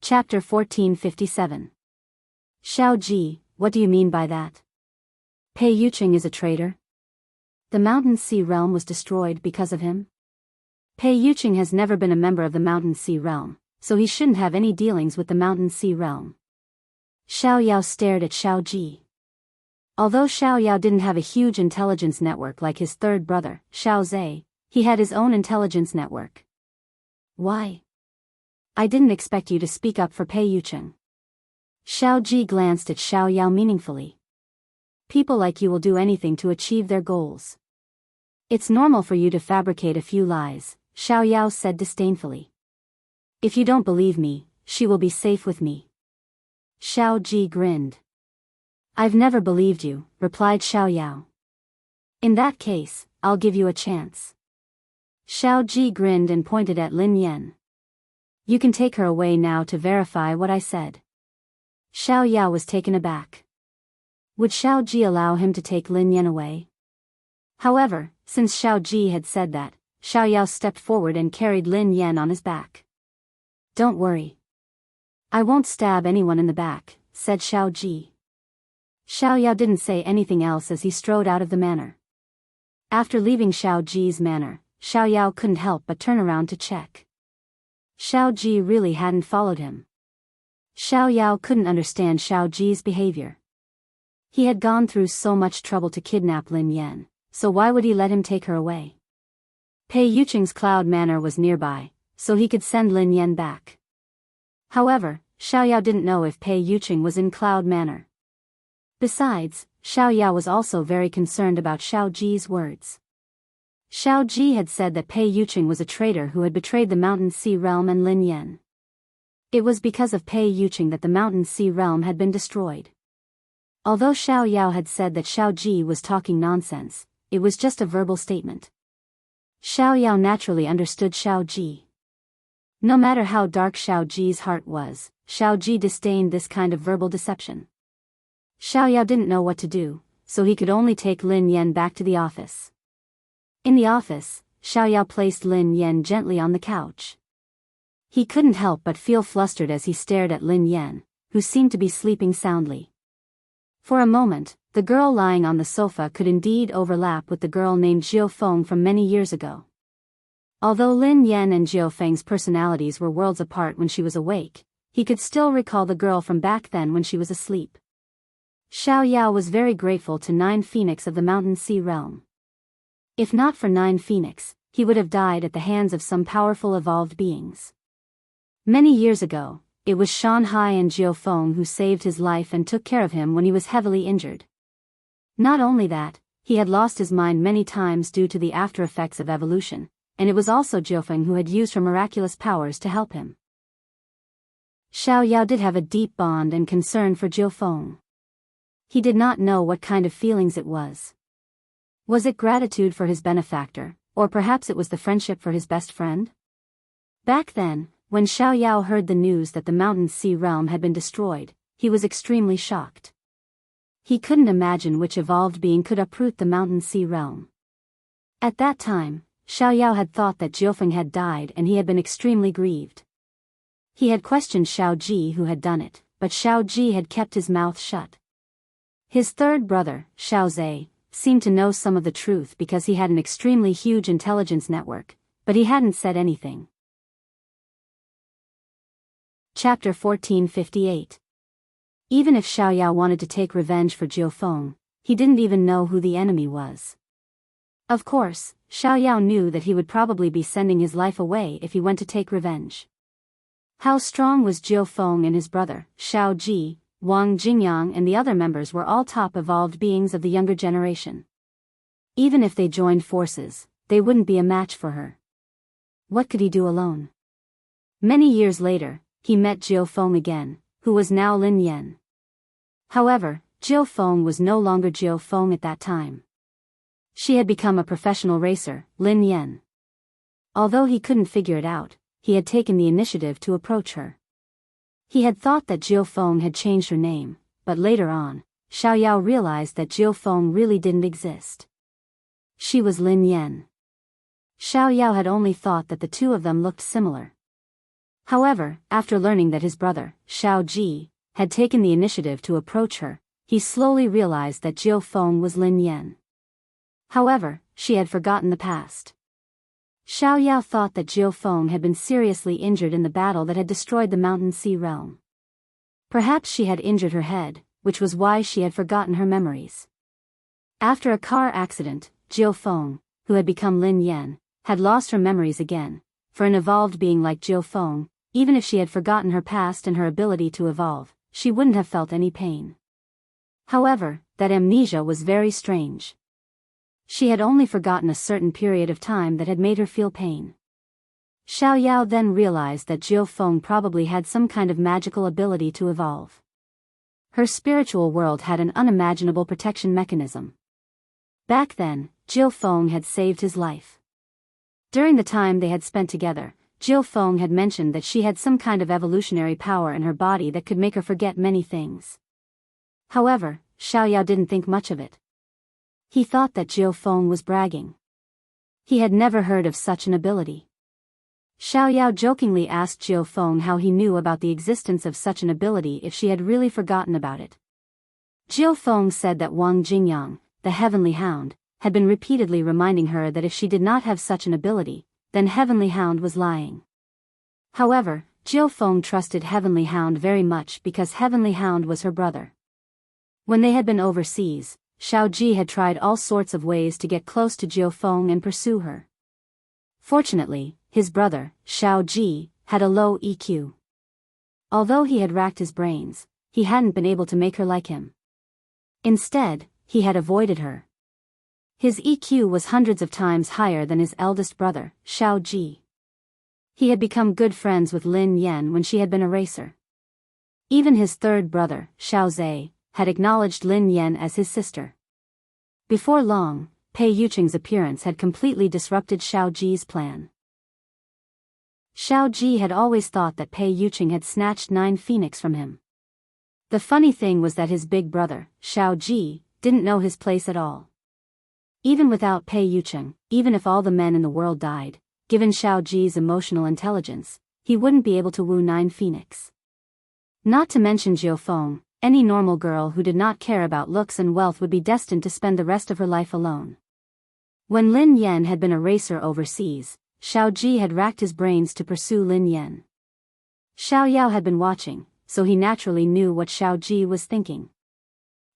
Chapter 1457. Xiao Ji, what do you mean by that? Pei Yuqing is a traitor? The Mountain Sea Realm was destroyed because of him? Pei Yuqing has never been a member of the Mountain Sea Realm, so he shouldn't have any dealings with the Mountain Sea Realm. Xiao Yao stared at Xiao Ji. Although Xiao Yao didn't have a huge intelligence network like his third brother, Xiao Zhe, he had his own intelligence network. Why? I didn't expect you to speak up for Pei Yuqing. Xiao Ji glanced at Xiao Yao meaningfully. People like you will do anything to achieve their goals. It's normal for you to fabricate a few lies, Xiao Yao said disdainfully. If you don't believe me, she will be safe with me. Xiao Ji grinned. I've never believed you, replied Xiao Yao. In that case, I'll give you a chance. Xiao Ji grinned and pointed at Lin Yan. You can take her away now to verify what I said. Xiao Yao was taken aback. Would Xiao Ji allow him to take Lin Yan away? However, since Xiao Ji had said that, Xiao Yao stepped forward and carried Lin Yan on his back. Don't worry. I won't stab anyone in the back, said Xiao Ji. Xiao Yao didn't say anything else as he strode out of the manor. After leaving Xiao Ji's manor, Xiao Yao couldn't help but turn around to check. Xiao Ji really hadn't followed him. Xiao Yao couldn't understand Xiao Ji's behavior. He had gone through so much trouble to kidnap Lin Yan, so why would he let him take her away? Pei Yuqing's Cloud Manor was nearby, so he could send Lin Yan back. However, Xiao Yao didn't know if Pei Yuqing was in Cloud Manor. Besides, Xiao Yao was also very concerned about Xiao Ji's words. Xiao Ji had said that Pei Yuqing was a traitor who had betrayed the Mountain Sea Realm and Lin Yan. It was because of Pei Yuqing that the Mountain Sea Realm had been destroyed. Although Xiao Yao had said that Xiao Ji was talking nonsense, it was just a verbal statement. Xiao Yao naturally understood Xiao Ji. No matter how dark Xiao Ji's heart was, Xiao Ji disdained this kind of verbal deception. Xiao Yao didn't know what to do, so he could only take Lin Yan back to the office. In the office, Xiao Yao placed Lin Yan gently on the couch. He couldn't help but feel flustered as he stared at Lin Yan, who seemed to be sleeping soundly. For a moment, the girl lying on the sofa could indeed overlap with the girl named Jiao Feng from many years ago. Although Lin Yan and Jiao Feng's personalities were worlds apart when she was awake, he could still recall the girl from back then when she was asleep. Xiao Yao was very grateful to Nine Phoenix of the Mountain Sea Realm. If not for Nine Phoenix, he would have died at the hands of some powerful evolved beings. Many years ago, it was Shanhai and Jiao Feng who saved his life and took care of him when he was heavily injured. Not only that, he had lost his mind many times due to the after effects of evolution, and it was also Jiao Feng who had used her miraculous powers to help him. Xiao Yao did have a deep bond and concern for Jiao Feng. He did not know what kind of feelings it was. Was it gratitude for his benefactor, or perhaps it was the friendship for his best friend? Back then, when Xiao Yao heard the news that the Mountain Sea Realm had been destroyed, he was extremely shocked. He couldn't imagine which evolved being could uproot the Mountain Sea Realm. At that time, Xiao Yao had thought that Jiao Feng had died and he had been extremely grieved. He had questioned Xiao Ji who had done it, but Xiao Ji had kept his mouth shut. His third brother, Xiao Zhe, seemed to know some of the truth because he had an extremely huge intelligence network, but he hadn't said anything. Chapter 1458. Even if Xiao Yao wanted to take revenge for Jiao Feng, he didn't even know who the enemy was. Of course, Xiao Yao knew that he would probably be sending his life away if he went to take revenge. How strong was Jiao Feng and his brother, Xiao Ji, Wang Jingyang and the other members were all top evolved beings of the younger generation. Even if they joined forces, they wouldn't be a match for her. What could he do alone? Many years later, he met Jiao Feng again, who was now Lin Yan. However, Jiao Feng was no longer Jiao Feng at that time. She had become a professional racer, Lin Yan. Although he couldn't figure it out, he had taken the initiative to approach her. He had thought that Jiao Feng had changed her name, but later on, Xiao Yao realized that Jiao Feng really didn't exist. She was Lin Yan. Xiao Yao had only thought that the two of them looked similar. However, after learning that his brother, Xiao Ji, had taken the initiative to approach her, he slowly realized that Jiao Feng was Lin Yan. However, she had forgotten the past. Xiao Yao thought that Jiao Feng had been seriously injured in the battle that had destroyed the Mountain Sea realm. Perhaps she had injured her head, which was why she had forgotten her memories. After a car accident, Jiao Feng, who had become Lin Yan, had lost her memories again. For an evolved being like Jiao Feng, even if she had forgotten her past and her ability to evolve, she wouldn't have felt any pain. However, that amnesia was very strange. She had only forgotten a certain period of time that had made her feel pain. Xiao Yao then realized that Jiao Feng probably had some kind of magical ability to evolve. Her spiritual world had an unimaginable protection mechanism. Back then, Jiao Feng had saved his life. During the time they had spent together, Jiao Feng had mentioned that she had some kind of evolutionary power in her body that could make her forget many things. However, Xiao Yao didn't think much of it. He thought that Jiao Feng was bragging. He had never heard of such an ability. Xiao Yao jokingly asked Jiao Feng how he knew about the existence of such an ability if she had really forgotten about it. Jiao Feng said that Wang Jingyang, the Heavenly Hound, had been repeatedly reminding her that if she did not have such an ability, then Heavenly Hound was lying. However, Jiao Feng trusted Heavenly Hound very much because Heavenly Hound was her brother. When they had been overseas, Xiao Ji had tried all sorts of ways to get close to Jiao Feng and pursue her. Fortunately, his brother, Xiao Ji, had a low EQ. Although he had racked his brains, he hadn't been able to make her like him. Instead, he had avoided her. His EQ was hundreds of times higher than his eldest brother, Xiao Ji. He had become good friends with Lin Yan when she had been a racer. Even his third brother, Xiao Zhe, had acknowledged Lin Yan as his sister. Before long, Pei Yuqing's appearance had completely disrupted Xiao Ji's plan. Xiao Ji had always thought that Pei Yuqing had snatched 9 phoenix from him. The funny thing was that his big brother, Xiao Ji, didn't know his place at all. Even without Pei Yuqing, even if all the men in the world died, given Xiao Ji's emotional intelligence, he wouldn't be able to woo 9 phoenix. Not to mention Jiao Feng, any normal girl who did not care about looks and wealth would be destined to spend the rest of her life alone. When Lin Yan had been a racer overseas, Xiao Ji had racked his brains to pursue Lin Yan. Xiao Yao had been watching, so he naturally knew what Xiao Ji was thinking.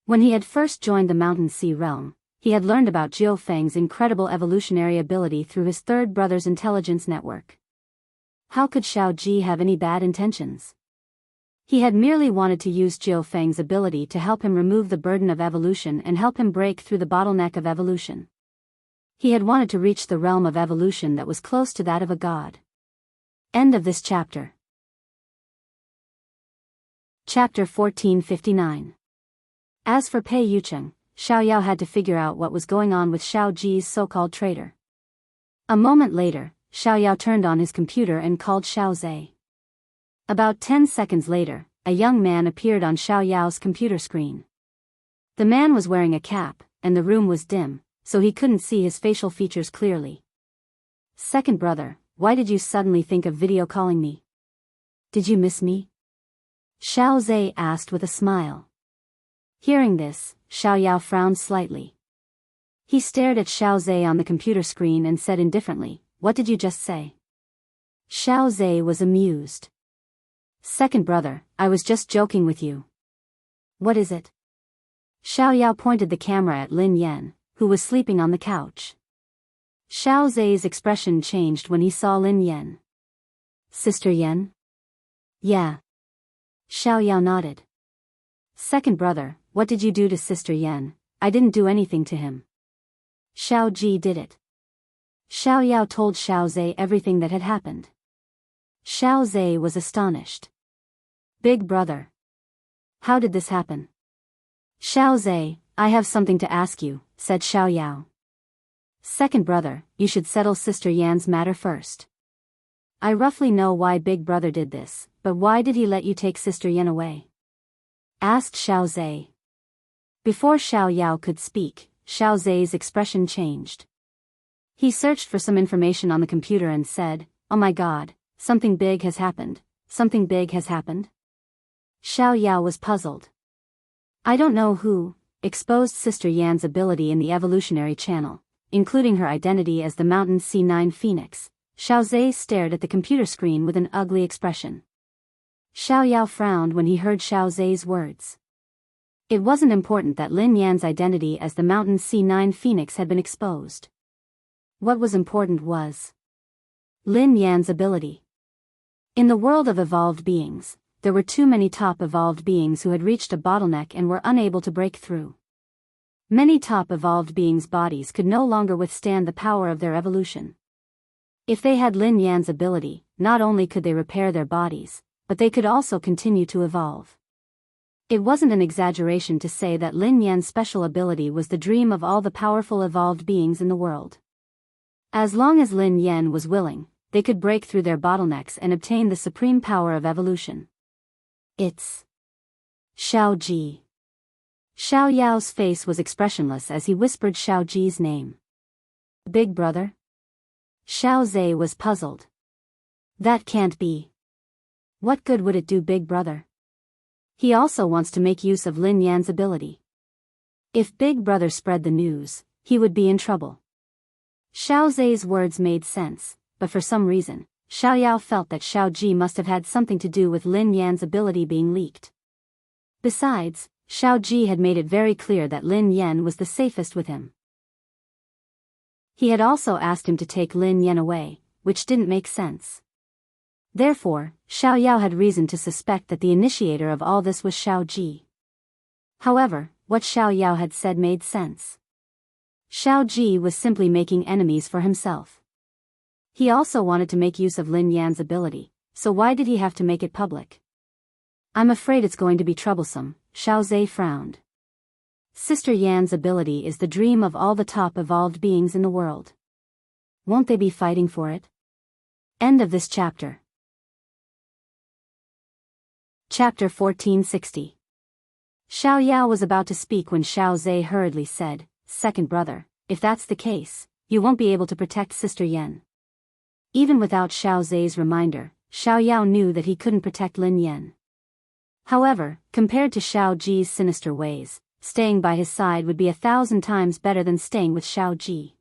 When he had first joined the Mountain Sea realm, he had learned about Jiao Feng's incredible evolutionary ability through his third brother's intelligence network. How could Xiao Ji have any bad intentions? He had merely wanted to use Jiao Feng's ability to help him remove the burden of evolution and help him break through the bottleneck of evolution. He had wanted to reach the realm of evolution that was close to that of a god. End of this chapter. Chapter 1459. As for Pei Yuqing, Xiao Yao had to figure out what was going on with Xiao Ji's so-called traitor. A moment later, Xiao Yao turned on his computer and called Xiao Zhe. About 10 seconds later, a young man appeared on Xiao Yao's computer screen. The man was wearing a cap, and the room was dim, so he couldn't see his facial features clearly. Second brother, why did you suddenly think of video calling me? Did you miss me? Xiao Zhe asked with a smile. Hearing this, Xiao Yao frowned slightly. He stared at Xiao Zhe on the computer screen and said indifferently, "What did you just say?" Xiao Zhe was amused. Second brother, I was just joking with you. What is it? Xiao Yao pointed the camera at Lin Yan, who was sleeping on the couch. Xiao Zhe's expression changed when he saw Lin Yan. Sister Yan? Yeah. Xiao Yao nodded. Second brother, what did you do to Sister Yan? I didn't do anything to him. Xiao Ji did it. Xiao Yao told Xiao Zhe everything that had happened. Xiao Zhe was astonished. Big brother. How did this happen? Xiao Zhe, I have something to ask you, said Xiao Yao. Second brother, you should settle Sister Yan's matter first. I roughly know why Big brother did this, but why did he let you take Sister Yan away? Asked Xiao Zhe. Before Xiao Yao could speak, Xiao Zhe's expression changed. He searched for some information on the computer and said, "Oh my god, something big has happened. something big has happened? Xiao Yao was puzzled. I don't know who exposed Sister Yan's ability in the evolutionary channel, including her identity as the Mountain C9 Phoenix. Xiao Zhe stared at the computer screen with an ugly expression. Xiao Yao frowned when he heard Xiao Zhe's words. It wasn't important that Lin Yan's identity as the Mountain C9 Phoenix had been exposed. What was important was Lin Yan's ability. In the world of evolved beings, there were too many top evolved beings who had reached a bottleneck and were unable to break through. Many top evolved beings' bodies could no longer withstand the power of their evolution. If they had Lin Yan's ability, not only could they repair their bodies, but they could also continue to evolve. It wasn't an exaggeration to say that Lin Yan's special ability was the dream of all the powerful evolved beings in the world. As long as Lin Yan was willing, they could break through their bottlenecks and obtain the supreme power of evolution. It's Xiao Ji. Xiao Yao's face was expressionless as he whispered Xiao Ji's name. Big brother? Xiao Zhe was puzzled. That can't be. What good would it do, big brother? He also wants to make use of Lin Yan's ability. If big brother spread the news, he would be in trouble. Xiao Zhe's words made sense, but for some reason, Xiao Yao felt that Xiao Ji must have had something to do with Lin Yan's ability being leaked. Besides, Xiao Ji had made it very clear that Lin Yan was the safest with him. He had also asked him to take Lin Yan away, which didn't make sense. Therefore, Xiao Yao had reason to suspect that the initiator of all this was Xiao Ji. However, what Xiao Yao had said made sense. Xiao Ji was simply making enemies for himself. He also wanted to make use of Lin Yan's ability, so why did he have to make it public? I'm afraid it's going to be troublesome, Xiao Zhe frowned. Sister Yan's ability is the dream of all the top evolved beings in the world. Won't they be fighting for it? End of this chapter. Chapter 1460. Xiao Yao was about to speak when Xiao Zhe hurriedly said, Second brother, if that's the case, you won't be able to protect Sister Yan. Even without Xiao Zhe's reminder, Xiao Yao knew that he couldn't protect Lin Yan. However, compared to Xiao Ji's sinister ways, staying by his side would be 1,000 times better than staying with Xiao Ji.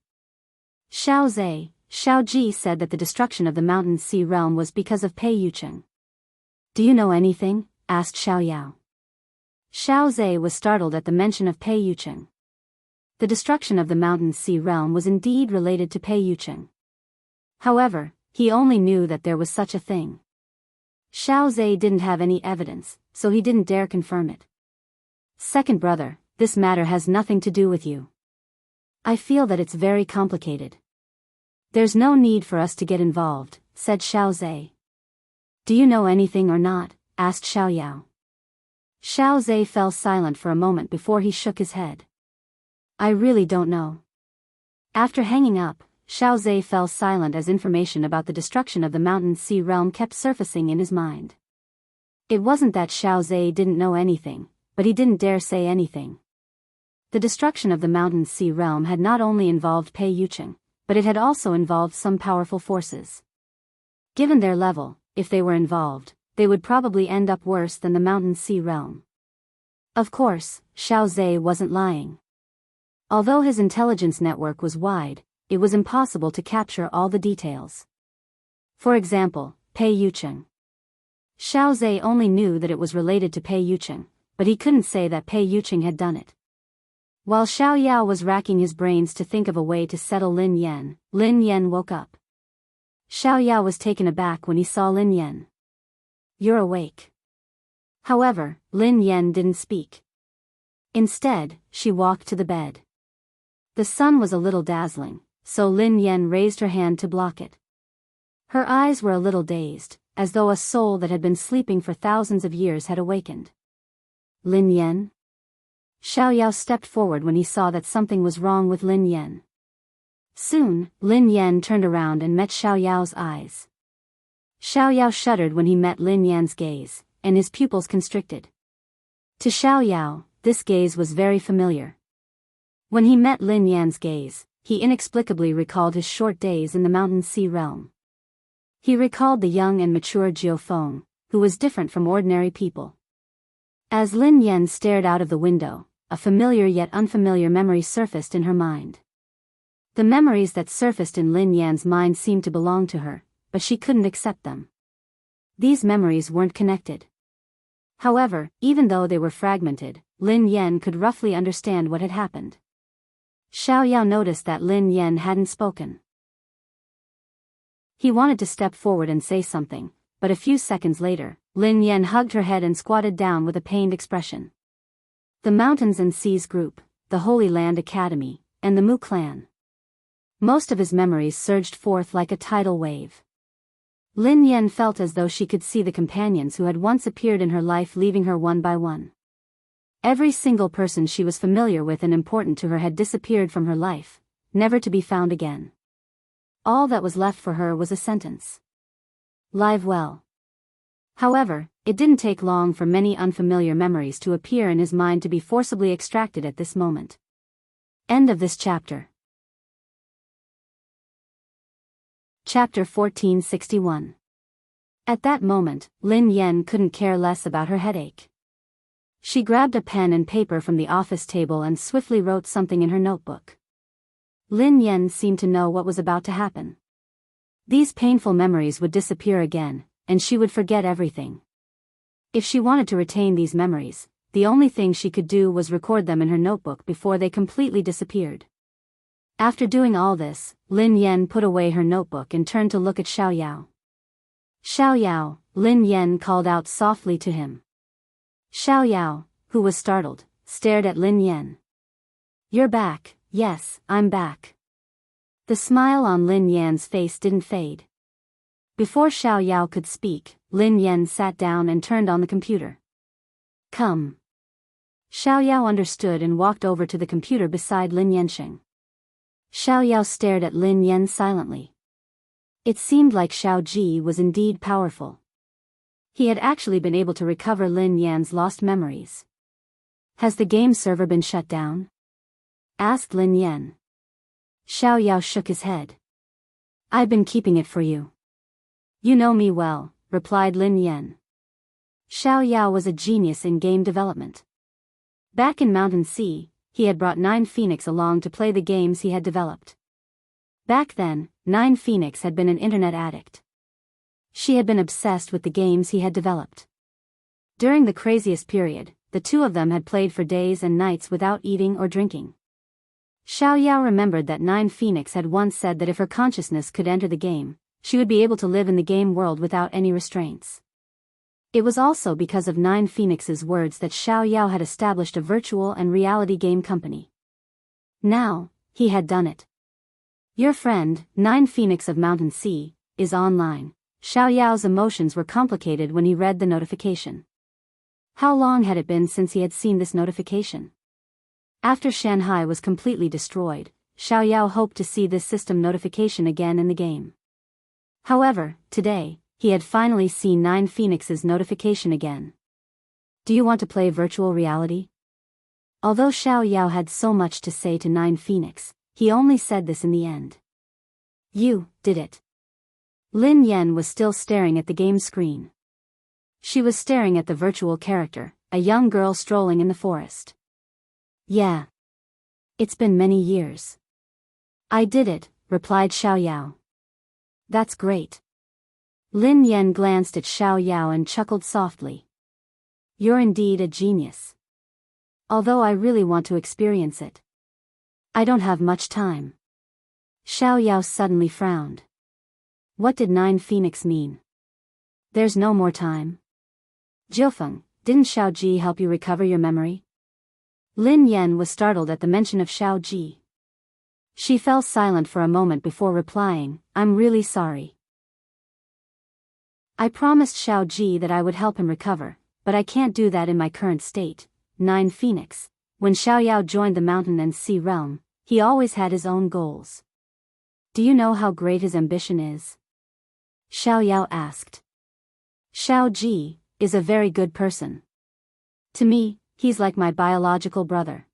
Xiao Ji said that the destruction of the Mountain Sea realm was because of Pei Yucheng. Do you know anything? Asked Xiao Yao. Xiao Zhe was startled at the mention of Pei Yucheng. The destruction of the Mountain Sea realm was indeed related to Pei Yucheng. However, he only knew that there was such a thing. Xiao Zhe didn't have any evidence, so he didn't dare confirm it. Second brother, this matter has nothing to do with you. I feel that it's very complicated. There's no need for us to get involved, said Xiao Zhe. Do you know anything or not? Asked Xiao Yao. Xiao Zhe fell silent for a moment before he shook his head. I really don't know. After hanging up, Xiao Zhe fell silent as information about the destruction of the Mountain Sea realm kept surfacing in his mind. It wasn't that Xiao Zhe didn't know anything, but he didn't dare say anything. The destruction of the Mountain Sea realm had not only involved Pei Yucheng, but it had also involved some powerful forces. Given their level, if they were involved, they would probably end up worse than the Mountain Sea realm. Of course, Xiao Zhe wasn't lying. Although his intelligence network was wide, it was impossible to capture all the details. For example, Pei Yucheng. Xiao Zhe only knew that it was related to Pei Yucheng, but he couldn't say that Pei Yucheng had done it. While Xiao Yao was racking his brains to think of a way to settle Lin Yan woke up. Xiao Yao was taken aback when he saw Lin Yan. You're awake. However, Lin Yan didn't speak. Instead, she walked to the bed. The sun was a little dazzling, so Lin Yan raised her hand to block it. Her eyes were a little dazed, as though a soul that had been sleeping for thousands of years had awakened. Lin Yan? Xiao Yao stepped forward when he saw that something was wrong with Lin Yan. Soon, Lin Yan turned around and met Xiao Yao's eyes. Xiao Yao shuddered when he met Lin Yan's gaze, and his pupils constricted. To Xiao Yao, this gaze was very familiar. When he met Lin Yan's gaze, he inexplicably recalled his short days in the Mountain Sea realm. He recalled the young and mature Jiao Feng, who was different from ordinary people. As Lin Yan stared out of the window, a familiar yet unfamiliar memory surfaced in her mind. The memories that surfaced in Lin Yan's mind seemed to belong to her, but she couldn't accept them. These memories weren't connected. However, even though they were fragmented, Lin Yan could roughly understand what had happened. Xiao Yao noticed that Lin Yan hadn't spoken. He wanted to step forward and say something, but a few seconds later, Lin Yan hugged her head and squatted down with a pained expression. The Mountains and Seas Group, the Holy Land Academy, and the Mu clan. Most of his memories surged forth like a tidal wave. Lin Yan felt as though she could see the companions who had once appeared in her life leaving her one by one. Every single person she was familiar with and important to her had disappeared from her life, never to be found again. All that was left for her was a sentence. Live well. However, it didn't take long for many unfamiliar memories to appear in his mind to be forcibly extracted at this moment. End of this chapter. Chapter 1461. At that moment, Lin Yan couldn't care less about her headache. She grabbed a pen and paper from the office table and swiftly wrote something in her notebook. Lin Yan seemed to know what was about to happen. These painful memories would disappear again, and she would forget everything. If she wanted to retain these memories, the only thing she could do was record them in her notebook before they completely disappeared. After doing all this, Lin Yan put away her notebook and turned to look at Xiao Yao. Xiao Yao, Lin Yan called out softly to him. Xiao Yao, who was startled, stared at Lin Yan. You're back. Yes, I'm back. The smile on Lin Yan's face didn't fade. Before Xiao Yao could speak, Lin Yan sat down and turned on the computer. Come. Xiao Yao understood and walked over to the computer beside Lin Yansheng. Xiao Yao stared at Lin Yan silently. It seemed like Xiao Ji was indeed powerful. He had actually been able to recover Lin Yan's lost memories. Has the game server been shut down? Asked Lin Yan. Xiao Yao shook his head. I've been keeping it for you. You know me well, replied Lin Yan. Xiao Yao was a genius in game development. Back in Mountain Sea, he had brought 9 Phoenix along to play the games he had developed. Back then, 9 Phoenix had been an internet addict. She had been obsessed with the games he had developed. During the craziest period, the two of them had played for days and nights without eating or drinking. Xiao Yao remembered that 9 Phoenix had once said that if her consciousness could enter the game, she would be able to live in the game world without any restraints. It was also because of 9 Phoenix's words that Xiao Yao had established a virtual and reality game company. Now, he had done it. Your friend, 9 Phoenix of Mountain Sea, is online. Xiao Yao's emotions were complicated when he read the notification. How long had it been since he had seen this notification? After Shanghai was completely destroyed, Xiao Yao hoped to see this system notification again in the game. However, today, he had finally seen 9 Phoenix's notification again. Do you want to play virtual reality? Although Xiao Yao had so much to say to 9 Phoenix, he only said this in the end. You did it. Lin Yan was still staring at the game screen. She was staring at the virtual character, a young girl strolling in the forest. Yeah. It's been many years. I did it, replied Xiao Yao. That's great. Lin Yan glanced at Xiao Yao and chuckled softly. You're indeed a genius. Although I really want to experience it. I don't have much time. Xiao Yao suddenly frowned. What did 9 Phoenix mean? There's no more time. Jiufeng, didn't Xiao Ji help you recover your memory? Lin Yan was startled at the mention of Xiao Ji. She fell silent for a moment before replying, I'm really sorry. I promised Xiao Ji that I would help him recover, but I can't do that in my current state. 9 Phoenix. When Xiao Yao joined the Mountain and Sea realm, he always had his own goals. Do you know how great his ambition is? Xiao Yao asked. Xiao Ji is a very good person. To me, he's like my biological brother.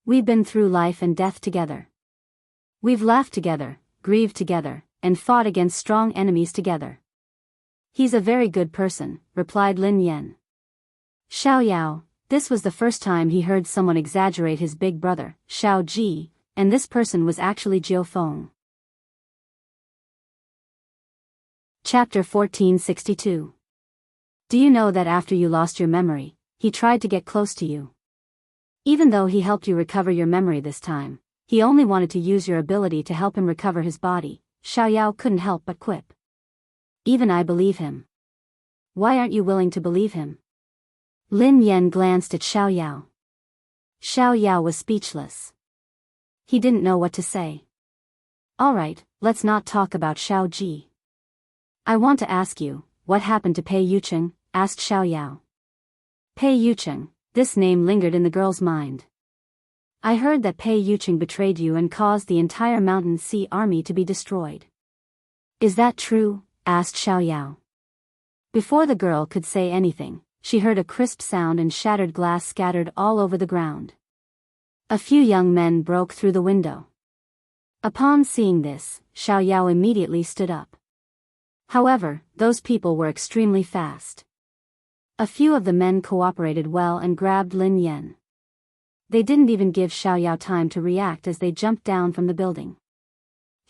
We've been through life and death together. We've laughed together, grieved together, and fought against strong enemies together. He's a very good person, replied Lin Yan. Xiao Yao, this was the first time he heard someone exaggerate his big brother, Xiao Ji, and this person was actually Jiao Feng. Chapter 1462. Do you know that after you lost your memory, he tried to get close to you? Even though he helped you recover your memory this time, he only wanted to use your ability to help him recover his body. Xiao Yao couldn't help but quip. Even I believe him. Why aren't you willing to believe him? Lin Yan glanced at Xiao Yao. Xiao Yao was speechless. He didn't know what to say. Alright, let's not talk about Xiao Ji. I want to ask you, what happened to Pei Yucheng? Asked Xiao Yao. Pei Yucheng, this name lingered in the girl's mind. I heard that Pei Yucheng betrayed you and caused the entire Mountain Sea army to be destroyed. Is that true? Asked Xiao Yao. Before the girl could say anything, she heard a crisp sound and shattered glass scattered all over the ground. A few young men broke through the window. Upon seeing this, Xiao Yao immediately stood up. However, those people were extremely fast. A few of the men cooperated well and grabbed Lin Yan. They didn't even give Xiao Yao time to react as they jumped down from the building.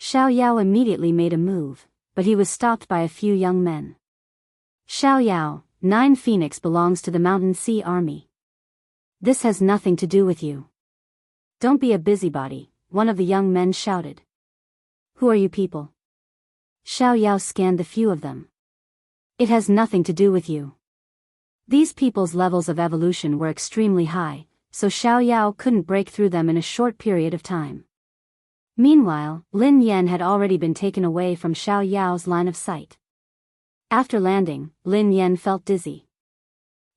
Xiao Yao immediately made a move, but he was stopped by a few young men. Xiao Yao, 9 Phoenix belongs to the Mountain Sea Army. This has nothing to do with you. Don't be a busybody, one of the young men shouted. Who are you people? Xiao Yao scanned the few of them. It has nothing to do with you. These people's levels of evolution were extremely high, so Xiao Yao couldn't break through them in a short period of time. Meanwhile, Lin Yan had already been taken away from Xiao Yao's line of sight. After landing, Lin Yan felt dizzy.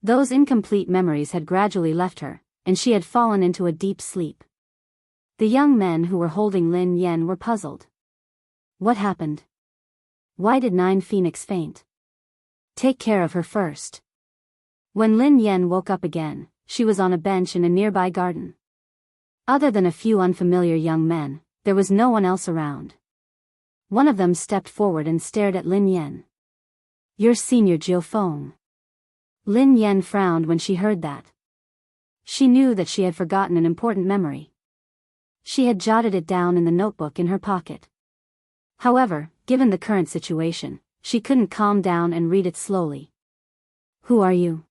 Those incomplete memories had gradually left her, and she had fallen into a deep sleep. The young men who were holding Lin Yan were puzzled. What happened? Why did 9 Phoenix faint? Take care of her first. When Lin Yan woke up again, she was on a bench in a nearby garden. Other than a few unfamiliar young men, there was no one else around. One of them stepped forward and stared at Lin Yan. You're Senior Jiao Feng. Lin Yan frowned when she heard that. She knew that she had forgotten an important memory. She had jotted it down in the notebook in her pocket. However, given the current situation, she couldn't calm down and read it slowly. Who are you?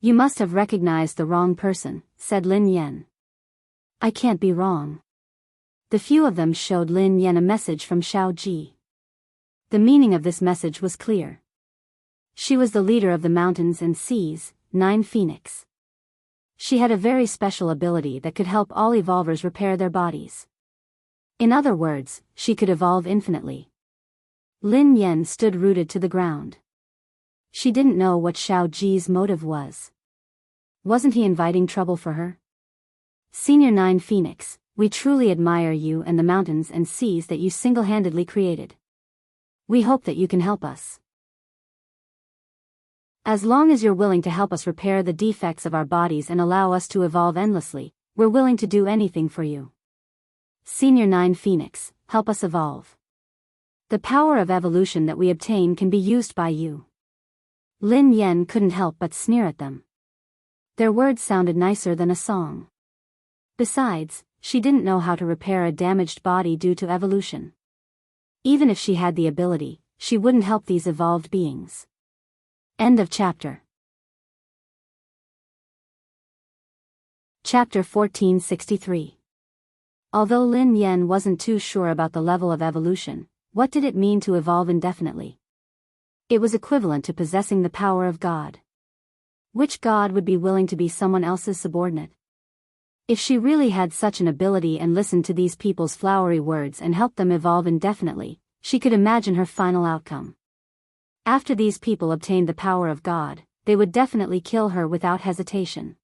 You must have recognized the wrong person, said Lin Yan. I can't be wrong. The few of them showed Lin Yan a message from Xiao Ji. The meaning of this message was clear. She was the leader of the mountains and seas, 9 Phoenix. She had a very special ability that could help all evolvers repair their bodies. In other words, she could evolve infinitely. Lin Yan stood rooted to the ground. She didn't know what Xiao Ji's motive was. Wasn't he inviting trouble for her? Senior 9 Phoenix, we truly admire you and the mountains and seas that you single-handedly created. We hope that you can help us. As long as you're willing to help us repair the defects of our bodies and allow us to evolve endlessly, we're willing to do anything for you. Senior 9 Phoenix, help us evolve. The power of evolution that we obtain can be used by you. Lin Yan couldn't help but sneer at them. Their words sounded nicer than a song. Besides, she didn't know how to repair a damaged body due to evolution. Even if she had the ability, she wouldn't help these evolved beings. End of chapter. Chapter 1463. Although Lin Yan wasn't too sure about the level of evolution, what did it mean to evolve indefinitely? It was equivalent to possessing the power of God. Which God would be willing to be someone else's subordinate? If she really had such an ability and listened to these people's flowery words and helped them evolve indefinitely, she could imagine her final outcome. After these people obtained the power of God, they would definitely kill her without hesitation.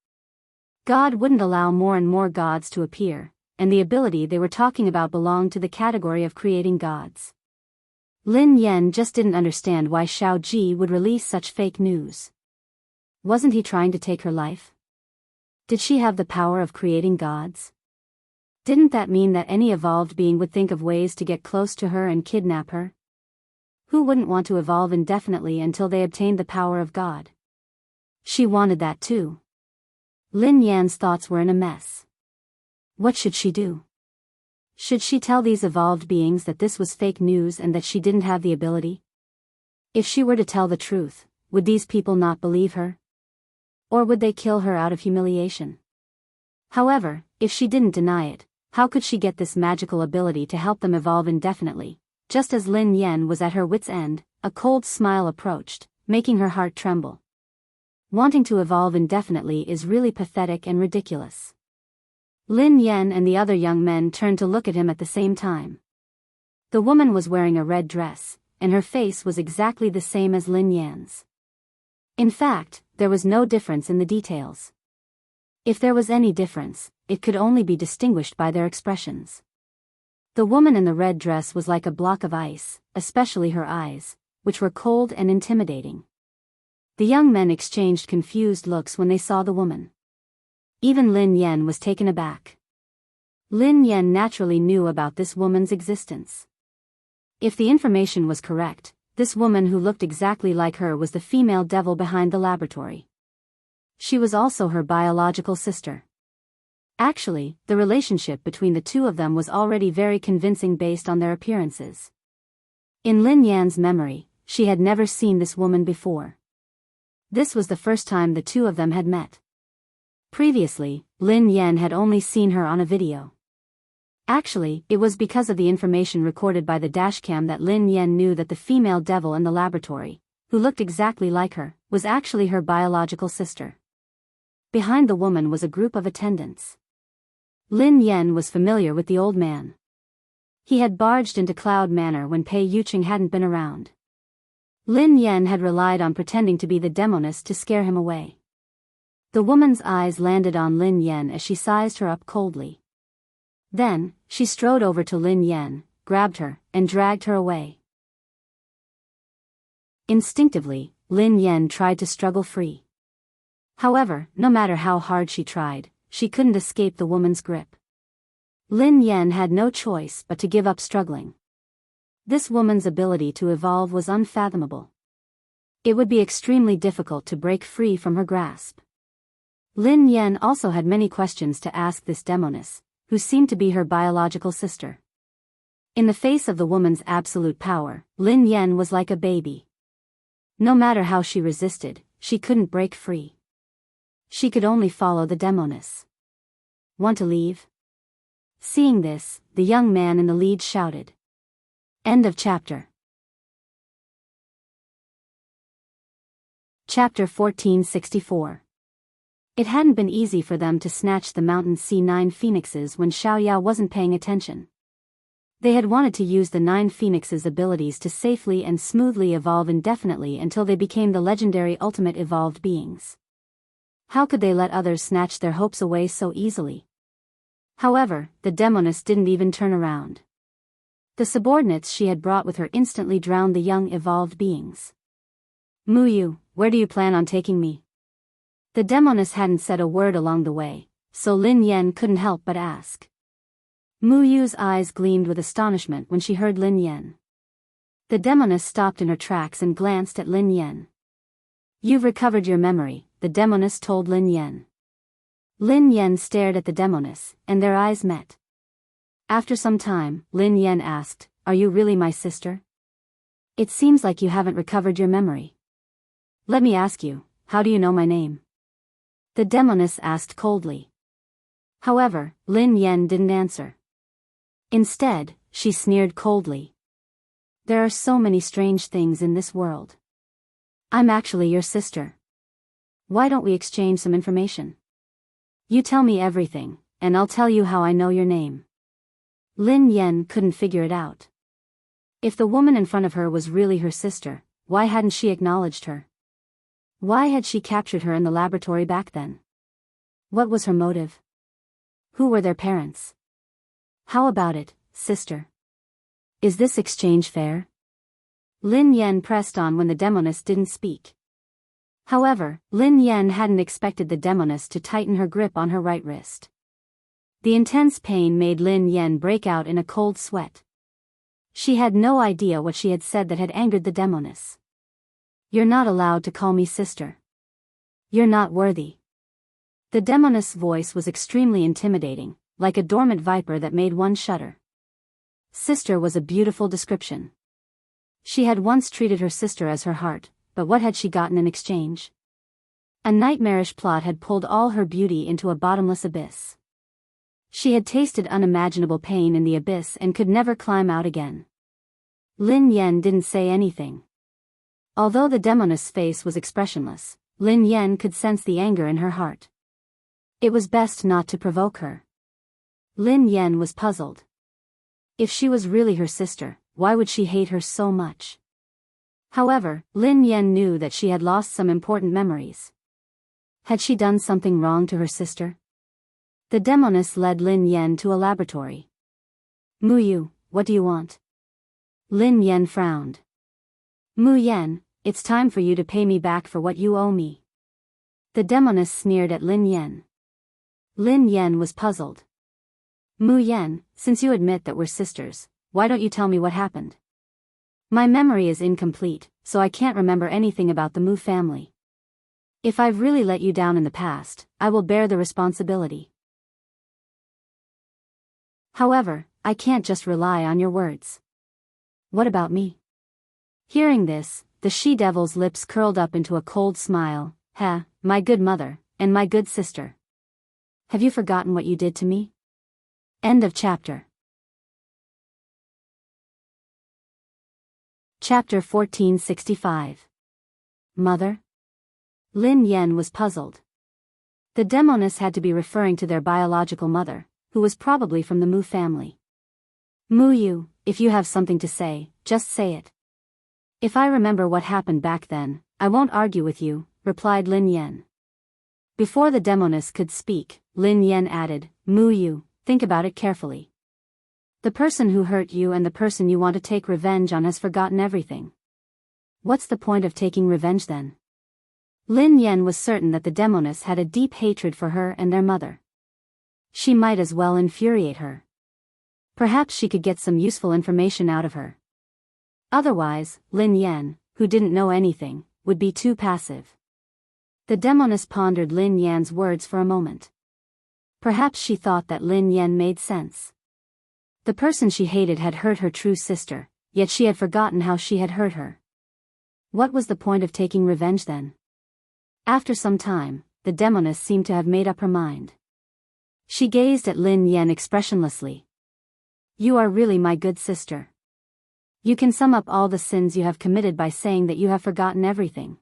God wouldn't allow more and more gods to appear, and the ability they were talking about belonged to the category of creating gods. Lin Yan just didn't understand why Xiao Ji would release such fake news. Wasn't he trying to take her life? Did she have the power of creating gods? Didn't that mean that any evolved being would think of ways to get close to her and kidnap her? Who wouldn't want to evolve indefinitely until they obtained the power of God? She wanted that too. Lin Yan's thoughts were in a mess. What should she do? Should she tell these evolved beings that this was fake news and that she didn't have the ability? If she were to tell the truth, would these people not believe her? Or would they kill her out of humiliation? However, if she didn't deny it, how could she get this magical ability to help them evolve indefinitely? Just as Lin Yan was at her wit's end, a cold smile approached, making her heart tremble. Wanting to evolve indefinitely is really pathetic and ridiculous. Lin Yan and the other young men turned to look at him at the same time. The woman was wearing a red dress, and her face was exactly the same as Lin Yan's. In fact, there was no difference in the details. If there was any difference, it could only be distinguished by their expressions. The woman in the red dress was like a block of ice, especially her eyes, which were cold and intimidating. The young men exchanged confused looks when they saw the woman. Even Lin Yan was taken aback. Lin Yan naturally knew about this woman's existence. If the information was correct, this woman who looked exactly like her was the female devil behind the laboratory. She was also her biological sister. Actually, the relationship between the two of them was already very convincing based on their appearances. In Lin Yan's memory, she had never seen this woman before. This was the first time the two of them had met. Previously, Lin Yan had only seen her on a video. Actually, it was because of the information recorded by the dashcam that Lin Yan knew that the female devil in the laboratory, who looked exactly like her, was actually her biological sister. Behind the woman was a group of attendants. Lin Yan was familiar with the old man. He had barged into Cloud Manor when Pei Yuqing hadn't been around. Lin Yan had relied on pretending to be the demoness to scare him away. The woman's eyes landed on Lin Yan as she sized her up coldly. Then, she strode over to Lin Yan, grabbed her, and dragged her away. Instinctively, Lin Yan tried to struggle free. However, no matter how hard she tried, she couldn't escape the woman's grip. Lin Yan had no choice but to give up struggling. This woman's ability to evolve was unfathomable. It would be extremely difficult to break free from her grasp. Lin Yan also had many questions to ask this demoness, who seemed to be her biological sister. In the face of the woman's absolute power, Lin Yan was like a baby. No matter how she resisted, she couldn't break free. She could only follow the demoness. Want to leave? Seeing this, the young man in the lead shouted. End of chapter. Chapter 1464. It hadn't been easy for them to snatch the Mountain Sea 9 phoenixes when Xiaoyao wasn't paying attention. They had wanted to use the 9 phoenixes' abilities to safely and smoothly evolve indefinitely until they became the legendary ultimate evolved beings. How could they let others snatch their hopes away so easily? However, the demoness didn't even turn around. The subordinates she had brought with her instantly drowned the young evolved beings. Muyu, where do you plan on taking me? The demoness hadn't said a word along the way, so Lin Yan couldn't help but ask. Muyu's eyes gleamed with astonishment when she heard Lin Yan. The demoness stopped in her tracks and glanced at Lin Yan. You've recovered your memory, the demoness told Lin Yan. Lin Yan stared at the demoness, and their eyes met. After some time, Lin Yan asked, Are you really my sister? It seems like you haven't recovered your memory. Let me ask you, how do you know my name? The demoness asked coldly. However, Lin Yan didn't answer. Instead, she sneered coldly. There are so many strange things in this world. I'm actually your sister. Why don't we exchange some information? You tell me everything, and I'll tell you how I know your name. Lin Yan couldn't figure it out. If the woman in front of her was really her sister, why hadn't she acknowledged her? Why had she captured her in the laboratory back then? What was her motive? Who were their parents? How about it, sister? Is this exchange fair? Lin Yan pressed on when the demoness didn't speak. However, Lin Yan hadn't expected the demoness to tighten her grip on her right wrist. The intense pain made Lin Yan break out in a cold sweat. She had no idea what she had said that had angered the demoness. "You're not allowed to call me sister. You're not worthy." The demoness' voice was extremely intimidating, like a dormant viper that made one shudder. Sister was a beautiful description. She had once treated her sister as her heart, but what had she gotten in exchange? A nightmarish plot had pulled all her beauty into a bottomless abyss. She had tasted unimaginable pain in the abyss and could never climb out again. Lin Yen didn't say anything. Although the demoness' face was expressionless, Lin Yen could sense the anger in her heart. It was best not to provoke her. Lin Yen was puzzled. If she was really her sister, why would she hate her so much? However, Lin Yen knew that she had lost some important memories. Had she done something wrong to her sister? The demoness led Lin Yen to a laboratory. "Mu Yu, what do you want?" Lin Yen frowned. "Mu Yen, it's time for you to pay me back for what you owe me." The demoness sneered at Lin Yen. Lin Yen was puzzled. "Mu Yen, since you admit that we're sisters, why don't you tell me what happened? My memory is incomplete, so I can't remember anything about the Mu family. If I've really let you down in the past, I will bear the responsibility. However, I can't just rely on your words. What about me?" Hearing this, the she-devil's lips curled up into a cold smile. "Ha, my good mother, and my good sister. Have you forgotten what you did to me?" End of chapter. Chapter 1465. Mother? Lin Yen was puzzled. The demoness had to be referring to their biological mother, who was probably from the Mu family. "Mu Yu, if you have something to say, just say it. If I remember what happened back then, I won't argue with you," replied Lin Yen. Before the demoness could speak, Lin Yen added, "Mu Yu, think about it carefully. The person who hurt you and the person you want to take revenge on has forgotten everything. What's the point of taking revenge then?" Lin Yen was certain that the demoness had a deep hatred for her and their mother. She might as well infuriate her. Perhaps she could get some useful information out of her. Otherwise, Lin Yen, who didn't know anything, would be too passive. The demoness pondered Lin Yan's words for a moment. Perhaps she thought that Lin Yen made sense. The person she hated had hurt her true sister, yet she had forgotten how she had hurt her. What was the point of taking revenge then? After some time, the demoness seemed to have made up her mind. She gazed at Lin Yen expressionlessly. "You are really my good sister. You can sum up all the sins you have committed by saying that you have forgotten everything.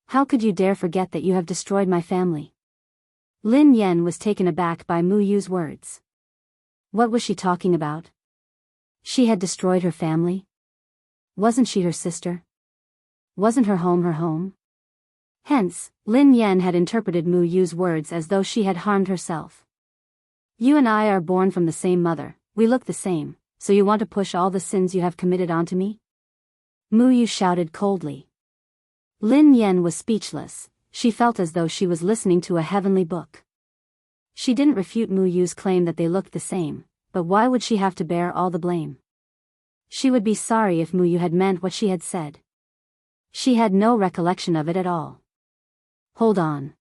How could you dare forget that you have destroyed my family?" Lin Yen was taken aback by Mu Yu's words. What was she talking about? She had destroyed her family? Wasn't she her sister? Wasn't her home her home? Hence, Lin Yen had interpreted Mu Yu's words as though she had harmed herself. "You and I are born from the same mother, we look the same, so you want to push all the sins you have committed onto me?" Mu Yu shouted coldly. Lin Yen was speechless. She felt as though she was listening to a heavenly book. She didn't refute Mu Yu's claim that they looked the same, but why would she have to bear all the blame? She would be sorry if Mu Yu had meant what she had said. She had no recollection of it at all. "Hold on.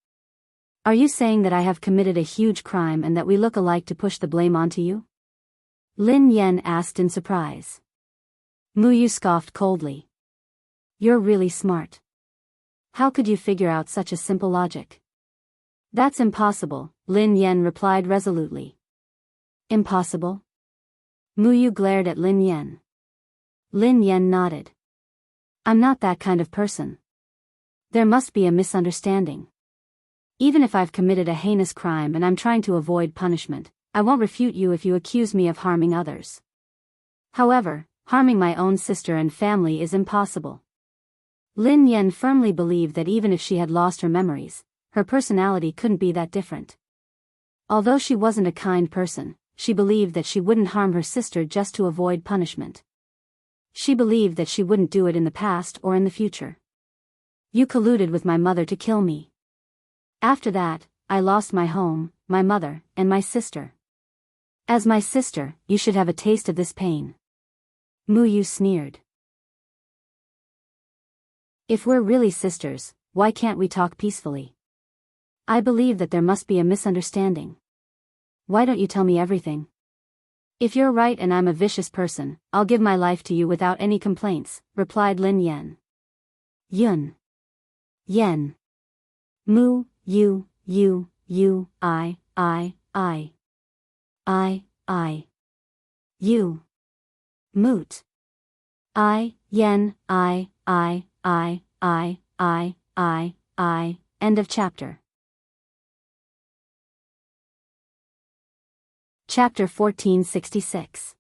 Are you saying that I have committed a huge crime and that we look alike to push the blame onto you?" Lin Yen asked in surprise. Mu Yu scoffed coldly. "You're really smart. How could you figure out such a simple logic?" "That's impossible," Lin Yen replied resolutely. "Impossible?" Mu Yu glared at Lin Yen. Lin Yen nodded. "I'm not that kind of person. There must be a misunderstanding. Even if I've committed a heinous crime and I'm trying to avoid punishment, I won't refute you if you accuse me of harming others. However, harming my own sister and family is impossible." Lin Yen firmly believed that even if she had lost her memories, her personality couldn't be that different. Although she wasn't a kind person, she believed that she wouldn't harm her sister just to avoid punishment. She believed that she wouldn't do it in the past or in the future. "You colluded with my mother to kill me. After that, I lost my home, my mother, and my sister. As my sister, you should have a taste of this pain. Mu Yu sneered. If we're really sisters, why can't we talk peacefully? I believe that there must be a misunderstanding. Why don't you tell me everything? If you're right and I'm a vicious person, I'll give my life to you without any complaints, replied Lin Yan. Yun. Yen. Mu, you, I. You. Moot. Yen, End of chapter. Chapter 1466.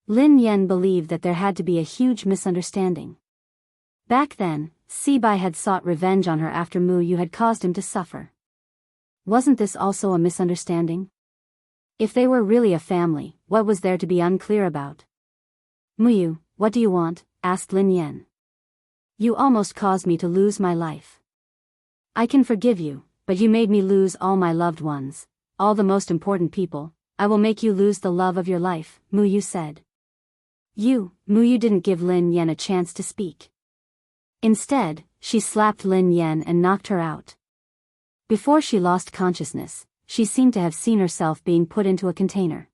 Lin Yan believed that there had to be a huge misunderstanding. Back then, Sibai had sought revenge on her after Mu Yu had caused him to suffer. Wasn't this also a misunderstanding? If they were really a family, what was there to be unclear about? Mu Yu, what do you want? Asked Lin Yan. You almost caused me to lose my life. I can forgive you, but you made me lose all my loved ones, all the most important people. I will make you lose the love of your life, Mu Yu said. Mu Yu didn't give Lin Yan a chance to speak. Instead, she slapped Lin Yan and knocked her out. Before she lost consciousness, she seemed to have seen herself being put into a container.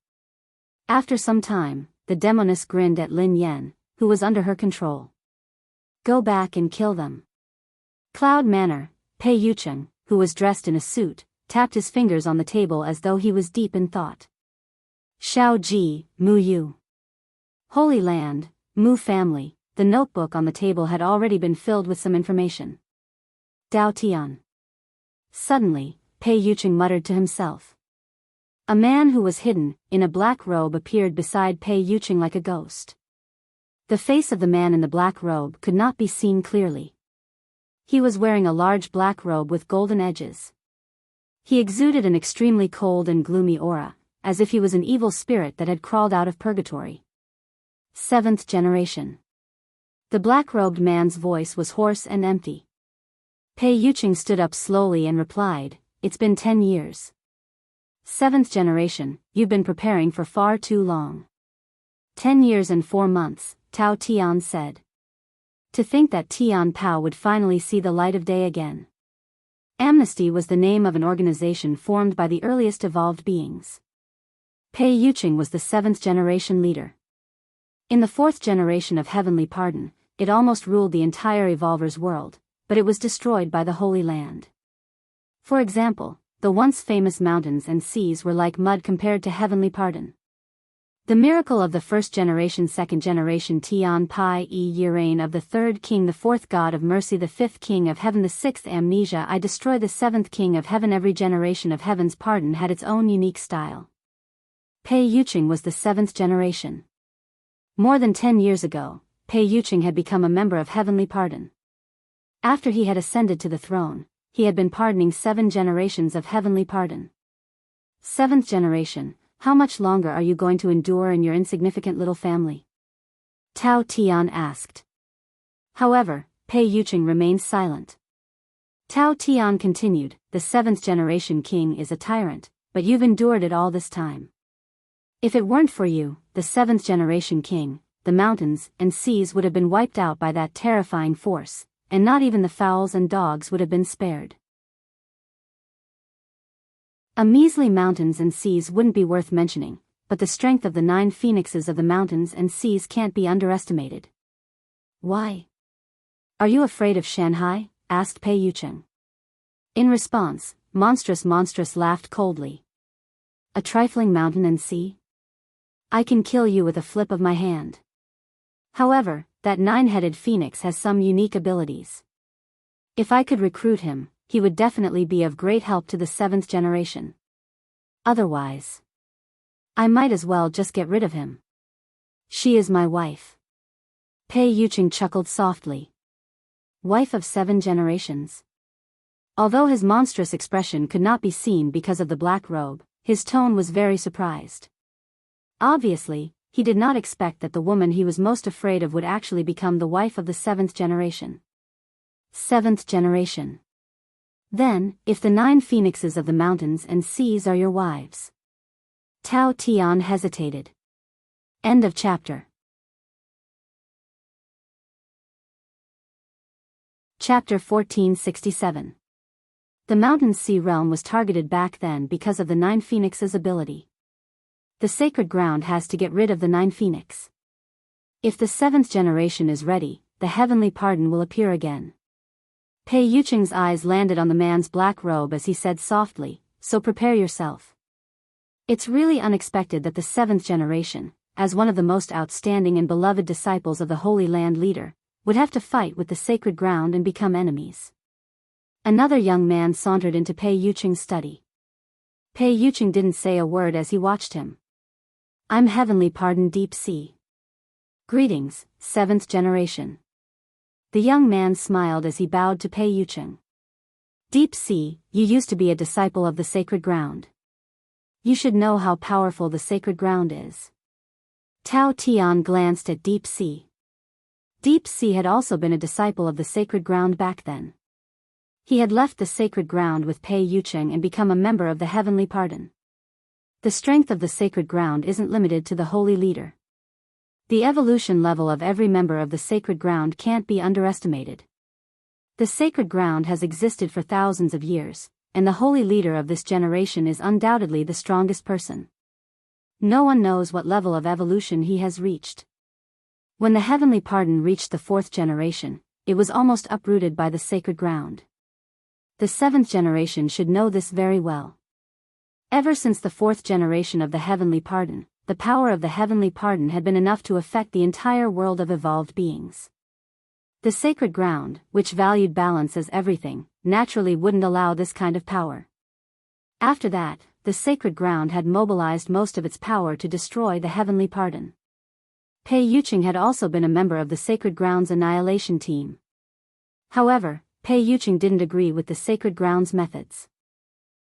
After some time, the demoness grinned at Lin Yan, who was under her control. Go back and kill them. Cloud Manor, Pei Yucheng, who was dressed in a suit, tapped his fingers on the table as though he was deep in thought. Shao Ji, Mu Yu. Holy Land, Mu family. The notebook on the table had already been filled with some information. Dao Tian. Suddenly, Pei Yucheng muttered to himself. A man who was hidden in a black robe appeared beside Pei Yucheng like a ghost. The face of the man in the black robe could not be seen clearly. He was wearing a large black robe with golden edges. He exuded an extremely cold and gloomy aura, as if he was an evil spirit that had crawled out of purgatory. 7th generation. The black-robed man's voice was hoarse and empty. Pei Yucheng stood up slowly and replied, It's been 10 years. 7th generation, you've been preparing for far too long. 10 years and 4 months, Tao Tian said. To think that Tian Pao would finally see the light of day again. Amnesty was the name of an organization formed by the earliest evolved beings. Pei Yucheng was the 7th generation leader. In the 4th generation of Heavenly Pardon, it almost ruled the entire Evolver's world, but it was destroyed by the Holy Land. For example, the once famous mountains and seas were like mud compared to Heavenly Pardon. The miracle of the 1st generation 2nd generation Tian Pai Yi reign of the 3rd king the 4th god of mercy the 5th king of heaven the 6th amnesia I destroy the 7th king of heaven every generation of heaven's pardon had its own unique style. Pei Yucheng was the 7th generation. More than 10 years ago, Pei Yucheng had become a member of Heavenly Pardon. After he had ascended to the throne, he had been pardoning 7 generations of Heavenly Pardon. 7th generation, how much longer are you going to endure in your insignificant little family? Tao Tian asked. However, Pei Yucheng remained silent. Tao Tian continued, the 7th generation king is a tyrant, but you've endured it all this time. If it weren't for you, the 7th generation king, the mountains and seas would have been wiped out by that terrifying force, and not even the fowls and dogs would have been spared. A measly mountains and seas wouldn't be worth mentioning, but the strength of the 9 phoenixes of the mountains and seas can't be underestimated. Why? Are you afraid of Shanghai? Asked Pei Yucheng. In response, Monstrous laughed coldly. A trifling mountain and sea? I can kill you with a flip of my hand. However, that 9-headed phoenix has some unique abilities. If I could recruit him, he would definitely be of great help to the 7th generation. Otherwise, I might as well just get rid of him. She is my wife. Pei Yucheng chuckled softly. Wife of 7 generations. Although his monstrous expression could not be seen because of the black robe, his tone was very surprised. Obviously, he did not expect that the woman he was most afraid of would actually become the wife of the 7th generation. 7th generation. Then, if the 9 phoenixes of the mountains and seas are your wives. Tao Tian hesitated. End of chapter. Chapter 1467. The Mountain Sea realm was targeted back then because of the Nine Phoenixes' ability. The sacred ground has to get rid of the Nine Phoenix. If the seventh generation is ready, the heavenly pardon will appear again. Pei Yucheng's eyes landed on the man's black robe as he said softly, "So prepare yourself." It's really unexpected that the seventh generation, as one of the most outstanding and beloved disciples of the Holy Land leader, would have to fight with the sacred ground and become enemies. Another young man sauntered into Pei Yucheng's study. Pei Yucheng didn't say a word as he watched him. "I'm Heavenly Pardon Deep Sea. Greetings, seventh generation." The young man smiled as he bowed to Pei Yucheng. "Deep Sea, you used to be a disciple of the sacred ground. You should know how powerful the sacred ground is." Tao Tian glanced at Deep Sea. Deep Sea had also been a disciple of the sacred ground back then. He had left the sacred ground with Pei Yucheng and become a member of the Heavenly Pardon. The strength of the sacred ground isn't limited to the holy leader. The evolution level of every member of the sacred ground can't be underestimated. The sacred ground has existed for thousands of years, and the holy leader of this generation is undoubtedly the strongest person. No one knows what level of evolution he has reached. When the Heavenly Pardon reached the fourth generation, it was almost uprooted by the sacred ground. The seventh generation should know this very well. Ever since the fourth generation of the Heavenly Pardon, the power of the Heavenly Pardon had been enough to affect the entire world of evolved beings. The sacred ground, which valued balance as everything, naturally wouldn't allow this kind of power. After that, the sacred ground had mobilized most of its power to destroy the Heavenly Pardon. Pei Yucheng had also been a member of the sacred ground's annihilation team. However, Pei Yucheng didn't agree with the sacred ground's methods.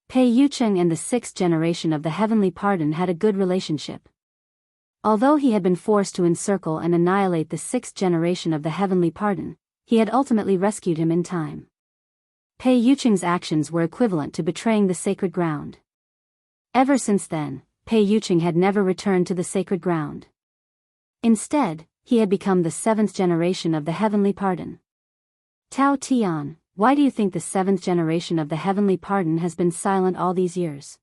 Pei Yucheng and the sixth generation of the Heavenly Pardon had a good relationship. Although he had been forced to encircle and annihilate the sixth generation of the Heavenly Pardon, he had ultimately rescued him in time. Pei Yucheng's actions were equivalent to betraying the sacred ground. Ever since then, Pei Yucheng had never returned to the sacred ground. Instead, he had become the seventh generation of the Heavenly Pardon. Tao Tian, why do you think the seventh generation of the Heavenly Pardon has been silent all these years?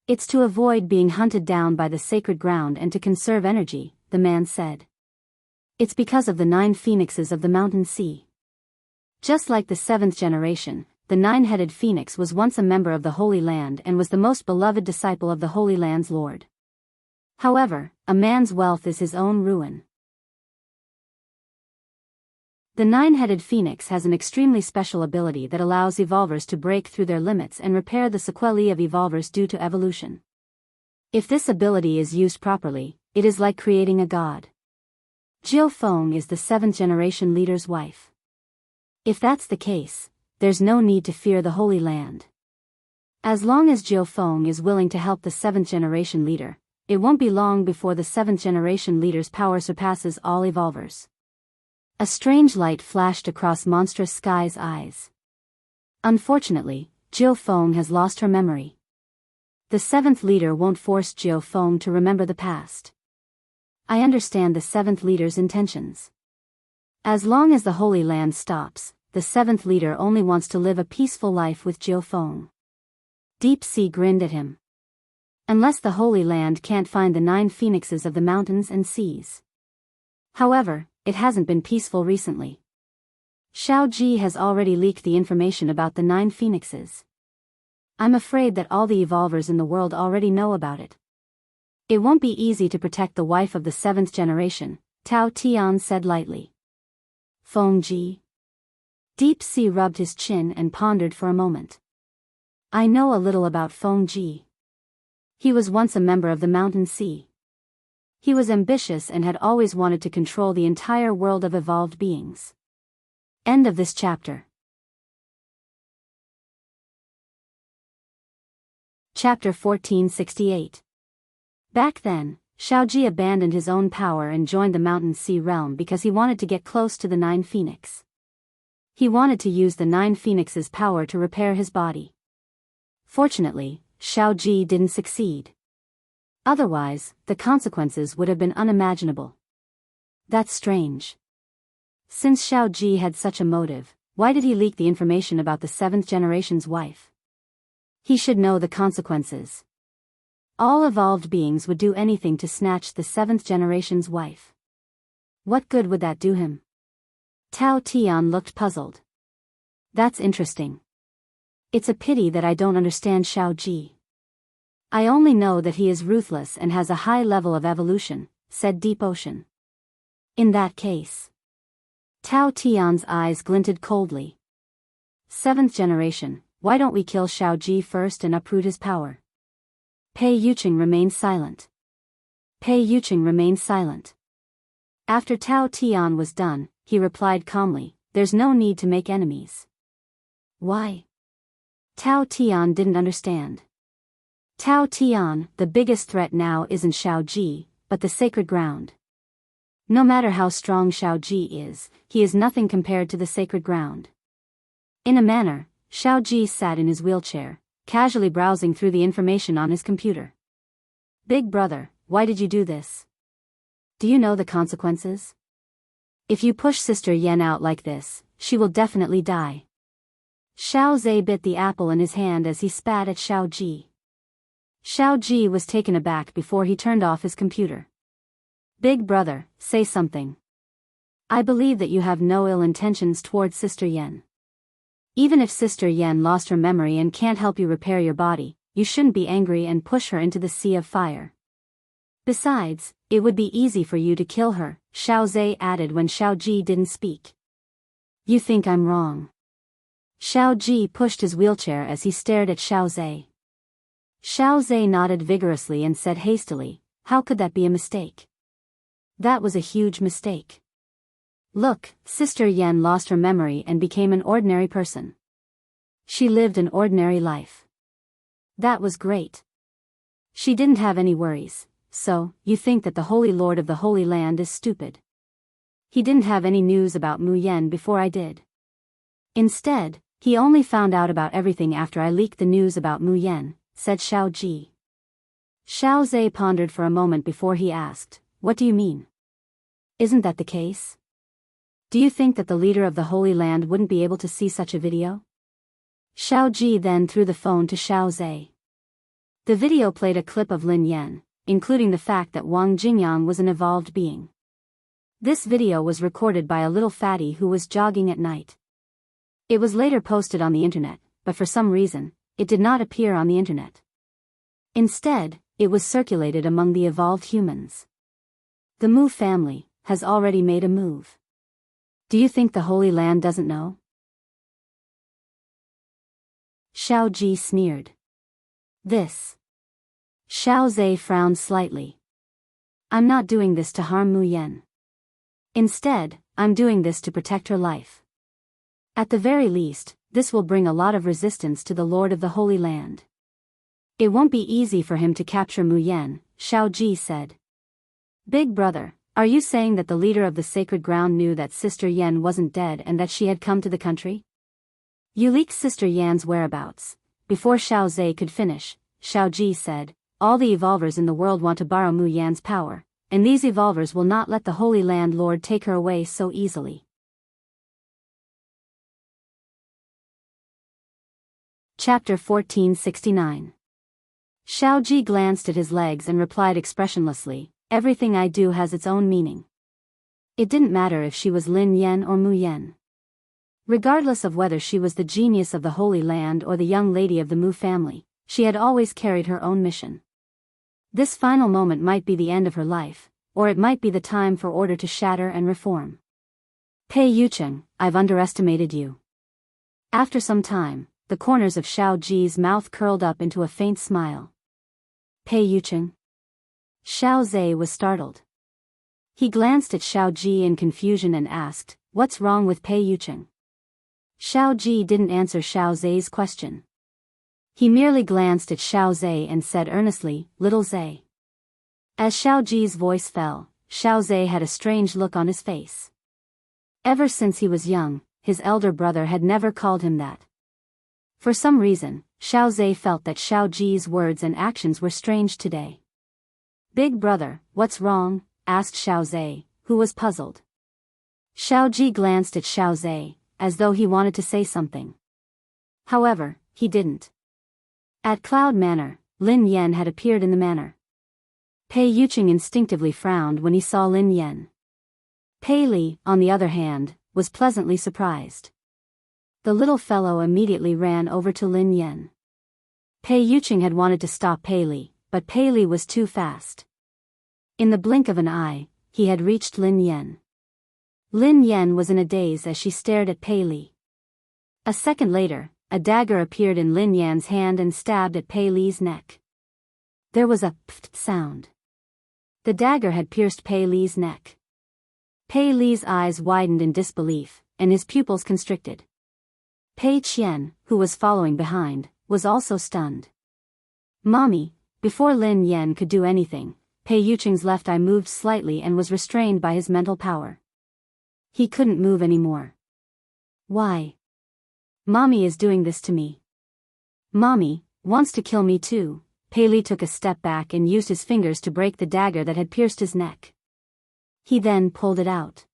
It's to avoid being hunted down by the sacred ground and to conserve energy, the man said. It's because of the nine phoenixes of the mountain sea. Just like the seventh generation, the nine-headed phoenix was once a member of the Holy Land and was the most beloved disciple of the Holy Land's Lord. However, a man's wealth is his own ruin. The nine-headed phoenix has an extremely special ability that allows evolvers to break through their limits and repair the sequelae of evolvers due to evolution. If this ability is used properly, it is like creating a god. Jiao Feng is the seventh generation leader's wife. If that's the case, there's no need to fear the Holy Land. As long as Jiao Feng is willing to help the seventh generation leader, it won't be long before the seventh generation leader's power surpasses all evolvers. A strange light flashed across Monstrous Sky's eyes. Unfortunately, Jiao Feng has lost her memory. The seventh leader won't force Jiao Feng to remember the past. I understand the seventh leader's intentions. As long as the Holy Land stops, the seventh leader only wants to live a peaceful life with Jiao Feng. Deep Sea grinned at him. Unless the Holy Land can't find the nine phoenixes of the mountains and seas. However, it hasn't been peaceful recently. Xiao Ji has already leaked the information about the nine phoenixes. I'm afraid that all the evolvers in the world already know about it. It won't be easy to protect the wife of the seventh generation, Tao Tian said lightly. Feng Ji. Deep Sea rubbed his chin and pondered for a moment. I know a little about Feng Ji. He was once a member of the Mountain Sea. He was ambitious and had always wanted to control the entire world of evolved beings. End of this chapter. Chapter 1468. Back then, Xiaoji abandoned his own power and joined the Mountain Sea realm because he wanted to get close to the Nine Phoenix. He wanted to use the Nine Phoenix's power to repair his body. Fortunately, Xiaoji didn't succeed. Otherwise, the consequences would have been unimaginable. That's strange. Since Xiaoji had such a motive, why did he leak the information about the 7th generation's wife? He should know the consequences. All evolved beings would do anything to snatch the 7th generation's wife. What good would that do him? Tao Tian looked puzzled. That's interesting. It's a pity that I don't understand Xiao Ji. I only know that he is ruthless and has a high level of evolution, said Deep Ocean. In that case. Tao Tian's eyes glinted coldly. 7th generation, why don't we kill Xiao Ji first and uproot his power? Pei Yuqing remained silent. Pei Yuqing remained silent. After Tao Tian was done, he replied calmly, there's no need to make enemies. Why? Tao Tian didn't understand. Tao Tian, the biggest threat now isn't Xiao Ji, but the sacred ground. No matter how strong Xiao Ji is, he is nothing compared to the sacred ground. In a manner, Xiao Ji sat in his wheelchair, casually browsing through the information on his computer. Big brother, why did you do this? Do you know the consequences? If you push Sister Yan out like this, she will definitely die. Xiao Zhe bit the apple in his hand as he spat at Xiao Ji. Xiao Ji was taken aback before he turned off his computer. Big brother, say something. I believe that you have no ill intentions towards Sister Yan. Even if Sister Yan lost her memory and can't help you repair your body, you shouldn't be angry and push her into the sea of fire. Besides, it would be easy for you to kill her, Xiao Zhe added when Xiao Ji didn't speak. You think I'm wrong. Xiao Ji pushed his wheelchair as he stared at Xiao Zhe. Xiao Zhe nodded vigorously and said hastily, how could that be a mistake? That was a huge mistake. Look, Sister Yan lost her memory and became an ordinary person. She lived an ordinary life. That was great. She didn't have any worries, so, you think that the Holy Lord of the Holy Land is stupid. He didn't have any news about Mu Yan before I did. Instead, he only found out about everything after I leaked the news about Mu Yan, said Xiao Ji. Xiao Zhe pondered for a moment before he asked, what do you mean? Isn't that the case? Do you think that the leader of the Holy Land wouldn't be able to see such a video? Xiao Ji then threw the phone to Xiao Zhe. The video played a clip of Lin Yan, including the fact that Wang Jingyang was an evolved being. This video was recorded by a little fatty who was jogging at night. It was later posted on the internet, but for some reason, it did not appear on the internet. Instead, it was circulated among the evolved humans. The Mu family has already made a move. Do you think the Holy Land doesn't know? Xiao Ji sneered. This. Xiao Zhe frowned slightly. I'm not doing this to harm Mu Yan. Instead, I'm doing this to protect her life. At the very least, this will bring a lot of resistance to the Lord of the Holy Land. It won't be easy for him to capture Mu Yan, Xiao Ji said. Big brother, are you saying that the leader of the sacred ground knew that Sister Yan wasn't dead and that she had come to the country? You leaked Sister Yan's whereabouts. Before Xiao Zhe could finish, Xiao Ji said, all the evolvers in the world want to borrow Mu Yan's power, and these evolvers will not let the Holy Land Lord take her away so easily. Chapter 1469. Xiao Ji glanced at his legs and replied expressionlessly, everything I do has its own meaning. It didn't matter if she was Lin Yan or Mu Yan. Regardless of whether she was the genius of the Holy Land or the young lady of the Mu family, she had always carried her own mission. This final moment might be the end of her life, or it might be the time for order to shatter and reform. Pei Yuqing, I've underestimated you. After some time, the corners of Xiao Ji's mouth curled up into a faint smile. Pei Yuqing? Xiao Zhe was startled. He glanced at Xiao Ji in confusion and asked, what's wrong with Pei Yuqing? Xiao Ji didn't answer Xiao Zhe's question. He merely glanced at Xiao Zhe and said earnestly, little Zhe. As Xiao Ji's voice fell, Xiao Zhe had a strange look on his face. Ever since he was young, his elder brother had never called him that. For some reason, Xiao Zhe felt that Xiao Ji's words and actions were strange today. Big brother, what's wrong? Asked Xiao Zhe, who was puzzled. Xiao Ji glanced at Xiao Zhe, as though he wanted to say something. However, he didn't. At Cloud Manor, Lin Yan had appeared in the manor. Pei Yuqing instinctively frowned when he saw Lin Yan. Pei Li, on the other hand, was pleasantly surprised. The little fellow immediately ran over to Lin Yan. Pei Yuqing had wanted to stop Pei Li, but Pei Li was too fast. In the blink of an eye, he had reached Lin Yan. Lin Yan was in a daze as she stared at Pei Li. A second later, a dagger appeared in Lin Yan's hand and stabbed at Pei Li's neck. There was a pft sound. The dagger had pierced Pei Li's neck. Pei Li's eyes widened in disbelief, and his pupils constricted. Pei Qian, who was following behind, was also stunned. "Mommy," before Lin Yan could do anything, Pei Yuqing's left eye moved slightly and was restrained by his mental power. He couldn't move anymore. "Why? Mommy is doing this to me. Mommy wants to kill me too." Pei Li took a step back and used his fingers to break the dagger that had pierced his neck. He then pulled it out.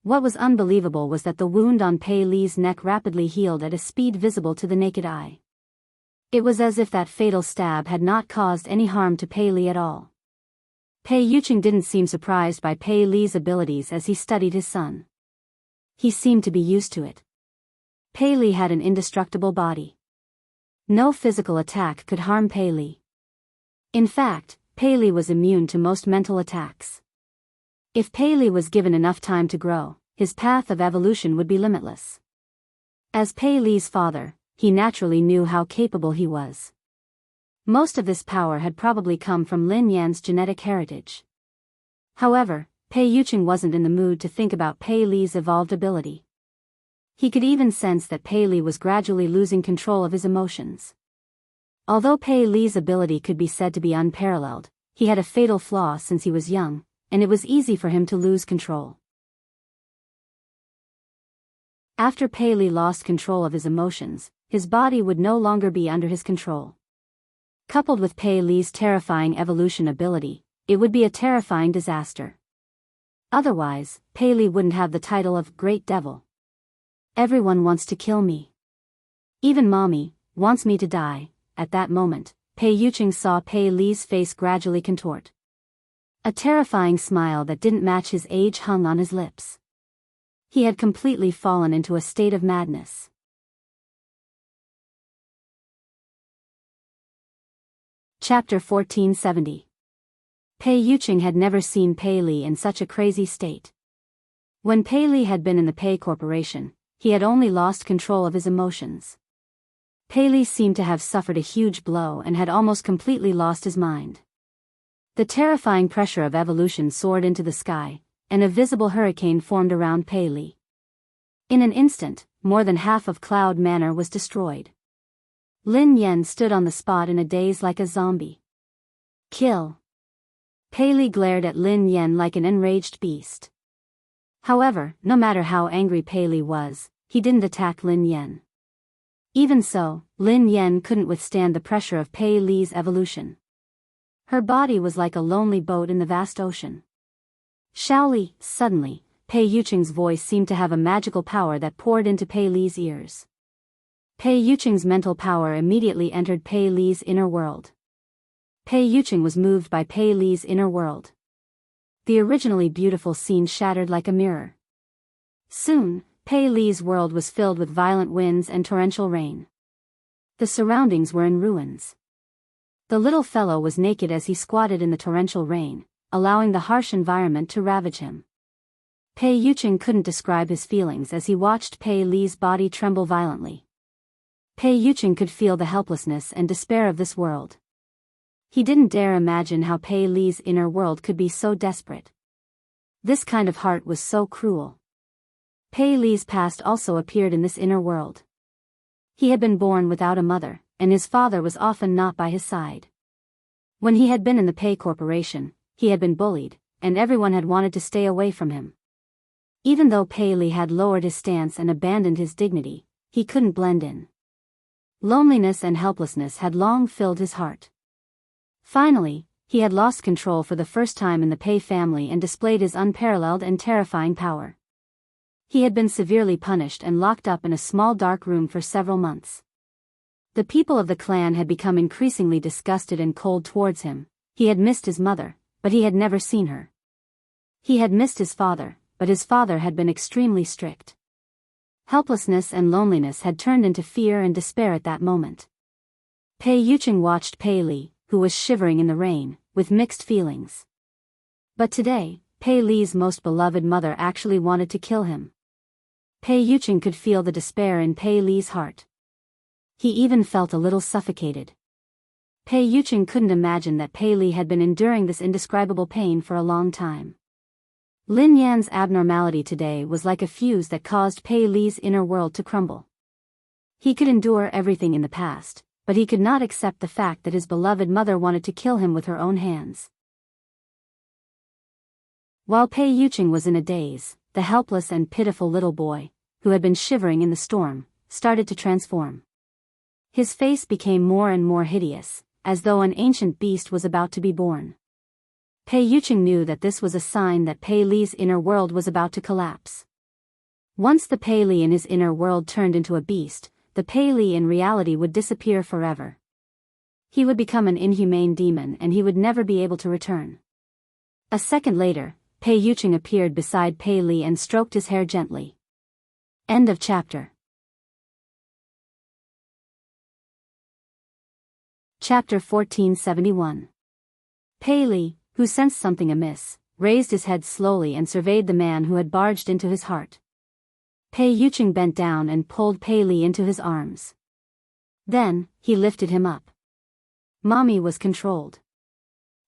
What was unbelievable was that the wound on Pei Li's neck rapidly healed at a speed visible to the naked eye. It was as if that fatal stab had not caused any harm to Pei Li at all. Pei Yuqing didn't seem surprised by Pei Li's abilities as he studied his son. He seemed to be used to it. Pei Li had an indestructible body. No physical attack could harm Pei Li. In fact, Pei Li was immune to most mental attacks. If Pei Li was given enough time to grow, his path of evolution would be limitless. As Pei Li's father, he naturally knew how capable he was. Most of this power had probably come from Lin Yan's genetic heritage. However, Pei Yuqing wasn't in the mood to think about Pei Li's evolved ability. He could even sense that Pei Li was gradually losing control of his emotions. Although Pei Li's ability could be said to be unparalleled, he had a fatal flaw since he was young, and it was easy for him to lose control. After Pei Li lost control of his emotions, his body would no longer be under his control. Coupled with Pei Li's terrifying evolution ability, it would be a terrifying disaster. Otherwise, Pei Li wouldn't have the title of Great Devil. "Everyone wants to kill me. Even Mommy wants me to die." At that moment, Pei Yuqing saw Pei Li's face gradually contort. A terrifying smile that didn't match his age hung on his lips. He had completely fallen into a state of madness. Chapter 1470. Pei Yuqing had never seen Pei Li in such a crazy state. When Pei Li had been in the Pei Corporation, he had only lost control of his emotions. Pei Li seemed to have suffered a huge blow and had almost completely lost his mind. The terrifying pressure of evolution soared into the sky, and a visible hurricane formed around Pei Li. In an instant, more than half of Cloud Manor was destroyed. Lin Yan stood on the spot in a daze like a zombie. "Kill!" Pei Li glared at Lin Yan like an enraged beast. However, no matter how angry Pei Li was, he didn't attack Lin Yan. Even so, Lin Yan couldn't withstand the pressure of Pei Li's evolution. Her body was like a lonely boat in the vast ocean. Shaoli, suddenly, Pei Yuqing's voice seemed to have a magical power that poured into Pei Li's ears. Pei Yuqing's mental power immediately entered Pei Li's inner world. Pei Yuqing was moved by Pei Li's inner world. The originally beautiful scene shattered like a mirror. Soon, Pei Li's world was filled with violent winds and torrential rain. The surroundings were in ruins. The little fellow was naked as he squatted in the torrential rain, allowing the harsh environment to ravage him. Pei Yuqing couldn't describe his feelings as he watched Pei Li's body tremble violently. Pei Yuqing could feel the helplessness and despair of this world. He didn't dare imagine how Pei Li's inner world could be so desperate. This kind of heart was so cruel. Pei Li's past also appeared in this inner world. He had been born without a mother, and his father was often not by his side. When he had been in the Pei Corporation, he had been bullied, and everyone had wanted to stay away from him. Even though Pei Li had lowered his stance and abandoned his dignity, he couldn't blend in. Loneliness and helplessness had long filled his heart. Finally, he had lost control for the first time in the Pei family and displayed his unparalleled and terrifying power. He had been severely punished and locked up in a small dark room for several months. The people of the clan had become increasingly disgusted and cold towards him. He had missed his mother, but he had never seen her. He had missed his father, but his father had been extremely strict. Helplessness and loneliness had turned into fear and despair at that moment. Pei Yuqing watched Pei Li, who was shivering in the rain, with mixed feelings. But today, Pei Li's most beloved mother actually wanted to kill him. Pei Yuqing could feel the despair in Pei Li's heart. He even felt a little suffocated. Pei Yuqing couldn't imagine that Pei Li had been enduring this indescribable pain for a long time. Lin Yan's abnormality today was like a fuse that caused Pei Li's inner world to crumble. He could endure everything in the past, but he could not accept the fact that his beloved mother wanted to kill him with her own hands. While Pei Yuqing was in a daze, the helpless and pitiful little boy, who had been shivering in the storm, started to transform. His face became more and more hideous, as though an ancient beast was about to be born. Pei Yuqing knew that this was a sign that Pei Li's inner world was about to collapse. Once the Pei Li in his inner world turned into a beast, the Pei Li in reality would disappear forever. He would become an inhumane demon and he would never be able to return. A second later, Pei Yuqing appeared beside Pei Li and stroked his hair gently. End of chapter. Chapter 1471. Pei Li, who sensed something amiss, raised his head slowly and surveyed the man who had barged into his heart. Pei Yuqing bent down and pulled Pei Li into his arms. Then, he lifted him up. Mommy was controlled.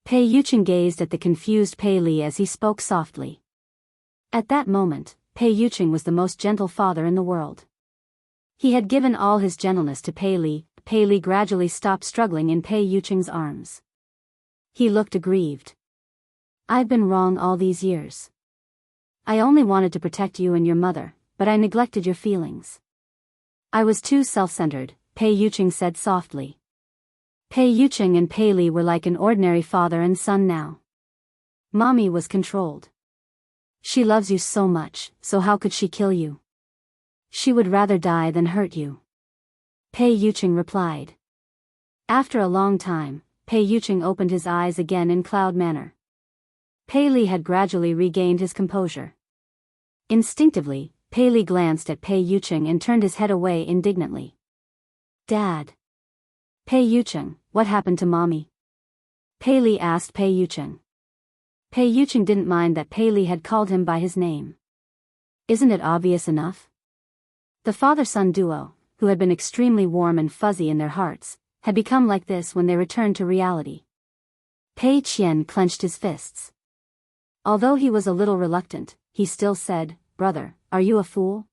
Pei Yuqing gazed at the confused Pei Li as he spoke softly. At that moment, Pei Yuqing was the most gentle father in the world. He had given all his gentleness to Pei Li. Pei Li gradually stopped struggling in Pei Yuqing's arms. He looked aggrieved. I've been wrong all these years. I only wanted to protect you and your mother, but I neglected your feelings. I was too self-centered, Pei Yuqing said softly. Pei Yuqing and Pei Li were like an ordinary father and son now. Mommy was controlled. She loves you so much, so how could she kill you? She would rather die than hurt you. Pei Yuqing replied. After a long time, Pei Yuqing opened his eyes again in cloud manner. Pei Li had gradually regained his composure. Instinctively, Pei Li glanced at Pei Yuqing and turned his head away indignantly. Dad. Pei Yuqing, what happened to Mommy? Pei Li asked Pei Yuqing. Pei Yuqing didn't mind that Pei Li had called him by his name. Isn't it obvious enough? The father-son duo, who had been extremely warm and fuzzy in their hearts, had become like this when they returned to reality. Pei Qian clenched his fists. Although he was a little reluctant, he still said, Brother, are you a fool?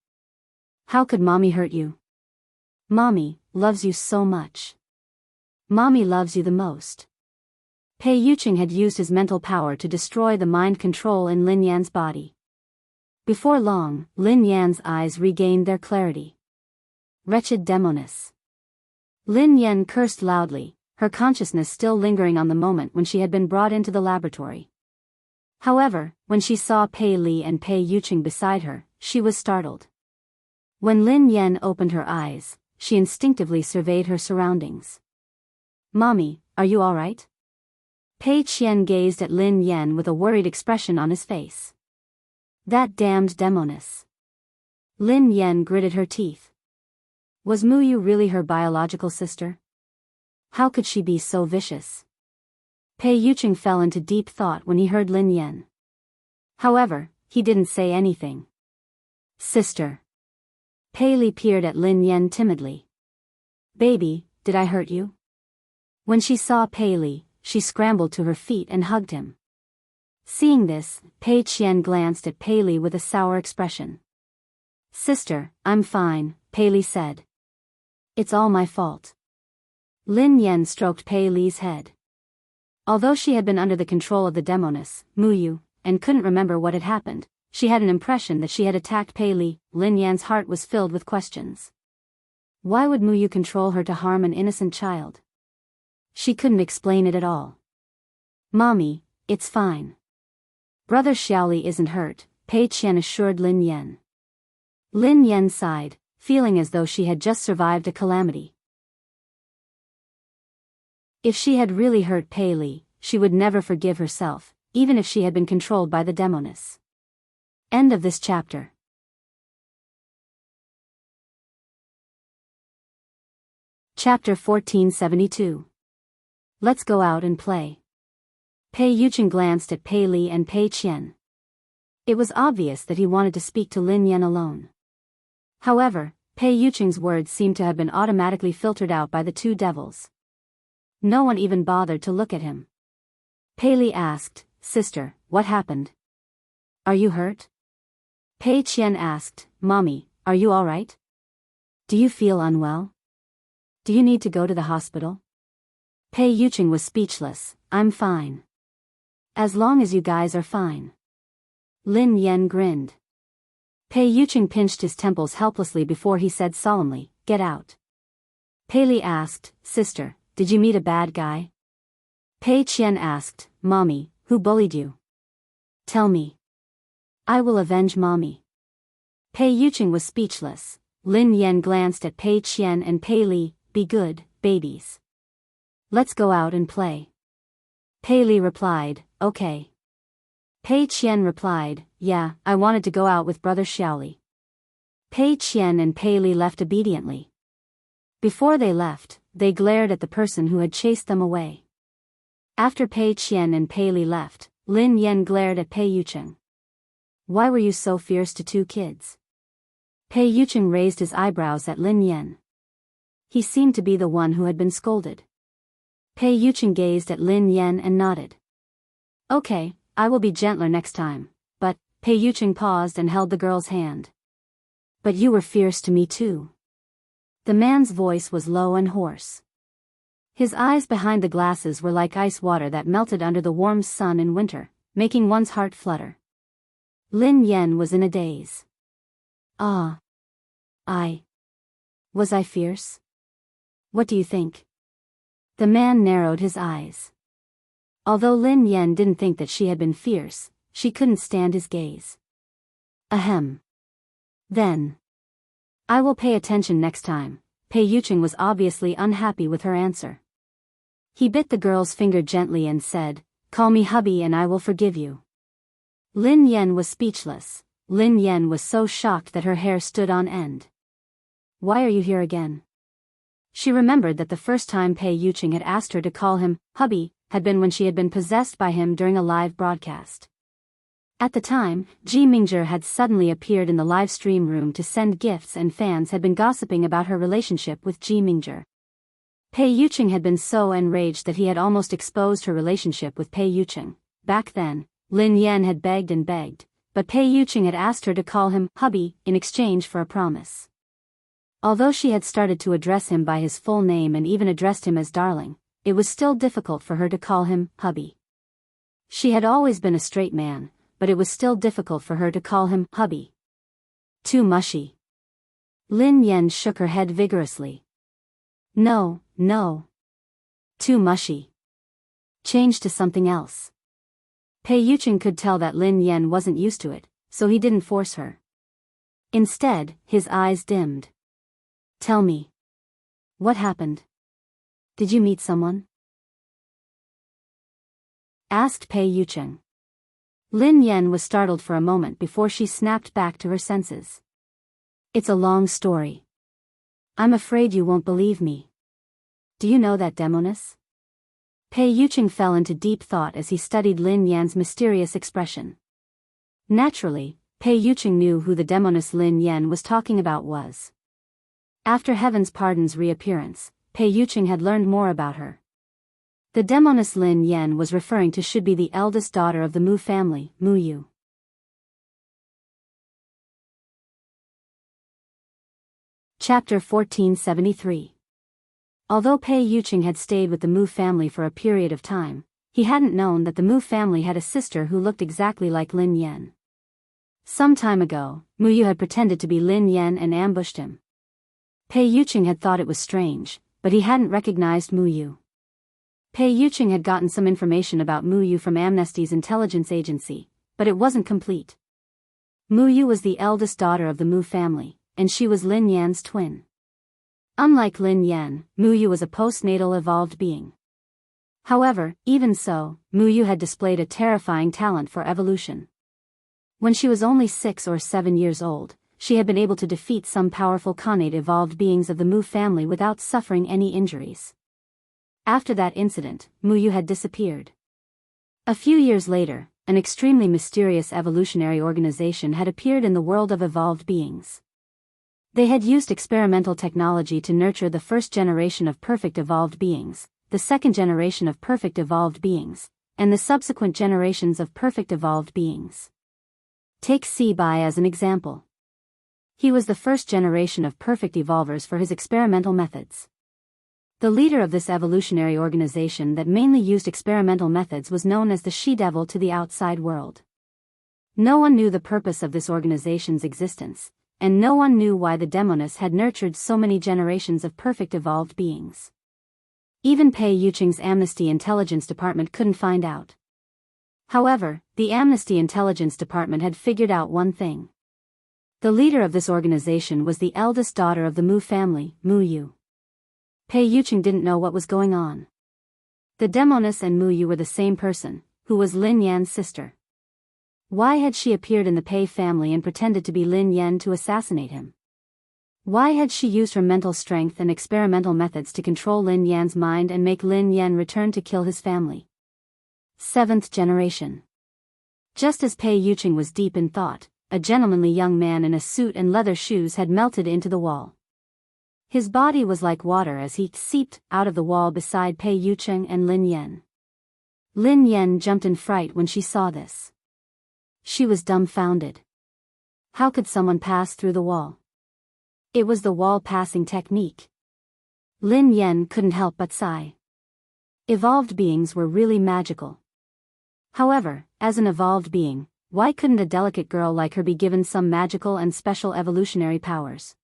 How could Mommy hurt you? Mommy loves you so much. Mommy loves you the most. Pei Yuqing had used his mental power to destroy the mind control in Lin Yan's body. Before long, Lin Yan's eyes regained their clarity. Wretched demoness. Lin Yan cursed loudly, her consciousness still lingering on the moment when she had been brought into the laboratory. However, when she saw Pei Li and Pei Yuqing beside her, she was startled. When Lin Yan opened her eyes, she instinctively surveyed her surroundings. Mommy, are you all right? Pei Qian gazed at Lin Yan with a worried expression on his face. That damned demoness. Lin Yan gritted her teeth. Was Muyu really her biological sister? How could she be so vicious? Pei Yuqing fell into deep thought when he heard Lin Yan. However, he didn't say anything. Sister. Pei Li peered at Lin Yan timidly. Baby, did I hurt you? When she saw Pei Li, she scrambled to her feet and hugged him. Seeing this, Pei Qian glanced at Pei Li with a sour expression. Sister, I'm fine, Pei Li said. It's all my fault. Lin Yan stroked Pei Li's head. Although she had been under the control of the demoness, Muyu, and couldn't remember what had happened, she had an impression that she had attacked Pei Li. Lin Yan's heart was filled with questions. Why would Muyu control her to harm an innocent child? She couldn't explain it at all. Mommy, it's fine. Brother Xiaoli isn't hurt, Pei Qian assured Lin Yan. Lin Yan sighed, feeling as though she had just survived a calamity. If she had really hurt Pei Li, she would never forgive herself, even if she had been controlled by the demoness. End of this chapter. Chapter 1472. Let's go out and play. Pei Yucheng glanced at Pei Li and Pei Qian. It was obvious that he wanted to speak to Lin Yan alone. However, Pei Yucheng's words seemed to have been automatically filtered out by the two devils. No one even bothered to look at him. Pei Li asked, "Sister, what happened? Are you hurt?" Pei Qian asked, "Mommy, are you all right? Do you feel unwell? Do you need to go to the hospital?" Pei Yucheng was speechless. "I'm fine. As long as you guys are fine." Lin Yan grinned. Pei Yucheng pinched his temples helplessly before he said solemnly, "Get out." Pei Li asked, "Sister, did you meet a bad guy?" Pei Qian asked, "Mommy, who bullied you? Tell me. I will avenge Mommy." Pei Yucheng was speechless. Lin Yan glanced at Pei Qian and Pei Li. "Be good, babies. Let's go out and play." Pei Li replied, "Okay." Pei Qian replied, "Yeah, I wanted to go out with Brother Xiaoli." Pei Qian and Pei Li left obediently. Before they left, they glared at the person who had chased them away. After Pei Qian and Pei Li left, Lin Yan glared at Pei Yucheng. "Why were you so fierce to two kids?" Pei Yucheng raised his eyebrows at Lin Yan. He seemed to be the one who had been scolded. Pei Yucheng gazed at Lin Yan and nodded. "Okay, I will be gentler next time, but," Pei Yucheng paused and held the girl's hand. "But you were fierce to me too." The man's voice was low and hoarse. His eyes behind the glasses were like ice water that melted under the warm sun in winter, making one's heart flutter. Lin Yan was in a daze. "Ah. Was I fierce? What do you think?" The man narrowed his eyes. Although Lin Yan didn't think that she had been fierce, she couldn't stand his gaze. "Ahem. Then. I will pay attention next time." Pei Yucheng was obviously unhappy with her answer. He bit the girl's finger gently and said, "Call me hubby and I will forgive you." Lin Yan was speechless. Lin Yan was so shocked that her hair stood on end. "Why are you here again?" She remembered that the first time Pei Yucheng had asked her to call him hubby had been when she had been possessed by him during a live broadcast. At the time, Ji Mingzhi had suddenly appeared in the live stream room to send gifts and fans had been gossiping about her relationship with Ji Mingzhi. Pei Yucheng had been so enraged that he had almost exposed her relationship with Pei Yucheng. Back then, Lin Yan had begged and begged, but Pei Yucheng had asked her to call him hubby in exchange for a promise. Although she had started to address him by his full name and even addressed him as darling, it was still difficult for her to call him hubby. She had always been a straight man, but it was still difficult for her to call him hubby. Too mushy. Lin Yan shook her head vigorously. No. Too mushy. Change to something else." Pei Yucheng could tell that Lin Yan wasn't used to it, so he didn't force her. Instead, his eyes dimmed. "Tell me. What happened? Did you meet someone?" asked Pei Yucheng. Lin Yan was startled for a moment before she snapped back to her senses. "It's a long story. I'm afraid you won't believe me. Do you know that demoness?" Pei Yucheng fell into deep thought as he studied Lin Yan's mysterious expression. Naturally, Pei Yucheng knew who the demoness Lin Yan was talking about was. After Heaven's Pardon's reappearance, Pei Yucheng had learned more about her. The demoness Lin Yan was referring to should be the eldest daughter of the Mu family, Mu Yu. Chapter 1473. Although Pei Yucheng had stayed with the Mu family for a period of time, he hadn't known that the Mu family had a sister who looked exactly like Lin Yan. Some time ago, Mu Yu had pretended to be Lin Yan and ambushed him. Pei Yucheng had thought it was strange, but he hadn't recognized Mu Yu. Pei Yucheng had gotten some information about Mu Yu from Amnesty's intelligence agency, but it wasn't complete. Mu Yu was the eldest daughter of the Mu family, and she was Lin Yan's twin. Unlike Lin Yan, Mu Yu was a postnatal evolved being. However, even so, Mu Yu had displayed a terrifying talent for evolution. When she was only 6 or 7 years old, she had been able to defeat some powerful Khanate evolved beings of the Mu family without suffering any injuries. After that incident, Mu Yu had disappeared. A few years later, an extremely mysterious evolutionary organization had appeared in the world of evolved beings. They had used experimental technology to nurture the first generation of perfect evolved beings, the second generation of perfect evolved beings, and the subsequent generations of perfect evolved beings. Take Bai as an example. He was the first generation of perfect evolvers for his experimental methods. The leader of this evolutionary organization that mainly used experimental methods was known as the She-Devil to the outside world. No one knew the purpose of this organization's existence, and no one knew why the Demoness had nurtured so many generations of perfect evolved beings. Even Pei Yuqing's Amnesty Intelligence Department couldn't find out. However, the Amnesty Intelligence Department had figured out one thing. The leader of this organization was the eldest daughter of the Mu family, Mu Yu. Pei Yuqing didn't know what was going on. The Demoness and Mu Yu were the same person, who was Lin Yan's sister. Why had she appeared in the Pei family and pretended to be Lin Yan to assassinate him? Why had she used her mental strength and experimental methods to control Lin Yan's mind and make Lin Yan return to kill his family? 7th generation. Just as Pei Yuqing was deep in thought, a gentlemanly young man in a suit and leather shoes had melted into the wall. His body was like water as he seeped out of the wall beside Pei Yuqing and Lin Yan. Lin Yan jumped in fright when she saw this. She was dumbfounded. How could someone pass through the wall? It was the wall-passing technique. Lin Yan couldn't help but sigh. Evolved beings were really magical. However, as an evolved being, why couldn't a delicate girl like her be given some magical and special evolutionary powers?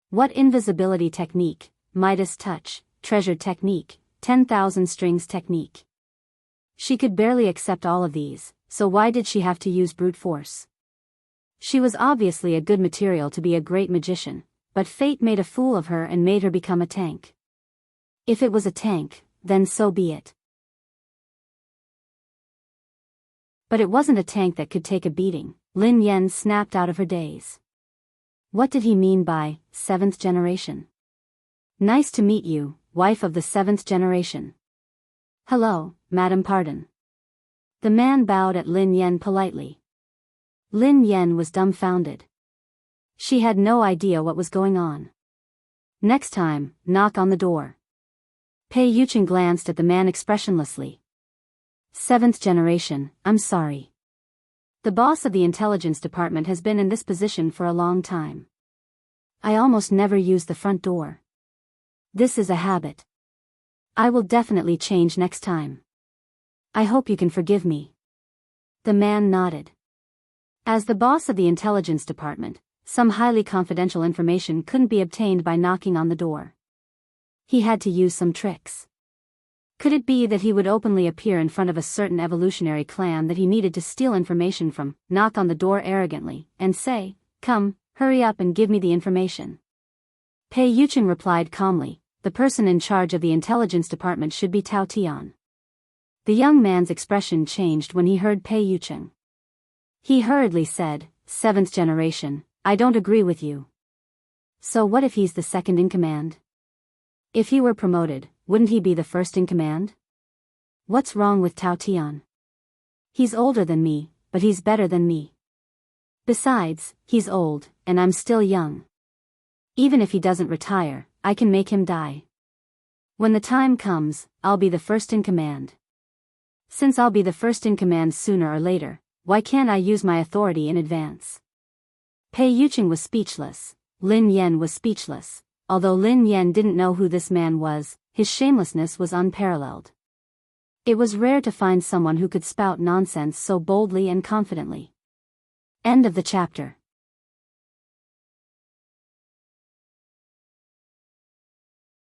What invisibility technique, Midas touch, treasured technique, 10,000 strings technique? She could barely accept all of these, so why did she have to use brute force? She was obviously a good material to be a great magician, but fate made a fool of her and made her become a tank. If it was a tank, then so be it. But it wasn't a tank that could take a beating. Lin Yan snapped out of her daze. What did he mean by 7th generation? Nice to meet you, wife of the 7th generation. Hello, madam, pardon. The man bowed at Lin Yan politely. Lin Yan was dumbfounded. She had no idea what was going on. Next time, knock on the door. Pei Yuqing glanced at the man expressionlessly. 7th generation, I'm sorry. The boss of the intelligence department has been in this position for a long time. I almost never use the front door. This is a habit. I will definitely change next time. I hope you can forgive me. The man nodded. As the boss of the intelligence department, some highly confidential information couldn't be obtained by knocking on the door. He had to use some tricks. Could it be that he would openly appear in front of a certain evolutionary clan that he needed to steal information from, knock on the door arrogantly, and say, "Come, hurry up and give me the information"? Pei Yuqing replied calmly, "The person in charge of the intelligence department should be Tao Tian." The young man's expression changed when he heard Pei Yuqing. He hurriedly said, "7th generation, I don't agree with you." So what if he's the second in command? If he were promoted, wouldn't he be the first in command? What's wrong with Tao Tian? He's older than me, but he's better than me. Besides, he's old, and I'm still young. Even if he doesn't retire, I can make him die. When the time comes, I'll be the first in command. Since I'll be the first in command sooner or later, why can't I use my authority in advance? Pei Yuqing was speechless. Lin Yan was speechless. Although Lin Yan didn't know who this man was, his shamelessness was unparalleled. It was rare to find someone who could spout nonsense so boldly and confidently. End of the chapter.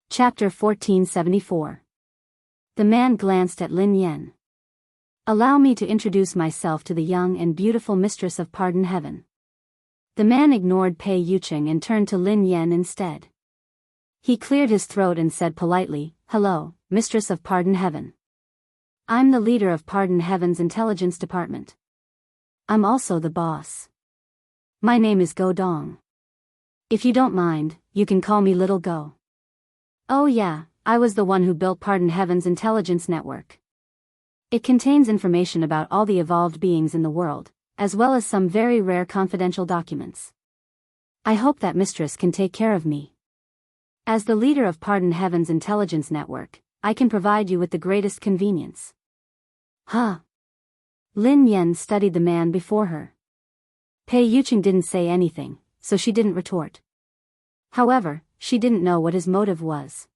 Chapter 1474. The man glanced at Lin Yan. Allow me to introduce myself to the young and beautiful mistress of Pardon Heaven. The man ignored Pei Yucheng and turned to Lin Yan instead. He cleared his throat and said politely, "Hello, Mistress of Pardon Heaven. I'm the leader of Pardon Heaven's intelligence department. I'm also the boss. My name is Go Dong. If you don't mind, you can call me Little Go." "Oh yeah, I was the one who built Pardon Heaven's intelligence network. It contains information about all the evolved beings in the world, as well as some very rare confidential documents. I hope that mistress can take care of me. As the leader of Pardon Heaven's intelligence network, I can provide you with the greatest convenience." "Huh?" Lin Yan studied the man before her. Pei Yucheng didn't say anything, so she didn't retort. However, she didn't know what his motive was.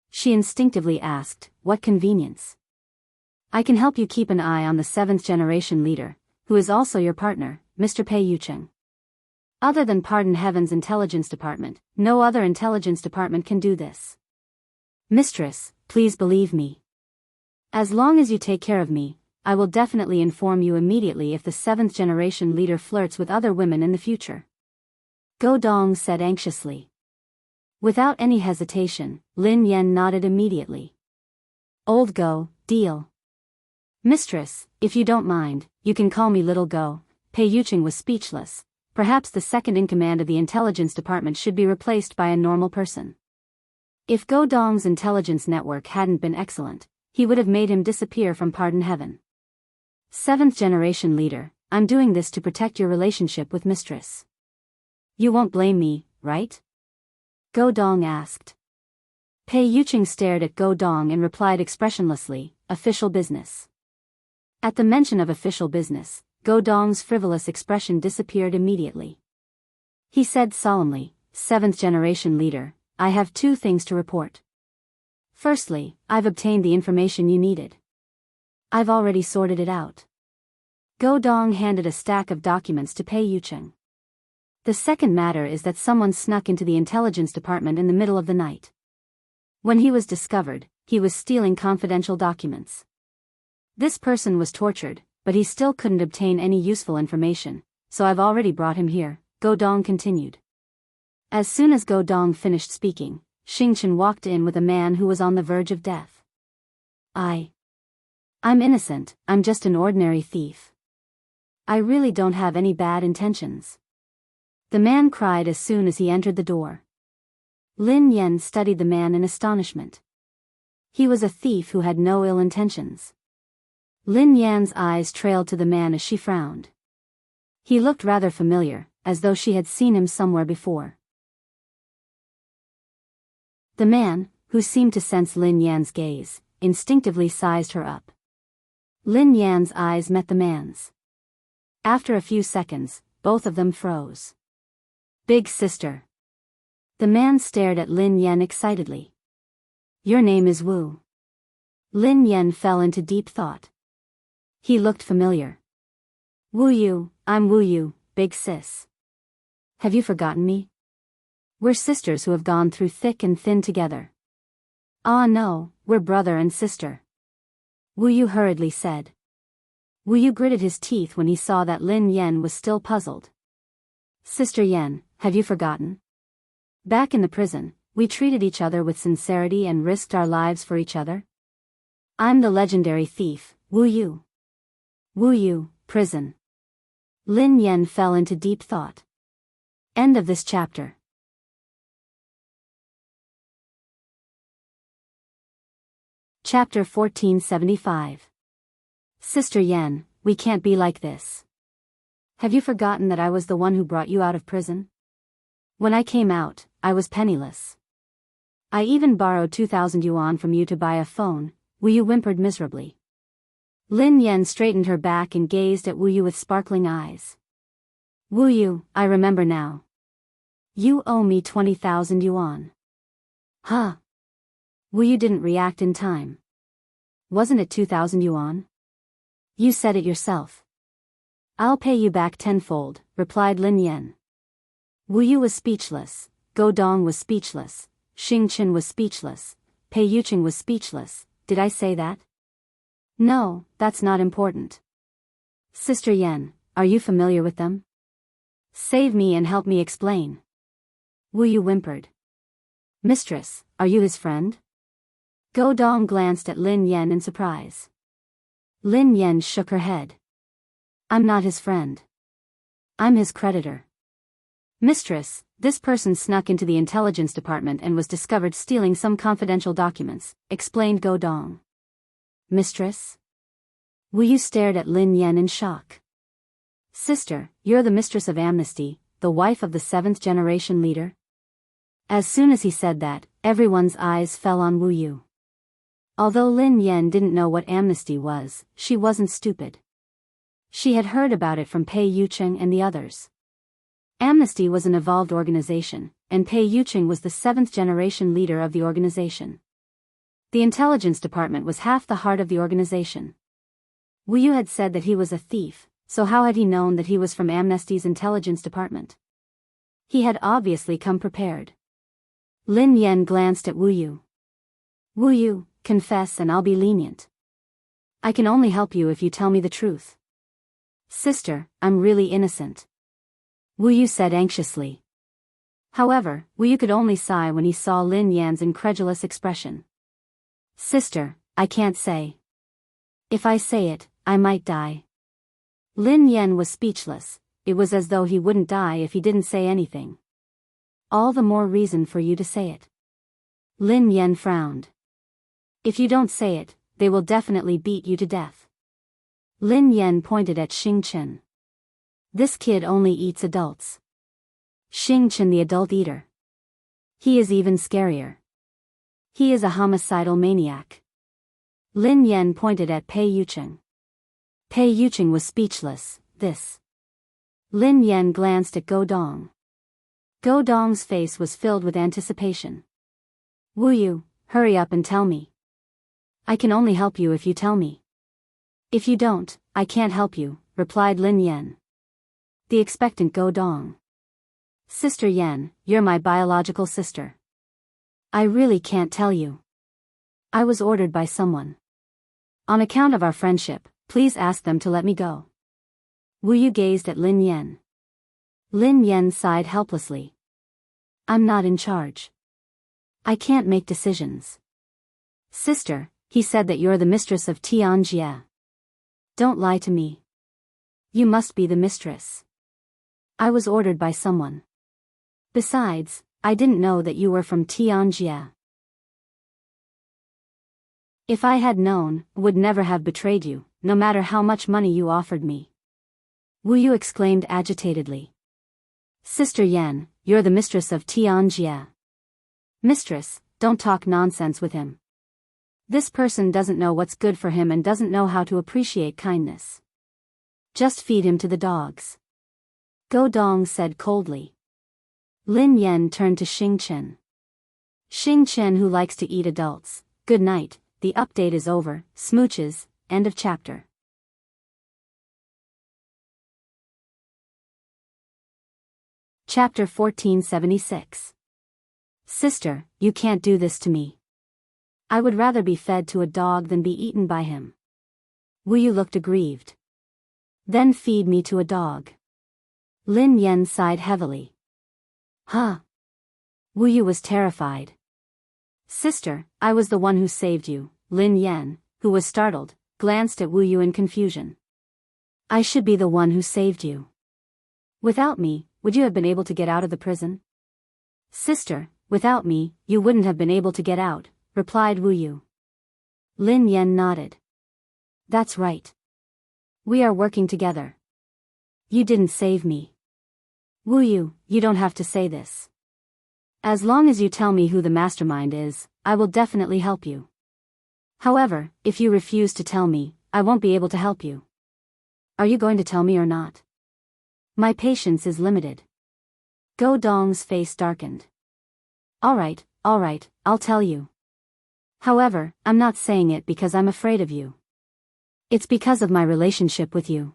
She instinctively asked, "What convenience?" "I can help you keep an eye on the 7th generation leader, who is also your partner, Mr. Pei Yucheng. Other than Pardon Heaven's intelligence department, no other intelligence department can do this. Mistress, please believe me. As long as you take care of me, I will definitely inform you immediately if the 7th generation leader flirts with other women in the future." Go Dong said anxiously. Without any hesitation, Lin Yan nodded immediately. "Old Go, deal." "Mistress, if you don't mind, you can call me Little Go." Pei Yucheng was speechless. Perhaps the second in command of the intelligence department should be replaced by a normal person. If Go Dong's intelligence network hadn't been excellent, he would have made him disappear from Pardon Heaven. "7th generation leader, I'm doing this to protect your relationship with mistress. You won't blame me, right?" Go Dong asked. Pei Yucheng stared at Go Dong and replied expressionlessly, "Official business." At the mention of official business, Go Dong's frivolous expression disappeared immediately. He said solemnly, "7th generation leader, I have 2 things to report. Firstly, I've obtained the information you needed. I've already sorted it out." Go Dong handed a stack of documents to Pei Yucheng. "The second matter is that someone snuck into the intelligence department in the middle of the night. When he was discovered, he was stealing confidential documents. This person was tortured, but he still couldn't obtain any useful information, so I've already brought him here," Go Dong continued. As soon as Go Dong finished speaking, Xingchen walked in with a man who was on the verge of death. I'm innocent, I'm just an ordinary thief. I really don't have any bad intentions," the man cried as soon as he entered the door. Lin Yan studied the man in astonishment. He was a thief who had no ill intentions. Lin Yan's eyes trailed to the man as she frowned. He looked rather familiar, as though she had seen him somewhere before. The man, who seemed to sense Lin Yan's gaze, instinctively sized her up. Lin Yan's eyes met the man's. After a few seconds, both of them froze. "Big sister." The man stared at Lin Yan excitedly. "Your name is Wu." Lin Yan fell into deep thought. He looked familiar. "Wu Yu, I'm Wu Yu, big sis. Have you forgotten me? We're sisters who have gone through thick and thin together." "Ah no, we're brother and sister," Wu Yu hurriedly said. Wu Yu gritted his teeth when he saw that Lin Yan was still puzzled. "Sister Yan, have you forgotten? Back in the prison, we treated each other with sincerity and risked our lives for each other. I'm the legendary thief, Wu Yu." Wu Yu, prison. Lin Yan fell into deep thought. End of this chapter. Chapter 1475. Sister Yan, we can't be like this. Have you forgotten that I was the one who brought you out of prison? When I came out, I was penniless. I even borrowed 2,000 yuan from you to buy a phone. Wu Yu whimpered miserably. Lin Yan straightened her back and gazed at Wu Yu with sparkling eyes. "Wu Yu, I remember now. You owe me 20,000 yuan. Huh? Wu Yu didn't react in time. Wasn't it 2,000 yuan? You said it yourself. I'll pay you back tenfold, replied Lin Yan. Wu Yu was speechless, Go Dong was speechless, Xingchen was speechless, Pei Yucheng was speechless. Did I say that? No, that's not important. Sister Yan, are you familiar with them? Save me and help me explain. Wu Yu whimpered. Mistress, are you his friend? Go Dong glanced at Lin Yan in surprise. Lin Yan shook her head. I'm not his friend. I'm his creditor. Mistress, this person snuck into the intelligence department and was discovered stealing some confidential documents, explained Go Dong. Mistress? Wu Yu stared at Lin Yan in shock. Sister, you're the mistress of Amnesty, the wife of the 7th generation leader? As soon as he said that, everyone's eyes fell on Wu Yu. Although Lin Yan didn't know what Amnesty was, she wasn't stupid. She had heard about it from Pei Yucheng and the others. Amnesty was an evolved organization, and Pei Yucheng was the 7th generation leader of the organization. The intelligence department was half the heart of the organization. Wu Yu had said that he was a thief, so how had he known that he was from Amnesty's intelligence department? He had obviously come prepared. Lin Yan glanced at Wu Yu. Wu Yu, confess and I'll be lenient. I can only help you if you tell me the truth. Sister, I'm really innocent. Wu Yu said anxiously. However, Wu Yu could only sigh when he saw Lin Yan's incredulous expression. Sister, I can't say. If I say it, I might die. Lin Yan was speechless. It was as though he wouldn't die if he didn't say anything. All the more reason for you to say it. Lin Yan frowned. If you don't say it, they will definitely beat you to death. Lin Yan pointed at Xing Chen. This kid only eats adults. Xing Chen the adult eater. He is even scarier. He is a homicidal maniac. Lin Yan pointed at Pei Yucheng. Pei Yucheng was speechless. This. Lin Yan glanced at Go Dong. Go Dong's face was filled with anticipation. Wu Yu, hurry up and tell me. I can only help you if you tell me. If you don't, I can't help you, replied Lin Yan. The expectant Go Dong. Sister Yan, you're my biological sister. I really can't tell you. I was ordered by someone. On account of our friendship, please ask them to let me go. Wu Yu gazed at Lin Yan. Lin Yan sighed helplessly. I'm not in charge. I can't make decisions. Sister, he said that you're the mistress of Tianjie. Don't lie to me. You must be the mistress. I was ordered by someone. Besides, I didn't know that you were from Tianjie. If I had known, would never have betrayed you, no matter how much money you offered me. Wu Yu exclaimed agitatedly. Sister Yan, you're the mistress of Tianjie. Mistress, don't talk nonsense with him. This person doesn't know what's good for him and doesn't know how to appreciate kindness. Just feed him to the dogs. Go Dong said coldly. Lin Yan turned to Xing Chen. Xing Chen who likes to eat adults, good night, the update is over, smooches, end of chapter. Chapter 1476. Sister, you can't do this to me. I would rather be fed to a dog than be eaten by him. Wu Yu looked aggrieved. Then feed me to a dog. Lin Yan sighed heavily. Huh? Wu Yu was terrified. Sister, I was the one who saved you. Lin Yan, who was startled, glanced at Wu Yu in confusion. I should be the one who saved you. Without me, would you have been able to get out of the prison? Sister, without me, you wouldn't have been able to get out, replied Wu Yu. Lin Yan nodded. That's right. We are working together. You didn't save me. Wu Yu, you don't have to say this. As long as you tell me who the mastermind is, I will definitely help you. However, if you refuse to tell me, I won't be able to help you. Are you going to tell me or not? My patience is limited. Go Dong's face darkened. Alright, I'll tell you. However, I'm not saying it because I'm afraid of you. It's because of my relationship with you.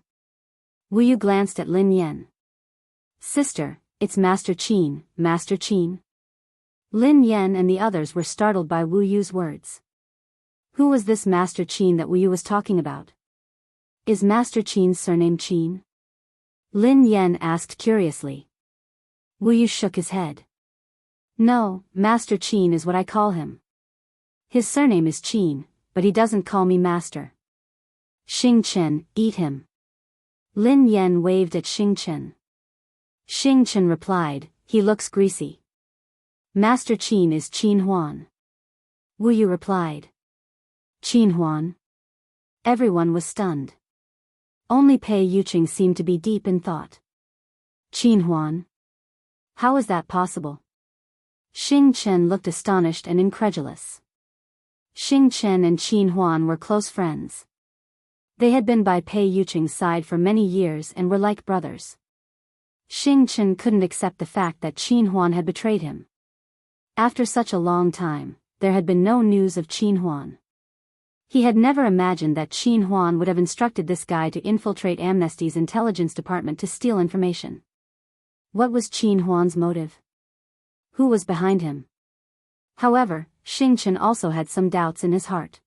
Wu Yu glanced at Lin Yan. Sister, it's Master Qin, Master Qin. Lin Yan and the others were startled by Wu Yu's words. Who was this Master Qin that Wu Yu was talking about? Is Master Qin's surname Qin? Lin Yan asked curiously. Wu Yu shook his head. No, Master Qin is what I call him. His surname is Qin, but he doesn't call me master. Xing Chen, eat him. Lin Yan waved at Xing Chen. Xing Chen replied, he looks greasy. Master Qin is Qin Huan. Wu Yu replied. Qin Huan? Everyone was stunned. Only Pei Yuqing seemed to be deep in thought. Qin Huan? How is that possible? Xing Chen looked astonished and incredulous. Xing Chen and Qin Huan were close friends. They had been by Pei Yuqing's side for many years and were like brothers. Xing Chen couldn't accept the fact that Qin Huan had betrayed him. After such a long time, there had been no news of Qin Huan. He had never imagined that Qin Huan would have instructed this guy to infiltrate Amnesty's intelligence department to steal information. What was Qin Huan's motive? Who was behind him? However, Xing Chen also had some doubts in his heart.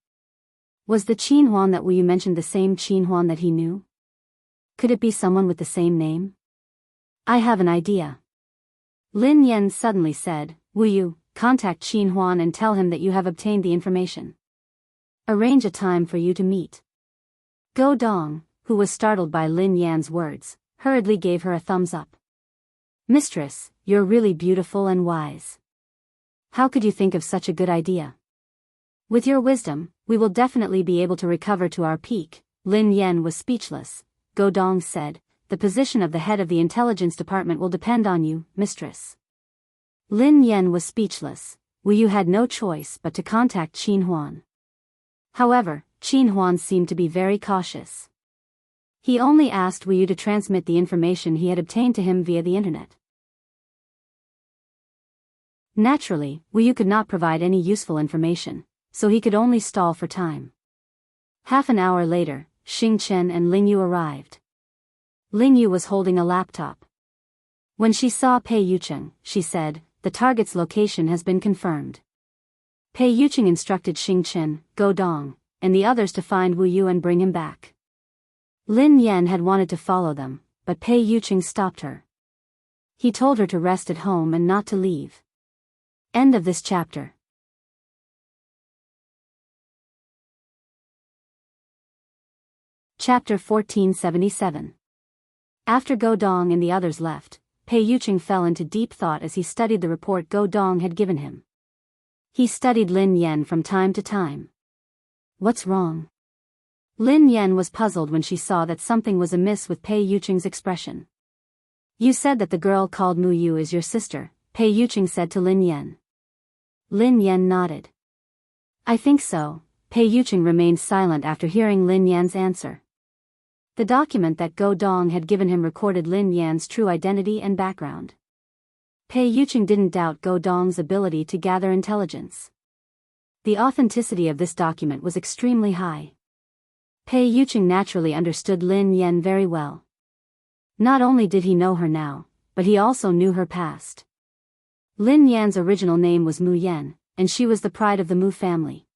Was the Qin Huan that Wu Yu mentioned the same Qin Huan that he knew? Could it be someone with the same name? I have an idea. Lin Yan suddenly said, Wu Yu, contact Qin Huan and tell him that you have obtained the information. Arrange a time for you to meet. Go Dong, who was startled by Lin Yan's words, hurriedly gave her a thumbs up. Mistress, you're really beautiful and wise. How could you think of such a good idea? With your wisdom, we will definitely be able to recover to our peak. Lin Yan was speechless. Go Dong said, the position of the head of the intelligence department will depend on you, mistress. Lin Yan was speechless. Wu Yu had no choice but to contact Qin Huan. However, Qin Huan seemed to be very cautious. He only asked Wu Yu to transmit the information he had obtained to him via the internet. Naturally, Wu Yu could not provide any useful information, so he could only stall for time. Half an hour later, Xing Chen and Ling Yu arrived. Ling Yu was holding a laptop. When she saw Pei Yuqing, she said, the target's location has been confirmed. Pei Yuqing instructed Xing Chen, Go Dong, and the others to find Wu Yu and bring him back. Lin Yan had wanted to follow them, but Pei Yuqing stopped her. He told her to rest at home and not to leave. End of this chapter. Chapter 1477. After Go Dong and the others left, Pei Yuqing fell into deep thought as he studied the report Go Dong had given him. He studied Lin Yan from time to time. What's wrong? Lin Yan was puzzled when she saw that something was amiss with Pei Yuqing's expression. You said that the girl called Mu Yu is your sister, Pei Yuqing said to Lin Yan. Lin Yan nodded. I think so. Pei Yuqing remained silent after hearing Lin Yan's answer. The document that Go Dong had given him recorded Lin Yan's true identity and background. Pei Yuqing didn't doubt Go Dong's ability to gather intelligence. The authenticity of this document was extremely high. Pei Yuqing naturally understood Lin Yan very well. Not only did he know her now, but he also knew her past. Lin Yan's original name was Mu Yan, and she was the pride of the Mu family.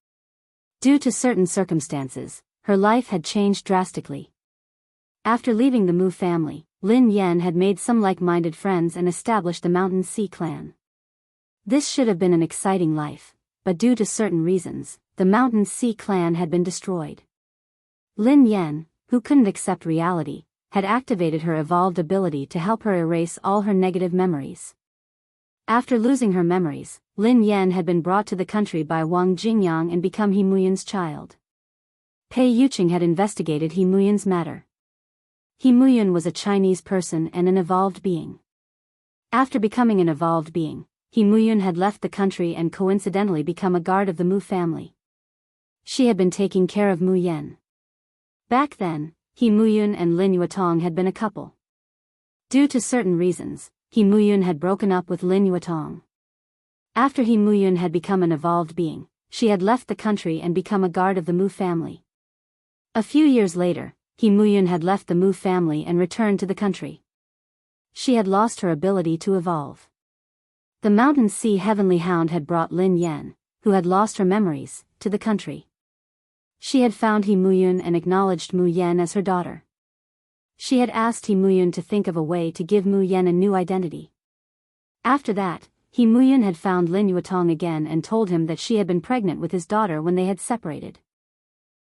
Due to certain circumstances, her life had changed drastically. After leaving the Mu family, Lin Yan had made some like-minded friends and established the Mountain Sea clan. This should have been an exciting life, but due to certain reasons, the Mountain Sea clan had been destroyed. Lin Yan, who couldn't accept reality, had activated her evolved ability to help her erase all her negative memories. After losing her memories, Lin Yan had been brought to the country by Wang Jingyang and become He Muyan's child. Pei Yuqing had investigated He Muyan's matter. He Muyan was a Chinese person and an evolved being. After becoming an evolved being, He Muyan had left the country and coincidentally become a guard of the Mu family. She had been taking care of Mu Yan. Back then, He Muyan and Lin Yuetong had been a couple. Due to certain reasons, He Muyan had broken up with Lin Yuetong. After He Muyan had become an evolved being, she had left the country and become a guard of the Mu family. A few years later, He Muyan had left the Mu family and returned to the country. She had lost her ability to evolve. The Mountain Sea Heavenly Hound had brought Lin Yan, who had lost her memories, to the country. She had found He Muyan and acknowledged Mu Yan as her daughter. She had asked He Muyun to think of a way to give Mu Yen a new identity. After that, He Muyun had found Lin Yuetong again and told him that she had been pregnant with his daughter when they had separated.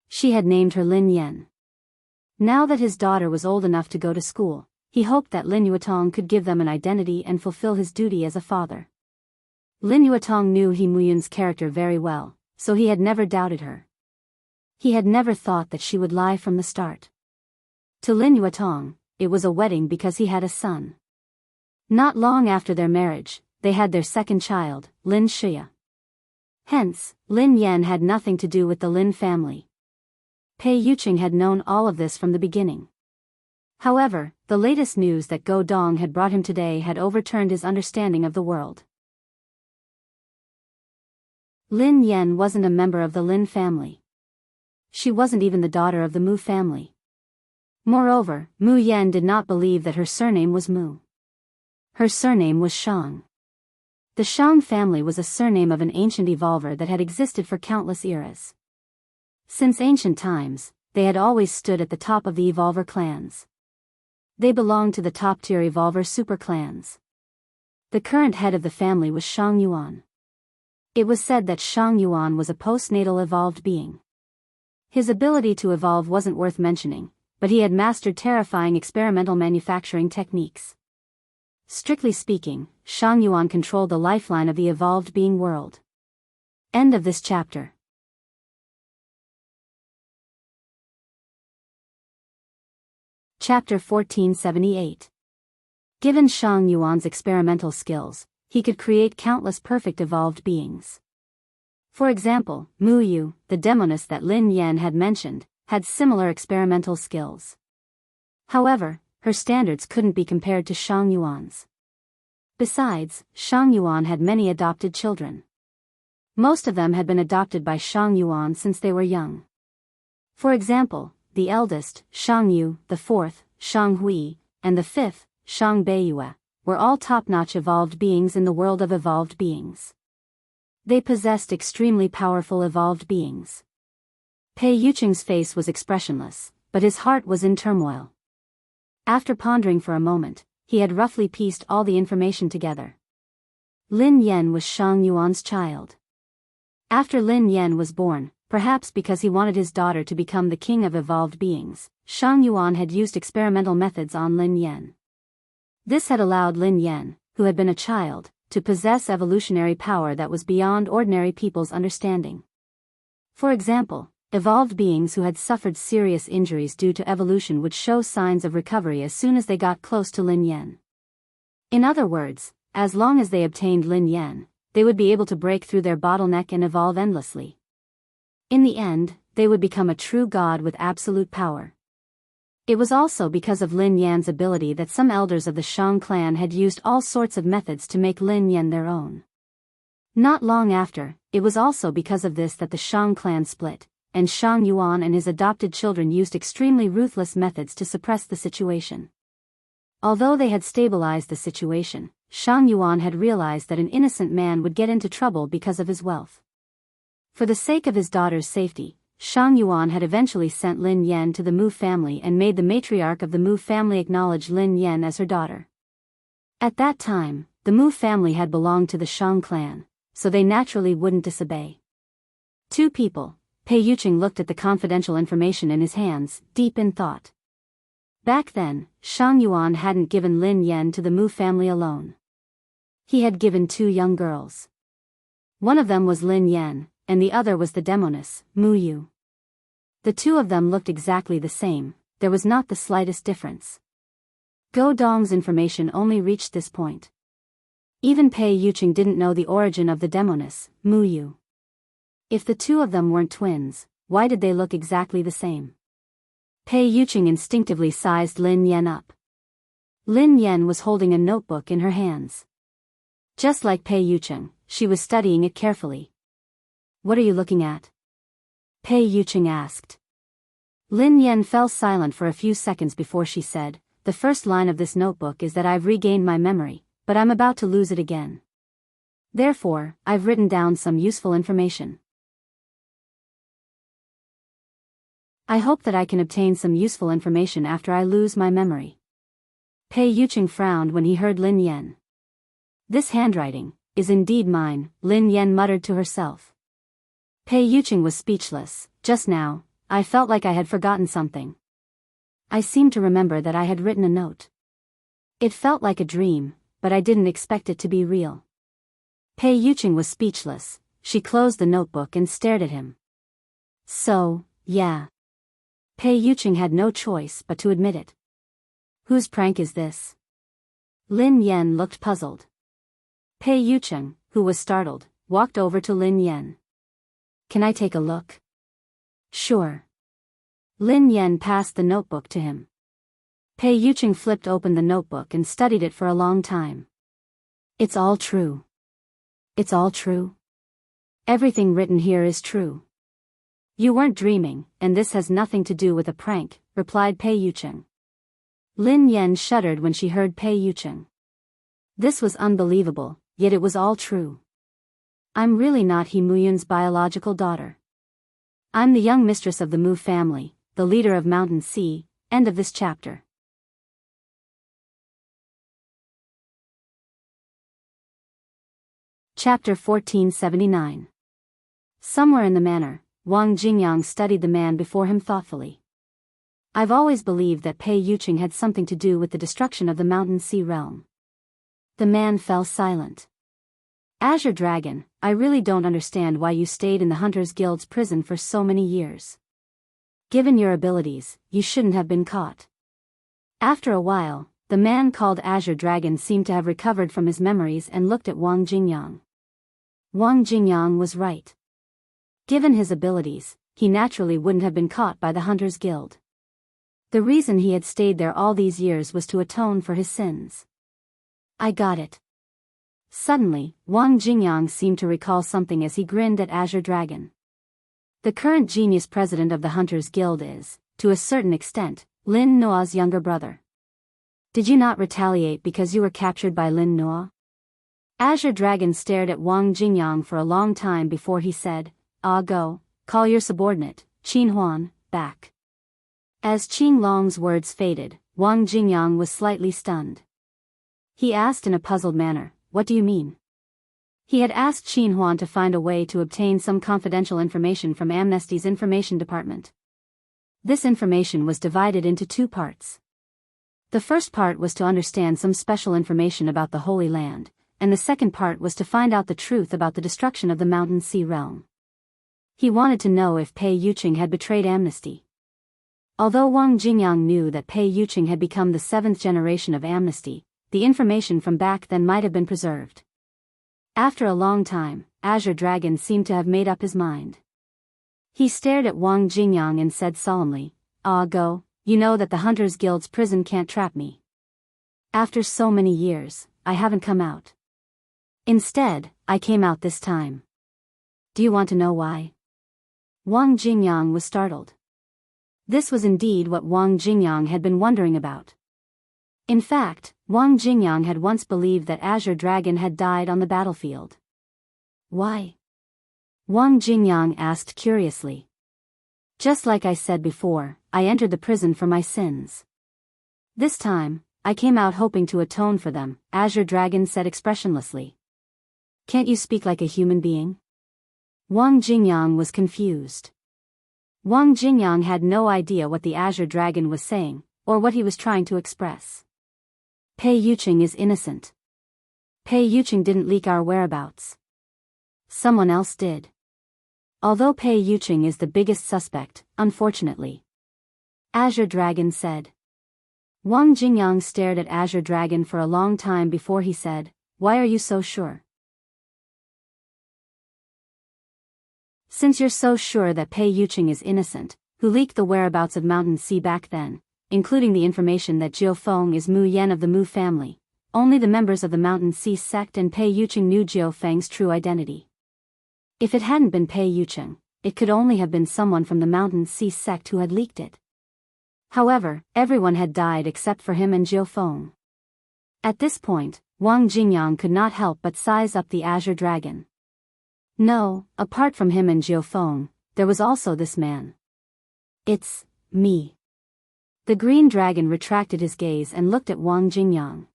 She had named her Lin Yen. Now that his daughter was old enough to go to school, he hoped that Lin Yuetong could give them an identity and fulfill his duty as a father. Lin Yuetong knew He Muyun's character very well, so he had never doubted her. He had never thought that she would lie from the start. To Lin Yuetong, it was a wedding because he had a son. Not long after their marriage, they had their second child, Lin Shia. Hence, Lin Yen had nothing to do with the Lin family. Pei Yuqing had known all of this from the beginning. However, the latest news that Go Dong had brought him today had overturned his understanding of the world. Lin Yen wasn't a member of the Lin family. She wasn't even the daughter of the Mu family. Moreover, Mu Yen did not believe that her surname was Mu. Her surname was Shang. The Shang family was a surname of an ancient evolver that had existed for countless eras. Since ancient times, they had always stood at the top of the evolver clans. They belonged to the top-tier evolver superclans. The current head of the family was Shang Yuan. It was said that Shang Yuan was a postnatal evolved being. His ability to evolve wasn't worth mentioning, but he had mastered terrifying experimental manufacturing techniques. Strictly speaking, Shang Yuan controlled the lifeline of the evolved being world. End of this chapter. Chapter 1478. Given Shang Yuan's experimental skills, he could create countless perfect evolved beings. For example, Mu Yu, the demoness that Lin Yen had mentioned, had similar experimental skills. However, her standards couldn't be compared to Shang Yuan's. Besides, Shang Yuan had many adopted children. Most of them had been adopted by Shang Yuan since they were young. For example, the eldest, Shang Yu, the fourth, Shang Hui, and the fifth, Shang Beiyue, were all top-notch evolved beings in the world of evolved beings. They possessed extremely powerful evolved beings. Pei Yuqing's face was expressionless, but his heart was in turmoil. After pondering for a moment, he had roughly pieced all the information together. Lin Yen was Shang Yuan's child. After Lin Yen was born, perhaps because he wanted his daughter to become the king of evolved beings, Shang Yuan had used experimental methods on Lin Yen. This had allowed Lin Yen, who had been a child, to possess evolutionary power that was beyond ordinary people's understanding. For example, evolved beings who had suffered serious injuries due to evolution would show signs of recovery as soon as they got close to Lin Yen. In other words, as long as they obtained Lin Yen, they would be able to break through their bottleneck and evolve endlessly. In the end, they would become a true god with absolute power. It was also because of Lin Yan's ability that some elders of the Shang clan had used all sorts of methods to make Lin Yan their own. Not long after, it was also because of this that the Shang clan split, and Shang Yuan and his adopted children used extremely ruthless methods to suppress the situation. Although they had stabilized the situation, Shang Yuan had realized that an innocent man would get into trouble because of his wealth. For the sake of his daughter's safety, Shang Yuan had eventually sent Lin Yan to the Mu family and made the matriarch of the Mu family acknowledge Lin Yan as her daughter. At that time, the Mu family had belonged to the Shang clan, so they naturally wouldn't disobey. Two people. Pei Yuqing looked at the confidential information in his hands, deep in thought. Back then, Shang Yuan hadn't given Lin Yan to the Mu family alone. He had given two young girls. One of them was Lin Yan, and the other was the demoness, Mu Yu. The two of them looked exactly the same, there was not the slightest difference. Go Dong's information only reached this point. Even Pei Yuqing didn't know the origin of the demoness, Mu Yu. If the two of them weren't twins, why did they look exactly the same? Pei Yuqing instinctively sized Lin Yan up. Lin Yan was holding a notebook in her hands. Just like Pei Yuqing, she was studying it carefully. "What are you looking at?" Pei Yuqing asked. Lin Yan fell silent for a few seconds before she said, "The first line of this notebook is that I've regained my memory, but I'm about to lose it again. Therefore, I've written down some useful information." I hope that I can obtain some useful information after I lose my memory. Pei Yuqing frowned when he heard Lin Yan. This handwriting is indeed mine, Lin Yan muttered to herself. Pei Yuqing was speechless. Just now, I felt like I had forgotten something. I seemed to remember that I had written a note. It felt like a dream, but I didn't expect it to be real. Pei Yuqing was speechless. She closed the notebook and stared at him. So, yeah. Pei Yuqing had no choice but to admit it. Whose prank is this? Lin Yan looked puzzled. Pei Yuqing, who was startled, walked over to Lin Yan. Can I take a look? Sure. Lin Yan passed the notebook to him. Pei Yuqing flipped open the notebook and studied it for a long time. It's all true. It's all true. Everything written here is true. You weren't dreaming, and this has nothing to do with a prank, replied Pei Yuqing. Lin Yan shuddered when she heard Pei Yuqing. This was unbelievable, yet it was all true. I'm really not He Muyun's biological daughter. I'm the young mistress of the Mu family, the leader of Mountain Sea. End of this chapter. Chapter 1479. Somewhere in the manor, Wang Jingyang studied the man before him thoughtfully. I've always believed that Pei Yuqing had something to do with the destruction of the Mountain Sea realm. The man fell silent. Azure Dragon, I really don't understand why you stayed in the Hunters Guild's prison for so many years. Given your abilities, you shouldn't have been caught. After a while, the man called Azure Dragon seemed to have recovered from his memories and looked at Wang Jingyang. Wang Jingyang was right. Given his abilities, he naturally wouldn't have been caught by the Hunters Guild. The reason he had stayed there all these years was to atone for his sins. I got it. Suddenly, Wang Jingyang seemed to recall something as he grinned at Azure Dragon. The current genius president of the Hunters Guild is, to a certain extent, Lin Noa's younger brother. Did you not retaliate because you were captured by Lin Noa? Azure Dragon stared at Wang Jingyang for a long time before he said, go, call your subordinate, Qin Huan, back. As Qin Long's words faded, Wang Jingyang was slightly stunned. He asked in a puzzled manner, what do you mean? He had asked Qin Huan to find a way to obtain some confidential information from Amnesty's information department. This information was divided into two parts. The first part was to understand some special information about the Holy Land, and the second part was to find out the truth about the destruction of the Mountain Sea realm. He wanted to know if Pei Yuqing had betrayed Amnesty. Although Wang Jingyang knew that Pei Yuqing had become the seventh generation of Amnesty, the information from back then might have been preserved. After a long time, Azure Dragon seemed to have made up his mind. He stared at Wang Jingyang and said solemnly, go, you know that the Hunters Guild's prison can't trap me. After so many years, I haven't come out. Instead, I came out this time. Do you want to know why? Wang Jingyang was startled. This was indeed what Wang Jingyang had been wondering about. In fact, Wang Jingyang had once believed that Azure Dragon had died on the battlefield. Why? Wang Jingyang asked curiously. Just like I said before, I entered the prison for my sins. This time, I came out hoping to atone for them, Azure Dragon said expressionlessly. Can't you speak like a human being? Wang Jingyang was confused. Wang Jingyang had no idea what the Azure Dragon was saying, or what he was trying to express. Pei Yuqing is innocent. Pei Yuqing didn't leak our whereabouts. Someone else did. Although Pei Yuqing is the biggest suspect, unfortunately. Azure Dragon said. Wang Jingyang stared at Azure Dragon for a long time before he said, why are you so sure? Since you're so sure that Pei Yuqing is innocent, who leaked the whereabouts of Mountain Sea back then, including the information that Jiao Feng is Mu Yan of the Mu family, only the members of the Mountain Sea sect and Pei Yuqing knew Jiao Feng's true identity. If it hadn't been Pei Yuqing, it could only have been someone from the Mountain Sea sect who had leaked it. However, everyone had died except for him and Jiao Feng. At this point, Wang Jingyang could not help but size up the Azure Dragon. No, apart from him and Jiao Feng, there was also this man. It's me. The green dragon retracted his gaze and looked at Wang Jingyang.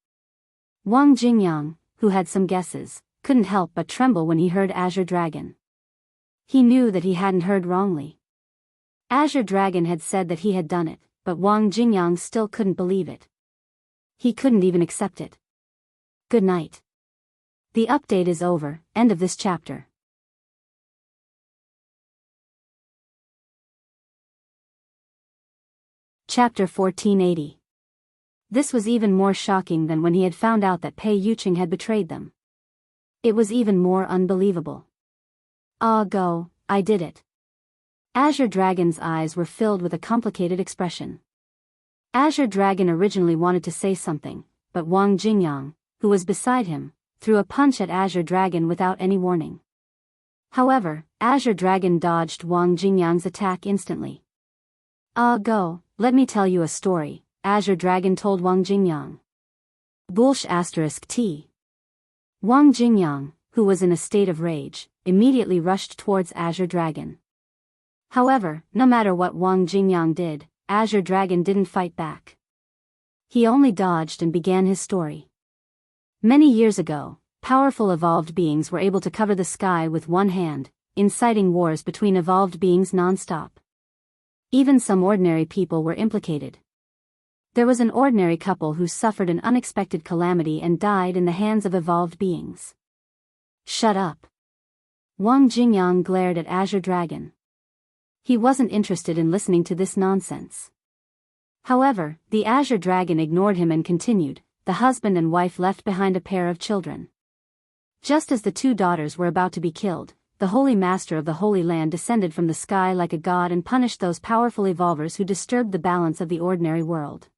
Wang Jingyang, who had some guesses, couldn't help but tremble when he heard Azure Dragon. He knew that he hadn't heard wrongly. Azure Dragon had said that he had done it, but Wang Jingyang still couldn't believe it. He couldn't even accept it. Good night. The update is over. End of this chapter. Chapter 1480. This was even more shocking than when he had found out that Pei Yuqing had betrayed them. It was even more unbelievable. Ah go, I did it. Azure Dragon's eyes were filled with a complicated expression. Azure Dragon originally wanted to say something, but Wang Jingyang, who was beside him, threw a punch at Azure Dragon without any warning. However, Azure Dragon dodged Wang Jingyang's attack instantly. Ah go, let me tell you a story, Azure Dragon told Wang Jingyang. Bullsh *T. Wang Jingyang, who was in a state of rage, immediately rushed towards Azure Dragon. However, no matter what Wang Jingyang did, Azure Dragon didn't fight back. He only dodged and began his story. Many years ago, powerful evolved beings were able to cover the sky with one hand, inciting wars between evolved beings non-stop. Even some ordinary people were implicated. There was an ordinary couple who suffered an unexpected calamity and died in the hands of evolved beings. Shut up. Wang Jingyang glared at Azure Dragon. He wasn't interested in listening to this nonsense. However, the Azure Dragon ignored him and continued. The husband and wife left behind a pair of children. Just as the two daughters were about to be killed, the Holy Master of the Holy Land descended from the sky like a god and punished those powerful evolvers who disturbed the balance of the ordinary world.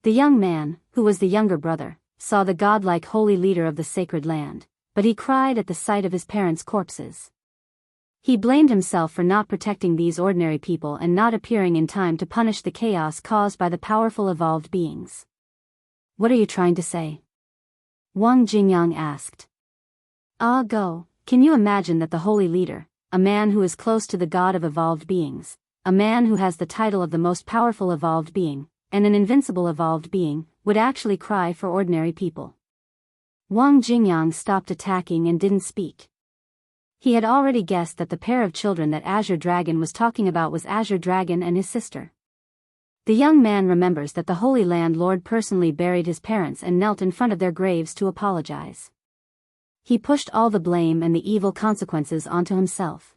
The young man, who was the younger brother, saw the godlike holy leader of the sacred land, but he cried at the sight of his parents' corpses. He blamed himself for not protecting these ordinary people and not appearing in time to punish the chaos caused by the powerful evolved beings. What are you trying to say? Wang Jingyang asked. Ah go, can you imagine that the holy leader, a man who is close to the god of evolved beings, a man who has the title of the most powerful evolved being, and an invincible evolved being, would actually cry for ordinary people? Wang Jingyang stopped attacking and didn't speak. He had already guessed that the pair of children that Azure Dragon was talking about was Azure Dragon and his sister. The young man remembers that the Holy Land Lord personally buried his parents and knelt in front of their graves to apologize. He pushed all the blame and the evil consequences onto himself.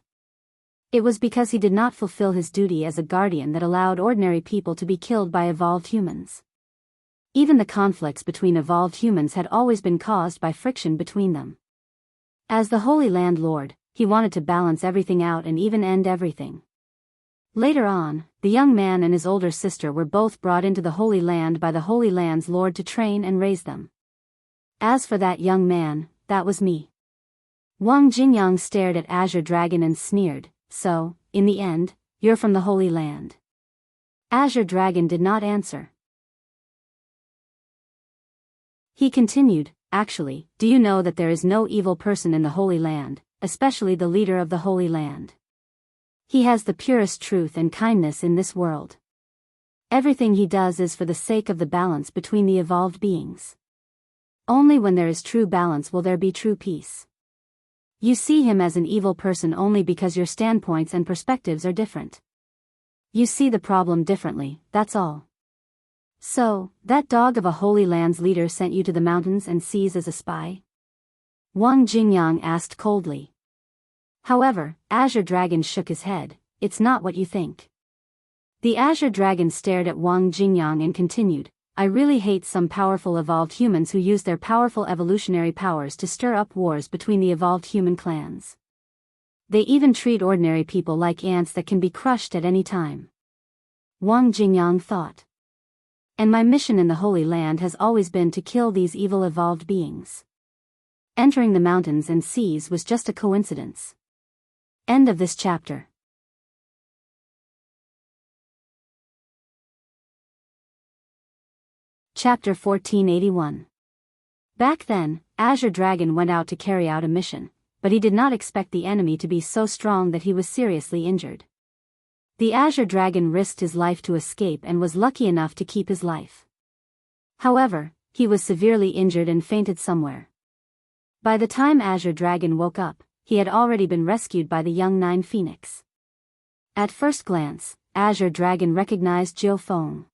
It was because he did not fulfill his duty as a guardian that allowed ordinary people to be killed by evolved humans. Even the conflicts between evolved humans had always been caused by friction between them. As the Holy Land Lord, he wanted to balance everything out and even end everything. Later on, the young man and his older sister were both brought into the Holy Land by the Holy Land's Lord to train and raise them. As for that young man, that was me. Wang Jingyang stared at Azure Dragon and sneered, so, in the end, you're from the Holy Land. Azure Dragon did not answer. He continued, actually, do you know that there is no evil person in the Holy Land, especially the leader of the Holy Land? He has the purest truth and kindness in this world. Everything he does is for the sake of the balance between the evolved beings. Only when there is true balance will there be true peace. You see him as an evil person only because your standpoints and perspectives are different. You see the problem differently, that's all. So, that dog of a Holy Land's leader sent you to the mountains and seas as a spy? Wang Jingyang asked coldly. However, Azure Dragon shook his head, it's not what you think. The Azure Dragon stared at Wang Jingyang and continued, I really hate some powerful evolved humans who use their powerful evolutionary powers to stir up wars between the evolved human clans. They even treat ordinary people like ants that can be crushed at any time. Wang Jingyang thought. And my mission in the Holy Land has always been to kill these evil evolved beings. Entering the mountains and seas was just a coincidence. End of this chapter. Chapter 1481. Back then, Azure Dragon went out to carry out a mission, but he did not expect the enemy to be so strong that he was seriously injured. The Azure Dragon risked his life to escape and was lucky enough to keep his life. However, he was severely injured and fainted somewhere. By the time Azure Dragon woke up, he had already been rescued by the young Nine Phoenix. At first glance, Azure Dragon recognized Jiao Feng.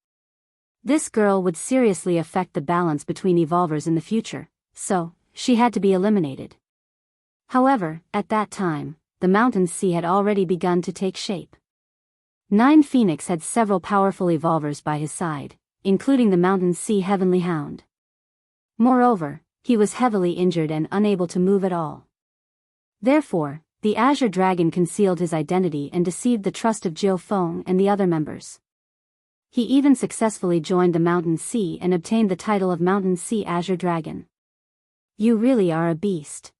This girl would seriously affect the balance between evolvers in the future, so she had to be eliminated. However, at that time, the Mountain Sea had already begun to take shape. Nine Phoenix had several powerful evolvers by his side, including the Mountain Sea Heavenly Hound. Moreover, he was heavily injured and unable to move at all. Therefore, the Azure Dragon concealed his identity and deceived the trust of Jiao Feng and the other members. He even successfully joined the Mountain Sea and obtained the title of Mountain Sea Azure Dragon. You really are a beast.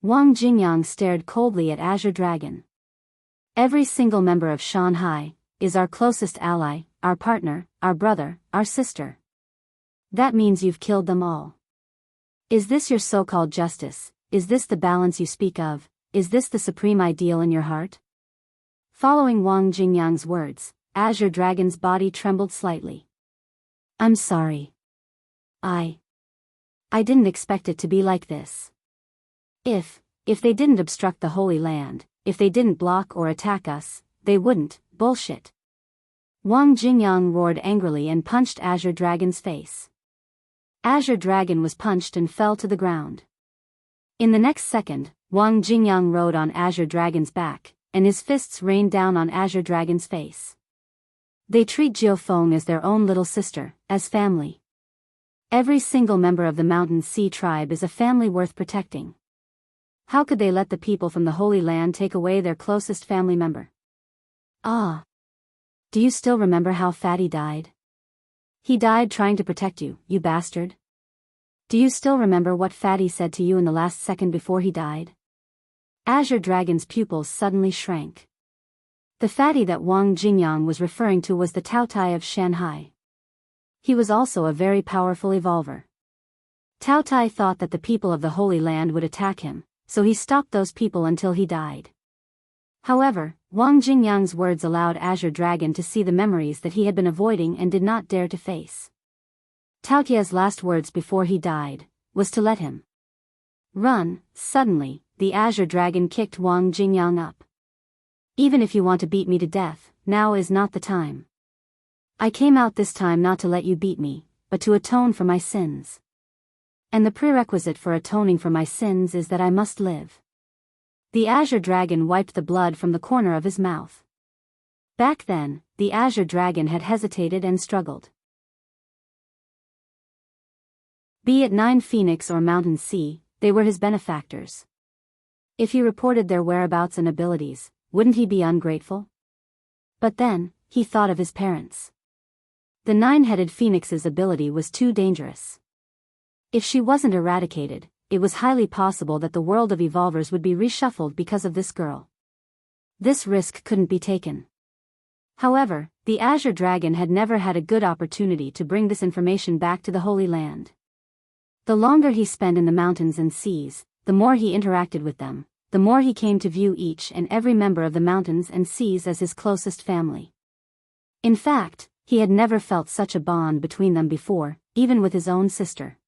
Wang Jingyang stared coldly at Azure Dragon. Every single member of Shanghai is our closest ally, our partner, our brother, our sister. That means you've killed them all. Is this your so-called justice? Is this the balance you speak of? Is this the supreme ideal in your heart? Following Wang Jingyang's words, Azure Dragon's body trembled slightly. I'm sorry. I didn't expect it to be like this. If they didn't obstruct the Holy Land, if they didn't block or attack us, they wouldn't. Bullshit. Wang Jingyang roared angrily and punched Azure Dragon's face. Azure Dragon was punched and fell to the ground. In the next second, Wang Jingyang rode on Azure Dragon's back, and his fists rained down on Azure Dragon's face. They treat Jiao Feng as their own little sister, as family. Every single member of the Mountain Sea tribe is a family worth protecting. How could they let the people from the Holy Land take away their closest family member? Ah. Do you still remember how Fatty died? He died trying to protect you, you bastard. Do you still remember what Fatty said to you in the last second before he died? Azure Dragon's pupils suddenly shrank. The Fatty that Wang Jingyang was referring to was the Taotai of Shanghai. He was also a very powerful evolver. Taotai thought that the people of the Holy Land would attack him, so he stopped those people until he died. However, Wang Jingyang's words allowed Azure Dragon to see the memories that he had been avoiding and did not dare to face. Taotia's last words before he died was to let him run. Suddenly, the Azure Dragon kicked Wang Jingyang up. Even if you want to beat me to death, now is not the time. I came out this time not to let you beat me, but to atone for my sins. And the prerequisite for atoning for my sins is that I must live. The Azure Dragon wiped the blood from the corner of his mouth. Back then, the Azure Dragon had hesitated and struggled. Be it Nine Phoenix or Mountain Sea, they were his benefactors. If he reported their whereabouts and abilities, wouldn't he be ungrateful? But then, he thought of his parents. The nine-headed Phoenix's ability was too dangerous. If she wasn't eradicated, it was highly possible that the world of evolvers would be reshuffled because of this girl. This risk couldn't be taken. However, the Azure Dragon had never had a good opportunity to bring this information back to the Holy Land. The longer he spent in the mountains and seas, the more he interacted with them, the more he came to view each and every member of the mountains and seas as his closest family. In fact, he had never felt such a bond between them before, even with his own sister.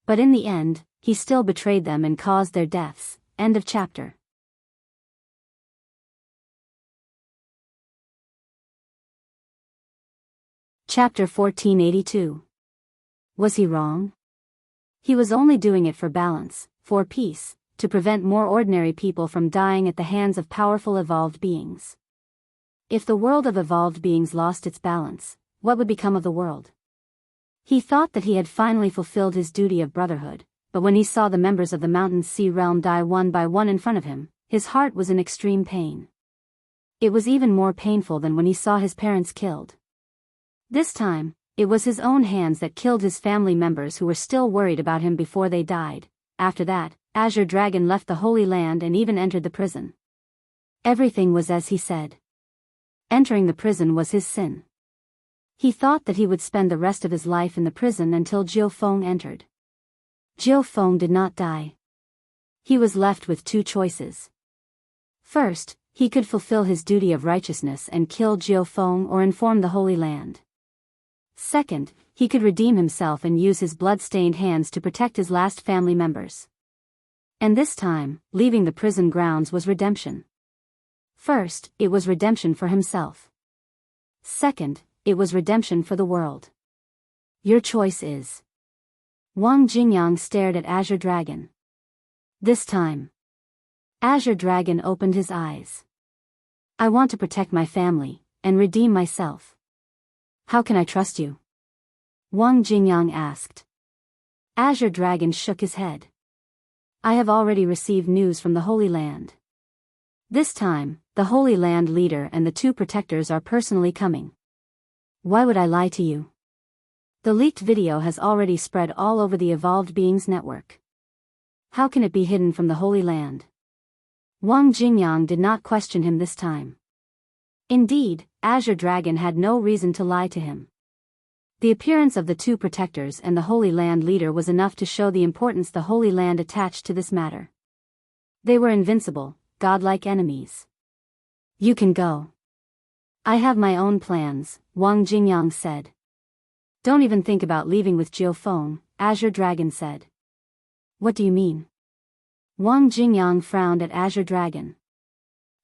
But in the end, he still betrayed them and caused their deaths. End of chapter. Chapter 1482. Was he wrong? He was only doing it for balance, for peace, to prevent more ordinary people from dying at the hands of powerful evolved beings. If the world of evolved beings lost its balance, what would become of the world? He thought that he had finally fulfilled his duty of brotherhood, but when he saw the members of the Mountain Sea realm die one by one in front of him, his heart was in extreme pain. It was even more painful than when he saw his parents killed. This time, it was his own hands that killed his family members who were still worried about him before they died. After that, Azure Dragon left the Holy Land and even entered the prison. Everything was as he said. Entering the prison was his sin. He thought that he would spend the rest of his life in the prison until Jiao Feng entered. Jiao Feng did not die. He was left with two choices. First, he could fulfill his duty of righteousness and kill Jiao Feng or inform the Holy Land. Second, he could redeem himself and use his blood-stained hands to protect his last family members. And this time, leaving the prison grounds was redemption. First, it was redemption for himself. Second, it was redemption for the world. Your choice is. Wang Jingyang stared at Azure Dragon. This time, Azure Dragon opened his eyes. I want to protect my family, and redeem myself. How can I trust you? Wang Jingyang asked. Azure Dragon shook his head. I have already received news from the Holy Land. This time, the Holy Land leader and the two protectors are personally coming. Why would I lie to you? The leaked video has already spread all over the Evolved Beings network. How can it be hidden from the Holy Land? Wang Jingyang did not question him this time. Indeed, Azure Dragon had no reason to lie to him. The appearance of the two protectors and the Holy Land leader was enough to show the importance the Holy Land attached to this matter. They were invincible, godlike enemies. You can go. I have my own plans, Wang Jingyang said. Don't even think about leaving with Jiao Feng, Azure Dragon said. What do you mean? Wang Jingyang frowned at Azure Dragon.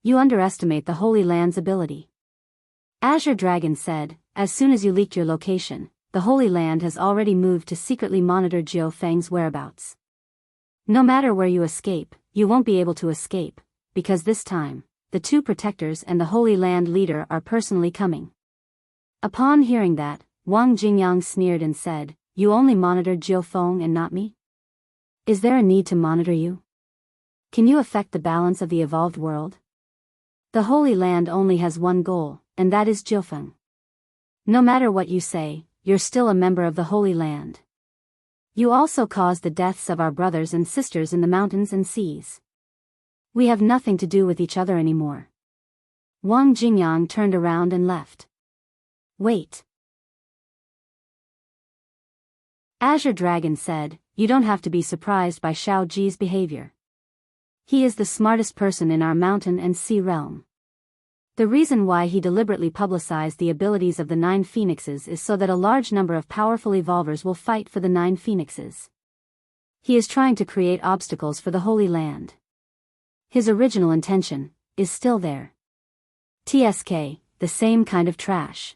You underestimate the Holy Land's ability. Azure Dragon said, as soon as you leaked your location, the Holy Land has already moved to secretly monitor Jiao Feng's whereabouts. No matter where you escape, you won't be able to escape, because this time, the two protectors and the Holy Land leader are personally coming. Upon hearing that, Wang Jingyang sneered and said, You only monitored Jiao Feng and not me? Is there a need to monitor you? Can you affect the balance of the evolved world? The Holy Land only has one goal, and that is Jiao Feng. No matter what you say, you're still a member of the Holy Land. You also caused the deaths of our brothers and sisters in the mountains and seas. We have nothing to do with each other anymore. Wang Jingyang turned around and left. Wait. Azure Dragon said, You don't have to be surprised by Shao Ji's behavior. He is the smartest person in our mountain and sea realm. The reason why he deliberately publicized the abilities of the 9 phoenixes is so that a large number of powerful evolvers will fight for the 9 phoenixes. He is trying to create obstacles for the Holy Land. His original intention is still there. TSK, the same kind of trash.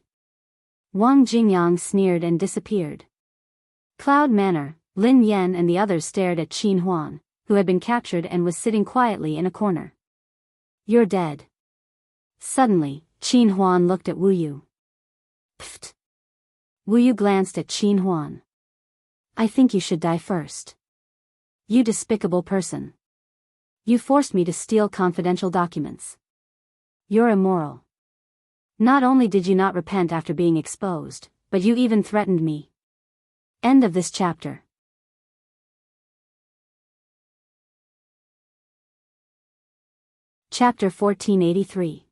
Wang Jingyang sneered and disappeared. Cloud Manor, Lin Yan and the others stared at Qin Huan, who had been captured and was sitting quietly in a corner. You're dead. Suddenly, Qin Huan looked at Wu Yu. Pfft. Wu Yu glanced at Qin Huan. I think you should die first. You despicable person. You forced me to steal confidential documents. You're immoral. Not only did you not repent after being exposed, but you even threatened me. End of this chapter. Chapter 1483.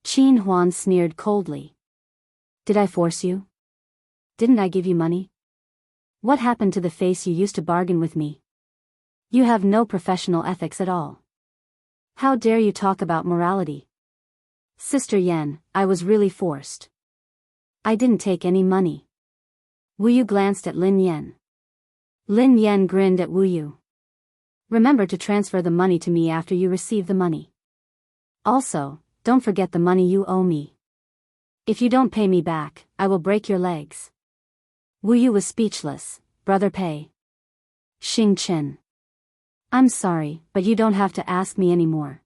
Qin Huan sneered coldly. Did I force you? Didn't I give you money? What happened to the face you used to bargain with me? You have no professional ethics at all. How dare you talk about morality? Sister Yan, I was really forced. I didn't take any money. Wu Yu glanced at Lin Yan. Lin Yan grinned at Wu Yu. Remember to transfer the money to me after you receive the money. Also, don't forget the money you owe me. If you don't pay me back, I will break your legs. Wu Yu was speechless. Brother Pei. Xing Chen. I'm sorry, but you don't have to ask me anymore.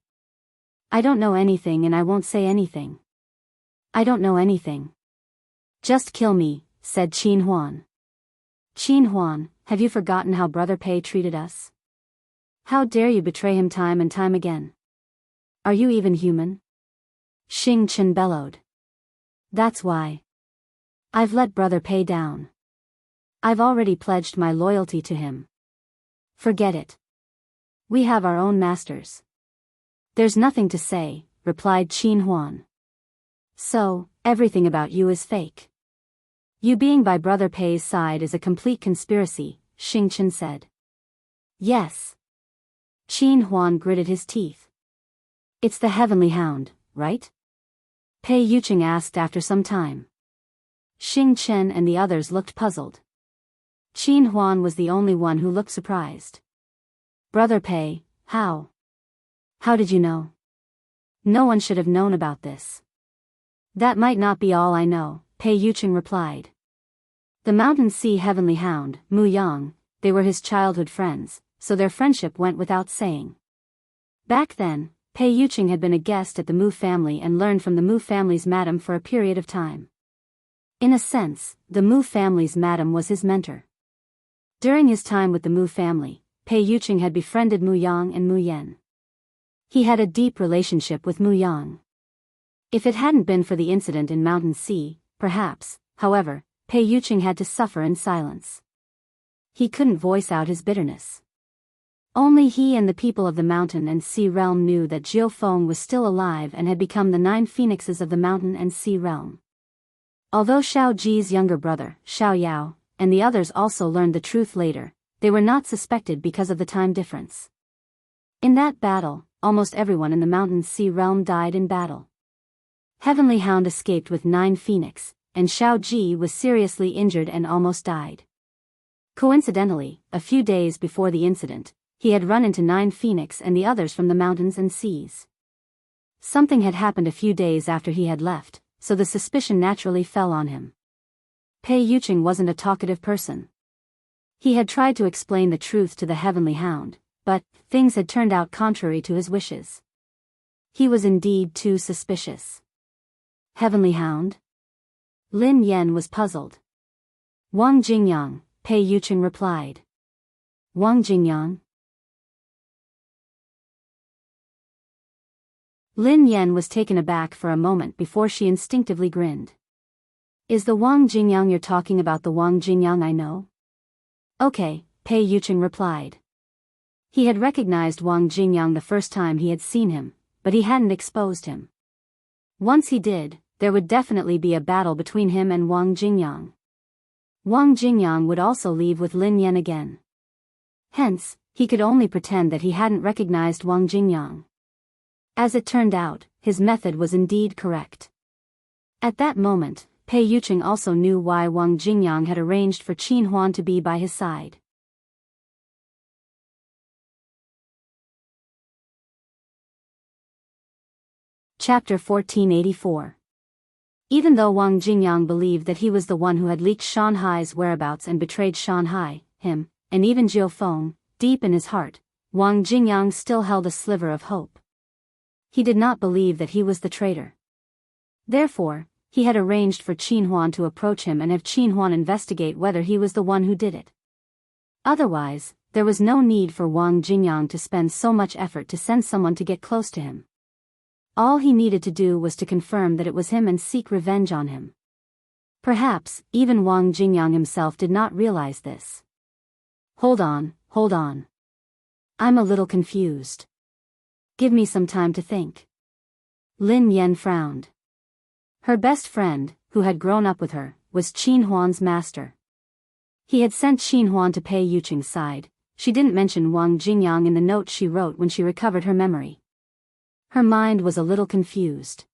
I don't know anything and I won't say anything. I don't know anything. Just kill me, said Qin Huan. Qin Huan, have you forgotten how Brother Pei treated us? How dare you betray him time and time again? Are you even human? Xing Chen bellowed. That's why. I've let Brother Pei down. I've already pledged my loyalty to him. Forget it. We have our own masters. There's nothing to say, replied Qin Huan. So, everything about you is fake. You being by Brother Pei's side is a complete conspiracy, Xing Chen said. Yes. Qin Huan gritted his teeth. It's the heavenly hound, right? Pei Yuqing asked after some time. Xing Chen and the others looked puzzled. Qin Huan was the only one who looked surprised. Brother Pei, how? How did you know? No one should have known about this. That might not be all I know, Pei Yuqing replied. The Mountain Sea Heavenly Hound, Mu Yang, they were his childhood friends, so their friendship went without saying. Back then, Pei Yuqing had been a guest at the Mu family and learned from the Mu family's madam for a period of time. In a sense, the Mu family's madam was his mentor. During his time with the Mu family, Pei Yuqing had befriended Mu Yang and Mu Yen. He had a deep relationship with Mu Yang. If it hadn't been for the incident in Mountain Sea, perhaps, however, Pei Yuqing had to suffer in silence. He couldn't voice out his bitterness. Only he and the people of the mountain and sea realm knew that Jiao Feng was still alive and had become the 9 phoenixes of the mountain and sea realm. Although Xiao Ji's younger brother, Xiao Yao, and the others also learned the truth later, they were not suspected because of the time difference. In that battle, almost everyone in the mountain sea realm died in battle. Heavenly Hound escaped with 9 phoenix, and Xiao Ji was seriously injured and almost died. Coincidentally, a few days before the incident, he had run into 9 phoenix and the others from the mountains and seas. Something had happened a few days after he had left, so the suspicion naturally fell on him. Pei Yuqing wasn't a talkative person. He had tried to explain the truth to the Heavenly Hound, but things had turned out contrary to his wishes. He was indeed too suspicious. Heavenly Hound? Lin Yan was puzzled. Wang Jingyang, Pei Yuqing replied. Wang Jingyang? Lin Yan was taken aback for a moment before she instinctively grinned. Is the Wang Jingyang you're talking about the Wang Jingyang I know? Okay, Pei Yuqing replied. He had recognized Wang Jingyang the first time he had seen him, but he hadn't exposed him. Once he did, there would definitely be a battle between him and Wang Jingyang. Wang Jingyang would also leave with Lin Yan again. Hence, he could only pretend that he hadn't recognized Wang Jingyang. As it turned out, his method was indeed correct. At that moment, Pei Yuqing also knew why Wang Jingyang had arranged for Qin Huan to be by his side. Chapter 1484. Even though Wang Jingyang believed that he was the one who had leaked Shanhai's whereabouts and betrayed Shanhai, him, and even Jiao Feng, deep in his heart, Wang Jingyang still held a sliver of hope. He did not believe that he was the traitor. Therefore, he had arranged for Qin Huan to approach him and have Qin Huan investigate whether he was the one who did it. Otherwise, there was no need for Wang Jingyang to spend so much effort to send someone to get close to him. All he needed to do was to confirm that it was him and seek revenge on him. Perhaps, even Wang Jingyang himself did not realize this. Hold on. I'm a little confused. Give me some time to think. Lin Yan frowned. Her best friend, who had grown up with her, was Qin Huan's master. He had sent Qin Huan to Pei Yuqing's side. She didn't mention Wang Jingyang in the note she wrote when she recovered her memory. Her mind was a little confused.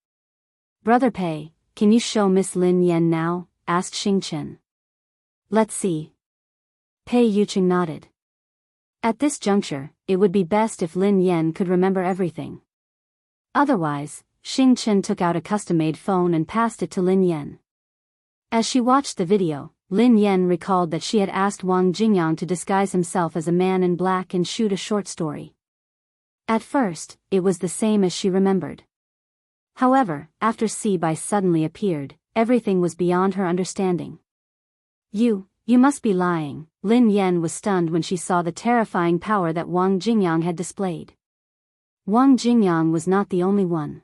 Brother Pei, can you show Miss Lin Yan now? Asked Xing Chen. Let's see. Pei Yuqing nodded. At this juncture, it would be best if Lin Yan could remember everything. Otherwise, Xing Chen took out a custom-made phone and passed it to Lin Yan. As she watched the video, Lin Yan recalled that she had asked Wang Jingyang to disguise himself as a man in black and shoot a short story. At first, it was the same as she remembered. However, after Bai suddenly appeared, everything was beyond her understanding. You must be lying. Lin Yan was stunned when she saw the terrifying power that Wang Jingyang had displayed. Wang Jingyang was not the only one.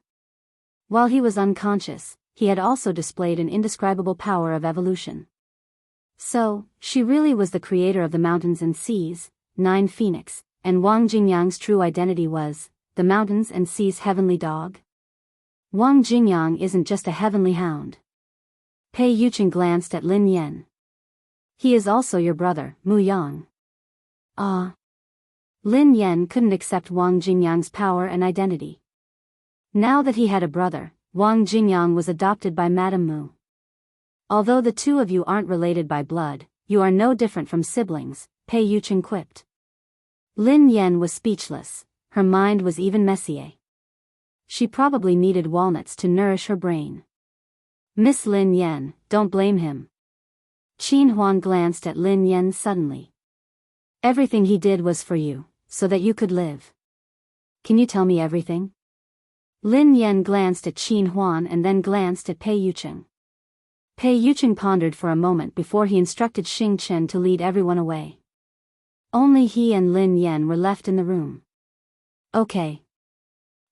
While he was unconscious, he had also displayed an indescribable power of evolution. So, she really was the creator of the mountains and seas, 9 phoenix, and Wang Jingyang's true identity was the mountains and seas heavenly dog? Wang Jingyang isn't just a heavenly hound. Pei Yuqing glanced at Lin Yan. He is also your brother, Mu Yang. Ah. Lin Yan couldn't accept Wang Jingyang's power and identity. Now that he had a brother, Wang Jingyang was adopted by Madame Mu. Although the two of you aren't related by blood, you are no different from siblings, Pei Yucheng quipped. Lin Yan was speechless, her mind was even messier. She probably needed walnuts to nourish her brain. Miss Lin Yan, don't blame him. Qin Huan glanced at Lin Yan suddenly. Everything he did was for you, so that you could live. Can you tell me everything? Lin Yan glanced at Qin Huan and then glanced at Pei Yucheng. Pei Yucheng pondered for a moment before he instructed Xing Chen to lead everyone away. Only he and Lin Yan were left in the room. Okay.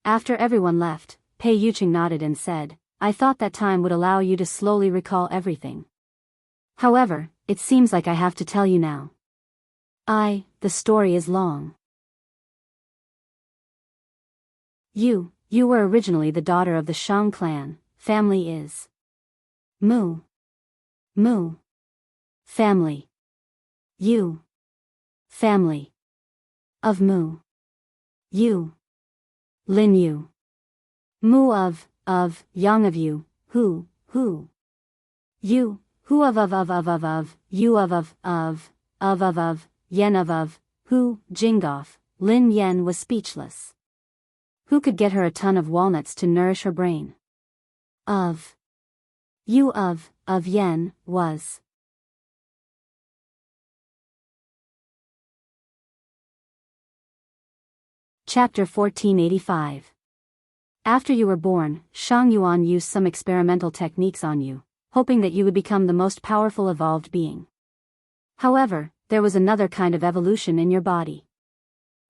After everyone left, Pei Yucheng nodded and said, I thought that time would allow you to slowly recall everything. However, it seems like I have to tell you now. The story is long. You were originally the daughter of the Shang clan, family is Mu. Family. You. Family. Of Mu. You. Lin Yu. Mu of, Yang of you, who. You, who of, you of, Yen of, who, Jingoff. Lin Yan was speechless. Who could get her a ton of walnuts to nourish her brain? Of. You of Yen, was. Chapter 1485. After you were born, Shang Yuan used some experimental techniques on you, hoping that you would become the most powerful evolved being. However, there was another kind of evolution in your body.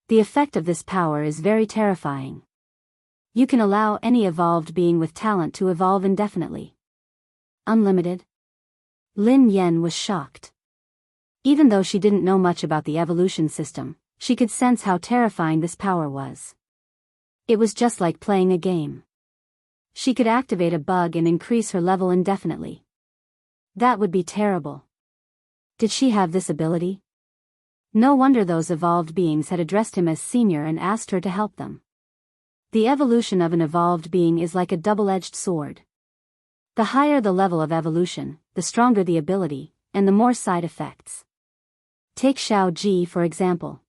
The effect of this power is very terrifying. You can allow any evolved being with talent to evolve indefinitely. Unlimited? Lin Yan was shocked. Even though she didn't know much about the evolution system, she could sense how terrifying this power was. It was just like playing a game. She could activate a bug and increase her level indefinitely. That would be terrible. Did she have this ability? No wonder those evolved beings had addressed him as senior and asked her to help them. The evolution of an evolved being is like a double-edged sword. The higher the level of evolution, the stronger the ability, and the more side effects. Take Xiao Ji for example.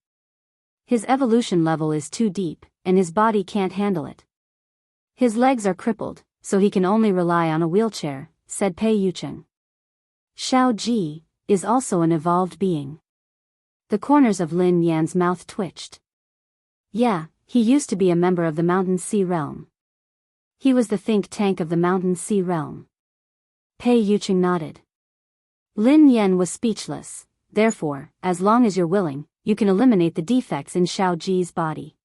His evolution level is too deep, and his body can't handle it. His legs are crippled, so he can only rely on a wheelchair, said Pei Yucheng. Xiao Ji is also an evolved being. The corners of Lin Yan's mouth twitched. Yeah, he used to be a member of the Mountain Sea Realm. He was the think tank of the Mountain Sea Realm. Pei Yucheng nodded. Lin Yan was speechless. Therefore, as long as you're willing, you can eliminate the defects in Xiao Ji's body.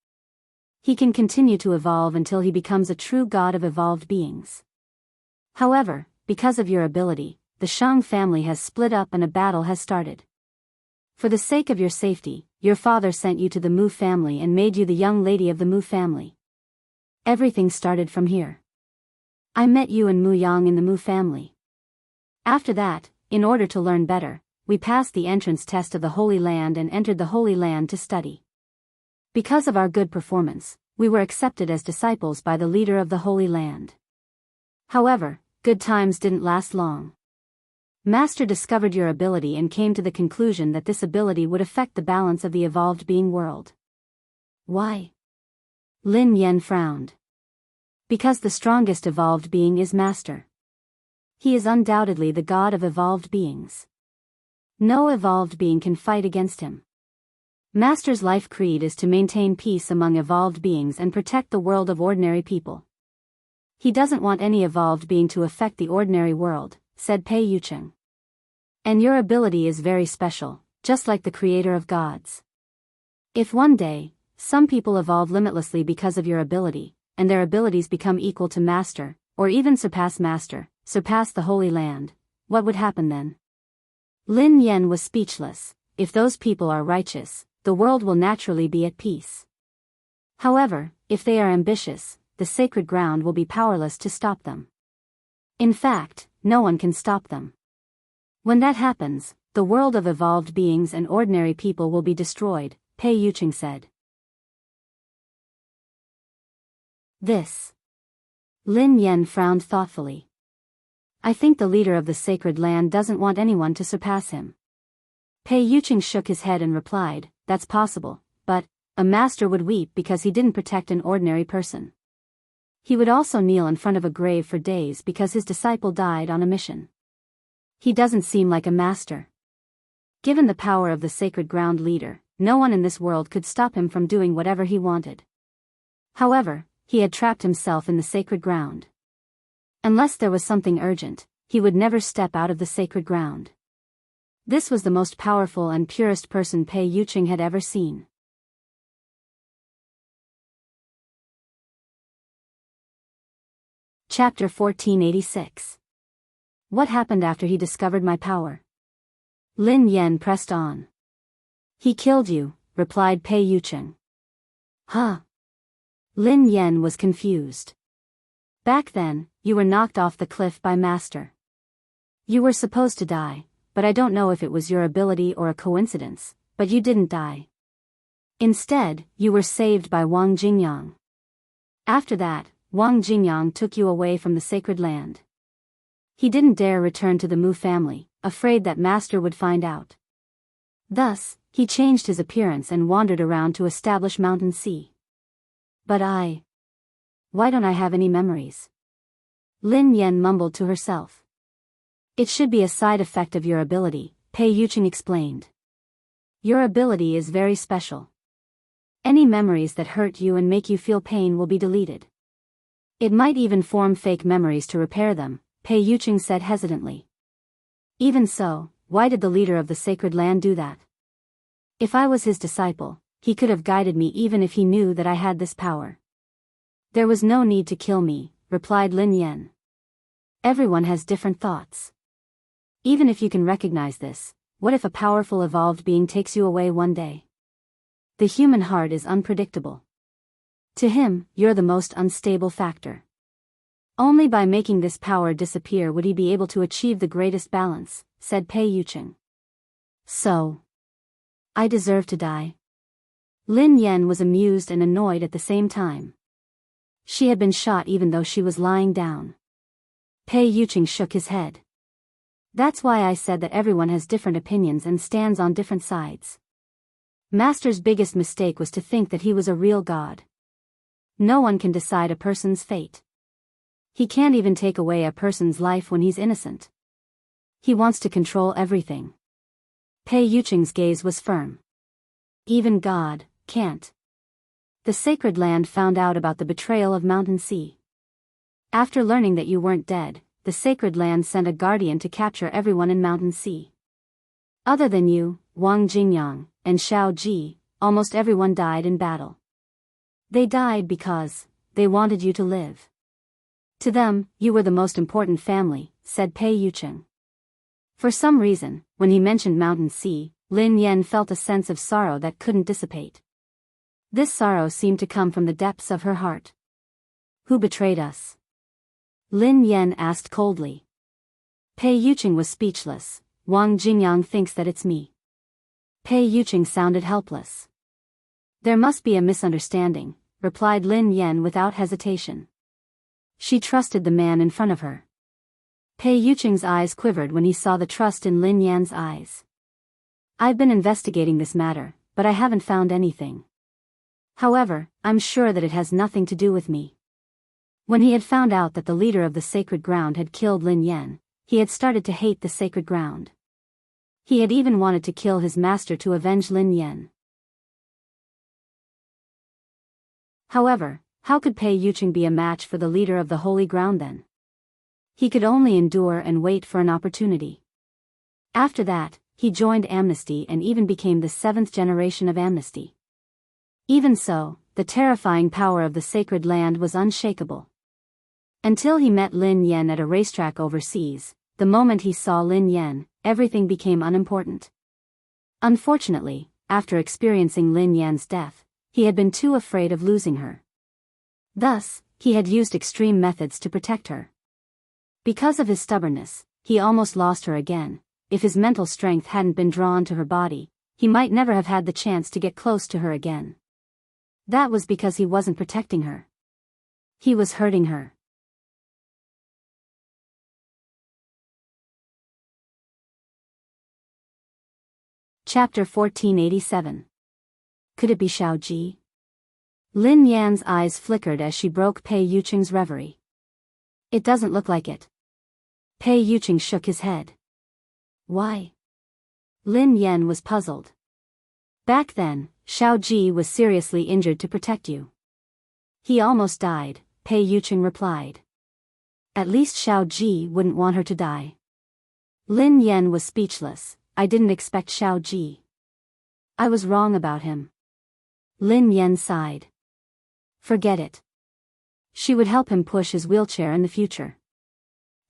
He can continue to evolve until he becomes a true god of evolved beings. However, because of your ability, the Shang family has split up and a battle has started. For the sake of your safety, your father sent you to the Mu family and made you the young lady of the Mu family. Everything started from here. I met you and Mu Yang in the Mu family. After that, in order to learn better, we passed the entrance test of the Holy Land and entered the Holy Land to study. Because of our good performance, we were accepted as disciples by the leader of the Holy Land. However, good times didn't last long. Master discovered your ability and came to the conclusion that this ability would affect the balance of the evolved being world. Why? Lin Yan frowned. Because the strongest evolved being is Master. He is undoubtedly the god of evolved beings. No evolved being can fight against him. Master's life creed is to maintain peace among evolved beings and protect the world of ordinary people. He doesn't want any evolved being to affect the ordinary world, said Pei Yucheng. And your ability is very special, just like the creator of gods. If one day, some people evolve limitlessly because of your ability, and their abilities become equal to Master, or even surpass Master, surpass the Holy Land, what would happen then? Lin Yan was speechless. If those people are righteous, the world will naturally be at peace. However, if they are ambitious, the sacred ground will be powerless to stop them. In fact, no one can stop them. When that happens, the world of evolved beings and ordinary people will be destroyed, Pei Yucheng said. This Lin Yen frowned thoughtfully. I think the leader of the sacred land doesn't want anyone to surpass him. Pei Yuqing shook his head and replied, that's possible, but a master would weep because he didn't protect an ordinary person. He would also kneel in front of a grave for days because his disciple died on a mission. He doesn't seem like a master. Given the power of the sacred ground leader, no one in this world could stop him from doing whatever he wanted. However, he had trapped himself in the sacred ground. Unless there was something urgent, he would never step out of the sacred ground. This was the most powerful and purest person Pei Yuqing had ever seen. Chapter 1486. What happened after he discovered my power? Lin Yen pressed on. He killed you, replied Pei Yuqing. Huh? Lin Yen was confused. Back then, you were knocked off the cliff by Master. You were supposed to die, but I don't know if it was your ability or a coincidence, but you didn't die. Instead, you were saved by Wang Jingyang. After that, Wang Jingyang took you away from the sacred land. He didn't dare return to the Mu family, afraid that Master would find out. Thus, he changed his appearance and wandered around to establish Mountain Sea. But why don't I have any memories? Lin Yen mumbled to herself. It should be a side effect of your ability, Pei Yuqing explained. Your ability is very special. Any memories that hurt you and make you feel pain will be deleted. It might even form fake memories to repair them, Pei Yuqing said hesitantly. Even so, why did the leader of the sacred land do that? If I was his disciple, he could have guided me even if he knew that I had this power. There was no need to kill me, replied Lin Yen. Everyone has different thoughts. Even if you can recognize this, what if a powerful evolved being takes you away one day? The human heart is unpredictable. To him, you're the most unstable factor. Only by making this power disappear would he be able to achieve the greatest balance, said Pei Yuqing. So, I deserve to die? Lin Yen was amused and annoyed at the same time. She had been shot even though she was lying down. Pei Yuqing shook his head. That's why I said that everyone has different opinions and stands on different sides. Master's biggest mistake was to think that he was a real god. No one can decide a person's fate. He can't even take away a person's life when he's innocent. He wants to control everything. Pei Yuqing's gaze was firm. Even God can't. The sacred land found out about the betrayal of Mountain Sea. After learning that you weren't dead, the sacred land sent a guardian to capture everyone in Mountain Sea. Other than you, Wang Jingyang, and Xiao Ji, almost everyone died in battle. They died because they wanted you to live. To them, you were the most important family, said Pei Yuqing. For some reason, when he mentioned Mountain Sea, Lin Yen felt a sense of sorrow that couldn't dissipate. This sorrow seemed to come from the depths of her heart. Who betrayed us? Lin Yen asked coldly. Pei Yuqing was speechless. Wang Jingyang thinks that it's me. Pei Yuqing sounded helpless. There must be a misunderstanding, replied Lin Yen without hesitation. She trusted the man in front of her. Pei Yuqing's eyes quivered when he saw the trust in Lin Yan's eyes. I've been investigating this matter, but I haven't found anything. However, I'm sure that it has nothing to do with me. When he had found out that the leader of the sacred ground had killed Lin Yan, he had started to hate the sacred ground. He had even wanted to kill his master to avenge Lin Yan. However, how could Pei Yuqing be a match for the leader of the holy ground then? He could only endure and wait for an opportunity. After that, he joined Amnesty and even became the 7th generation of Amnesty. Even so, the terrifying power of the sacred land was unshakable. Until he met Lin Yan at a racetrack overseas, the moment he saw Lin Yan, everything became unimportant. Unfortunately, after experiencing Lin Yan's death, he had been too afraid of losing her. Thus, he had used extreme methods to protect her. Because of his stubbornness, he almost lost her again. If his mental strength hadn't been drawn to her body, he might never have had the chance to get close to her again. That was because he wasn't protecting her. He was hurting her. Chapter 1487. Could it be Xiao Ji? Lin Yan's eyes flickered as she broke Pei Yuqing's reverie. It doesn't look like it. Pei Yuqing shook his head. Why? Lin Yan was puzzled. Back then, Xiao Ji was seriously injured to protect you. He almost died, Pei Yuqing replied. At least Xiao Ji wouldn't want her to die. Lin Yan was speechless. I didn't expect Xiao Ji. I was wrong about him. Lin Yan sighed. Forget it. She would help him push his wheelchair in the future.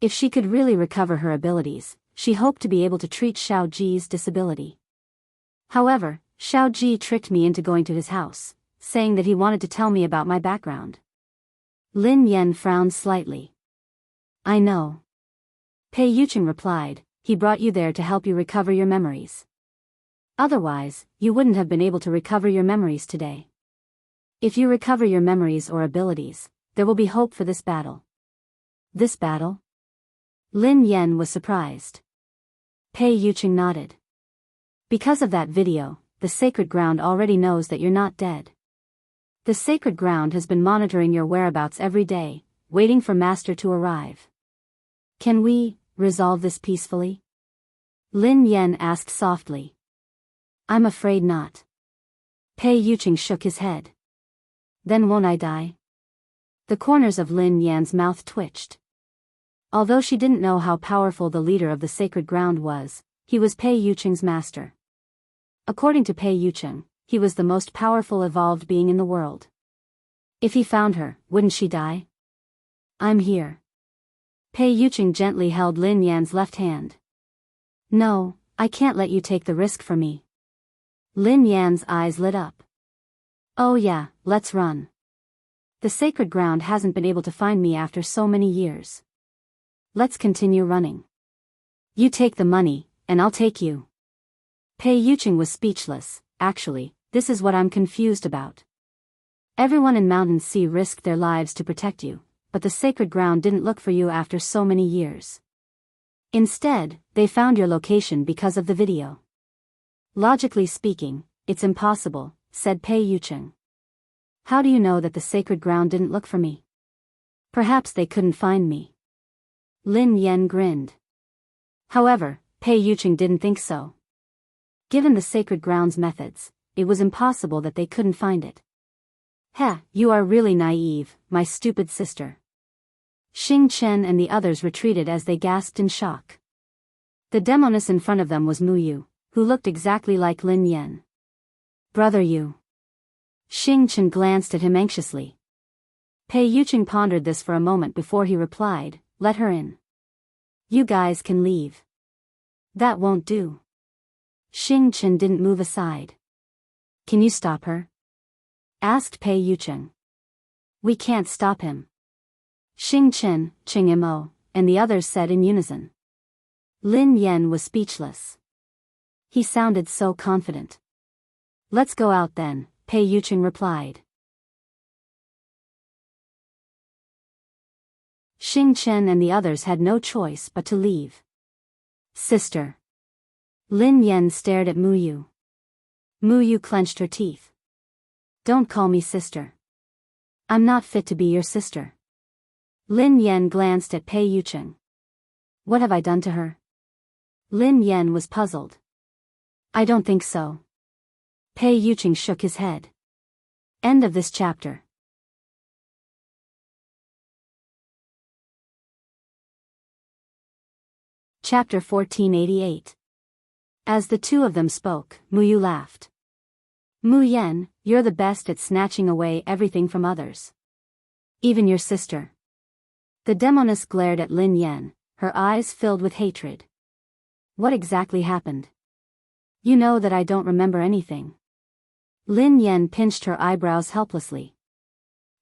If she could really recover her abilities, she hoped to be able to treat Xiao Ji's disability. However, Xiao Ji tricked me into going to his house, saying that he wanted to tell me about my background. Lin Yan frowned slightly. I know. Pei Yuqing replied, he brought you there to help you recover your memories. Otherwise, you wouldn't have been able to recover your memories today. If you recover your memories or abilities, there will be hope for this battle. This battle? Lin Yan was surprised. Pei Yuqing nodded. Because of that video, the sacred ground already knows that you're not dead. The sacred ground has been monitoring your whereabouts every day, waiting for Master to arrive. Can we resolve this peacefully? Lin Yan asked softly. I'm afraid not. Pei Yuqing shook his head. Then won't I die? The corners of Lin Yan's mouth twitched. Although she didn't know how powerful the leader of the sacred ground was, he was Pei Yuqing's master. According to Pei Yuqing, he was the most powerful evolved being in the world. If he found her, wouldn't she die? I'm here. Pei Yuqing gently held Lin Yan's left hand. No, I can't let you take the risk for me. Lin Yan's eyes lit up. Oh yeah, let's run. The sacred ground hasn't been able to find me after so many years. Let's continue running. You take the money, and I'll take you. Pei Yuqing was speechless. Actually, this is what I'm confused about. Everyone in Mountain Sea risked their lives to protect you, but the sacred ground didn't look for you after so many years. Instead, they found your location because of the video. Logically speaking, it's impossible, said Pei Yuqing. How do you know that the sacred ground didn't look for me? Perhaps they couldn't find me. Lin Yan grinned. However, Pei Yuqing didn't think so. Given the sacred ground's methods, it was impossible that they couldn't find it. Heh, you are really naive, my stupid sister. Xing Chen and the others retreated as they gasped in shock. The demoness in front of them was Mu Yu, who looked exactly like Lin Yan. Brother Yu. Xing Chen glanced at him anxiously. Pei Yuqing pondered this for a moment before he replied, let her in. You guys can leave. That won't do. Xing Chen didn't move aside. Can you stop her? Asked Pei Yuqing. We can't stop him. Xing Chen, Qing Mo, and the others said in unison. Lin Yan was speechless. He sounded so confident. Let's go out then, Pei Yuqing replied. Xing Chen and the others had no choice but to leave. Sister. Lin Yan stared at Mu Yu. Mu Yu clenched her teeth. Don't call me sister. I'm not fit to be your sister. Lin Yan glanced at Pei Yuqing. What have I done to her? Lin Yan was puzzled. I don't think so. Pei Yuqing shook his head. End of this chapter. Chapter 1488. As the two of them spoke, Mu Yu laughed. Mu Yan, you're the best at snatching away everything from others. Even your sister. The demoness glared at Lin Yan, her eyes filled with hatred. What exactly happened? You know that I don't remember anything. Lin Yan pinched her eyebrows helplessly.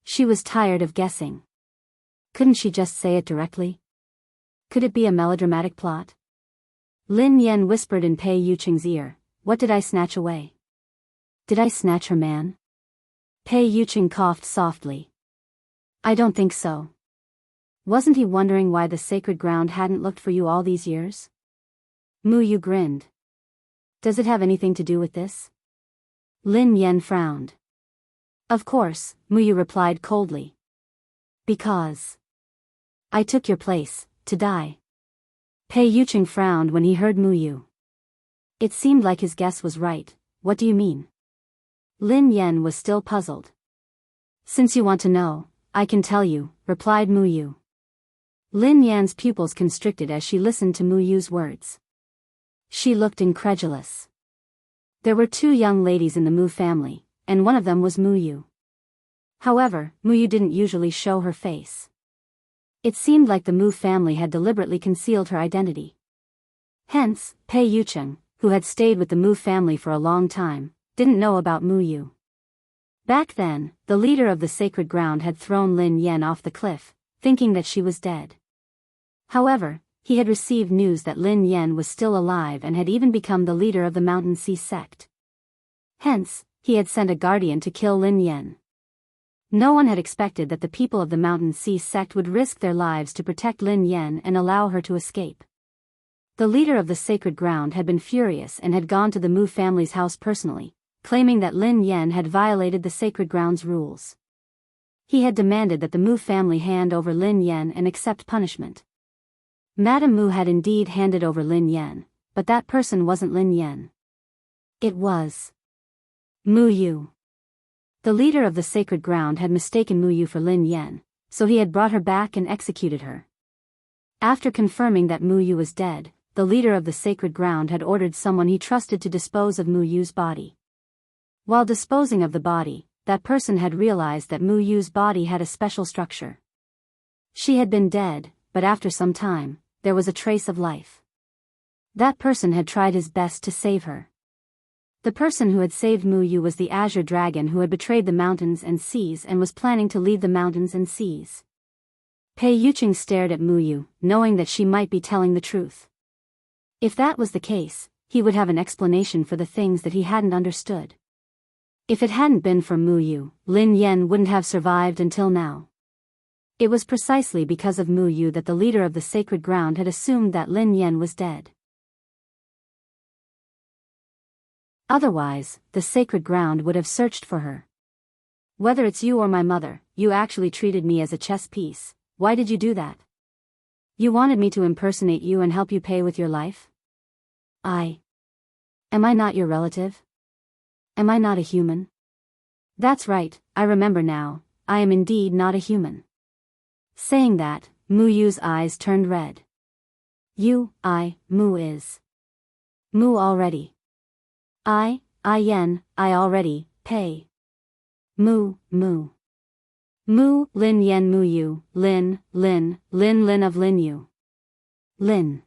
She was tired of guessing. Couldn't she just say it directly? Could it be a melodramatic plot? Lin Yan whispered in Pei Yuqing's ear, what did I snatch away? Did I snatch her man? Pei Yuqing coughed softly. I don't think so. Wasn't he wondering why the sacred ground hadn't looked for you all these years? Mu Yu grinned. Does it have anything to do with this? Lin Yan frowned. Of course, Muyu replied coldly. Because I took your place, to die. Pei Yucheng frowned when he heard Muyu. It seemed like his guess was right. What do you mean? Lin Yan was still puzzled. Since you want to know, I can tell you, replied Muyu. Lin Yan's pupils constricted as she listened to Muyu's words. She looked incredulous. There were 2 young ladies in the Mu family, and one of them was Muyu. However, Muyu didn't usually show her face. It seemed like the Mu family had deliberately concealed her identity. Hence, Pei Yucheng, who had stayed with the Mu family for a long time, didn't know about Muyu. Back then, the leader of the sacred ground had thrown Lin Yan off the cliff, thinking that she was dead. However, he had received news that Lin Yan was still alive and had even become the leader of the Mountain Sea sect. Hence, he had sent a guardian to kill Lin Yan. No one had expected that the people of the Mountain Sea sect would risk their lives to protect Lin Yan and allow her to escape. The leader of the sacred ground had been furious and had gone to the Mu family's house personally, claiming that Lin Yan had violated the sacred ground's rules. He had demanded that the Mu family hand over Lin Yan and accept punishment. Madame Mu had indeed handed over Lin Yan, but that person wasn't Lin Yan. It was Muyu. The leader of the sacred ground had mistaken Muyu for Lin Yan, so he had brought her back and executed her. After confirming that Muyu was dead, the leader of the sacred ground had ordered someone he trusted to dispose of Muyu's body. While disposing of the body, that person had realized that Muyu's body had a special structure. She had been dead, but after some time, there was a trace of life. That person had tried his best to save her. The person who had saved Muyu was the Azure Dragon who had betrayed the mountains and seas and was planning to lead the mountains and seas. Pei Yucheng stared at Muyu, knowing that she might be telling the truth. If that was the case, he would have an explanation for the things that he hadn't understood. If it hadn't been for Muyu, Lin Yan wouldn't have survived until now. It was precisely because of Muyu that the leader of the sacred ground had assumed that Lin Yan was dead. Otherwise, the sacred ground would have searched for her. Whether it's you or my mother, you actually treated me as a chess piece. Why did you do that? You wanted me to impersonate you and help you pay with your life? Am I not your relative? Am I not a human? That's right, I remember now, I am indeed not a human. Saying that, Muyu's eyes turned red. Mu is. Mu already. I already, pay. Mu, Lin Yan Muyu, Lin of Lin Yu. Lin.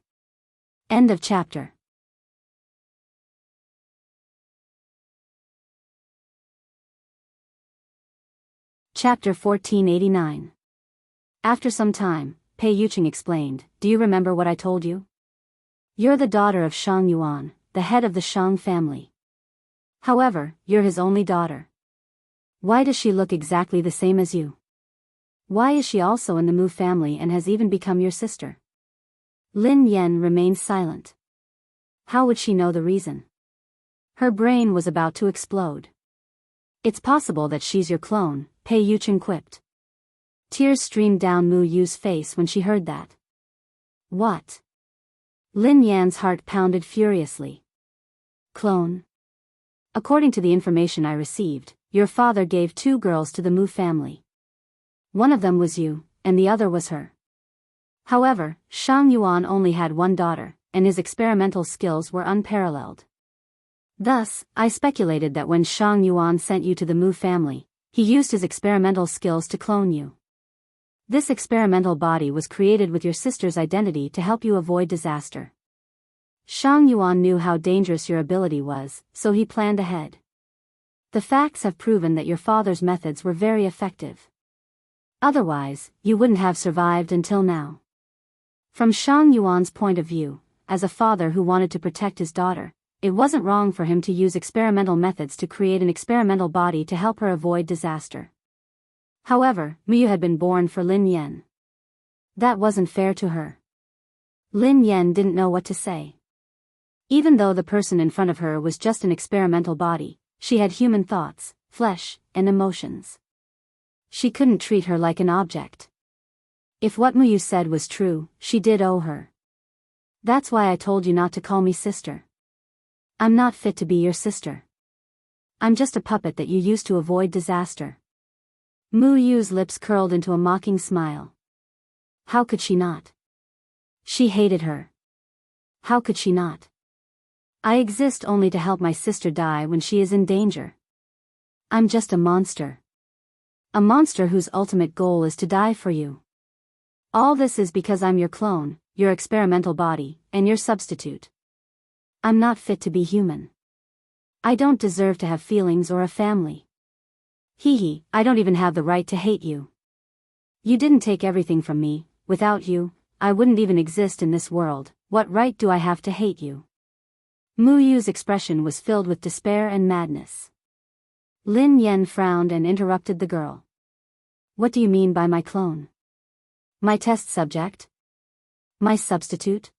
End of chapter. Chapter 1489. After some time, Pei Yucheng explained, do you remember what I told you? You're the daughter of Shang Yuan, the head of the Shang family. However, you're his only daughter. Why does she look exactly the same as you? Why is she also in the Mu family and has even become your sister? Lin Yan remained silent. How would she know the reason? Her brain was about to explode. It's possible that she's your clone, Pei Yucheng quipped. Tears streamed down Mu Yu's face when she heard that. What? Lin Yan's heart pounded furiously. Clone? According to the information I received, your father gave 2 girls to the Mu family. One of them was you, and the other was her. However, Shang Yuan only had 1 daughter, and his experimental skills were unparalleled. Thus, I speculated that when Shang Yuan sent you to the Mu family, he used his experimental skills to clone you. This experimental body was created with your sister's identity to help you avoid disaster. Shang Yuan knew how dangerous your ability was, so he planned ahead. The facts have proven that your father's methods were very effective. Otherwise, you wouldn't have survived until now. From Shang Yuan's point of view, as a father who wanted to protect his daughter, it wasn't wrong for him to use experimental methods to create an experimental body to help her avoid disaster. However, Muyu had been born for Lin Yan. That wasn't fair to her. Lin Yan didn't know what to say. Even though the person in front of her was just an experimental body, she had human thoughts, flesh, and emotions. She couldn't treat her like an object. If what Muyu said was true, she did owe her. That's why I told you not to call me sister. I'm not fit to be your sister. I'm just a puppet that you used to avoid disaster. Muyu's lips curled into a mocking smile. How could she not? She hated her. How could she not? I exist only to help my sister die when she is in danger. I'm just a monster. A monster whose ultimate goal is to die for you. All this is because I'm your clone, your experimental body, and your substitute. I'm not fit to be human. I don't deserve to have feelings or a family. Hee, I don't even have the right to hate you. You didn't take everything from me. Without you, I wouldn't even exist in this world. What right do I have to hate you? Muyu's expression was filled with despair and madness. Lin Yen frowned and interrupted the girl. What do you mean by my clone? My test subject? My substitute?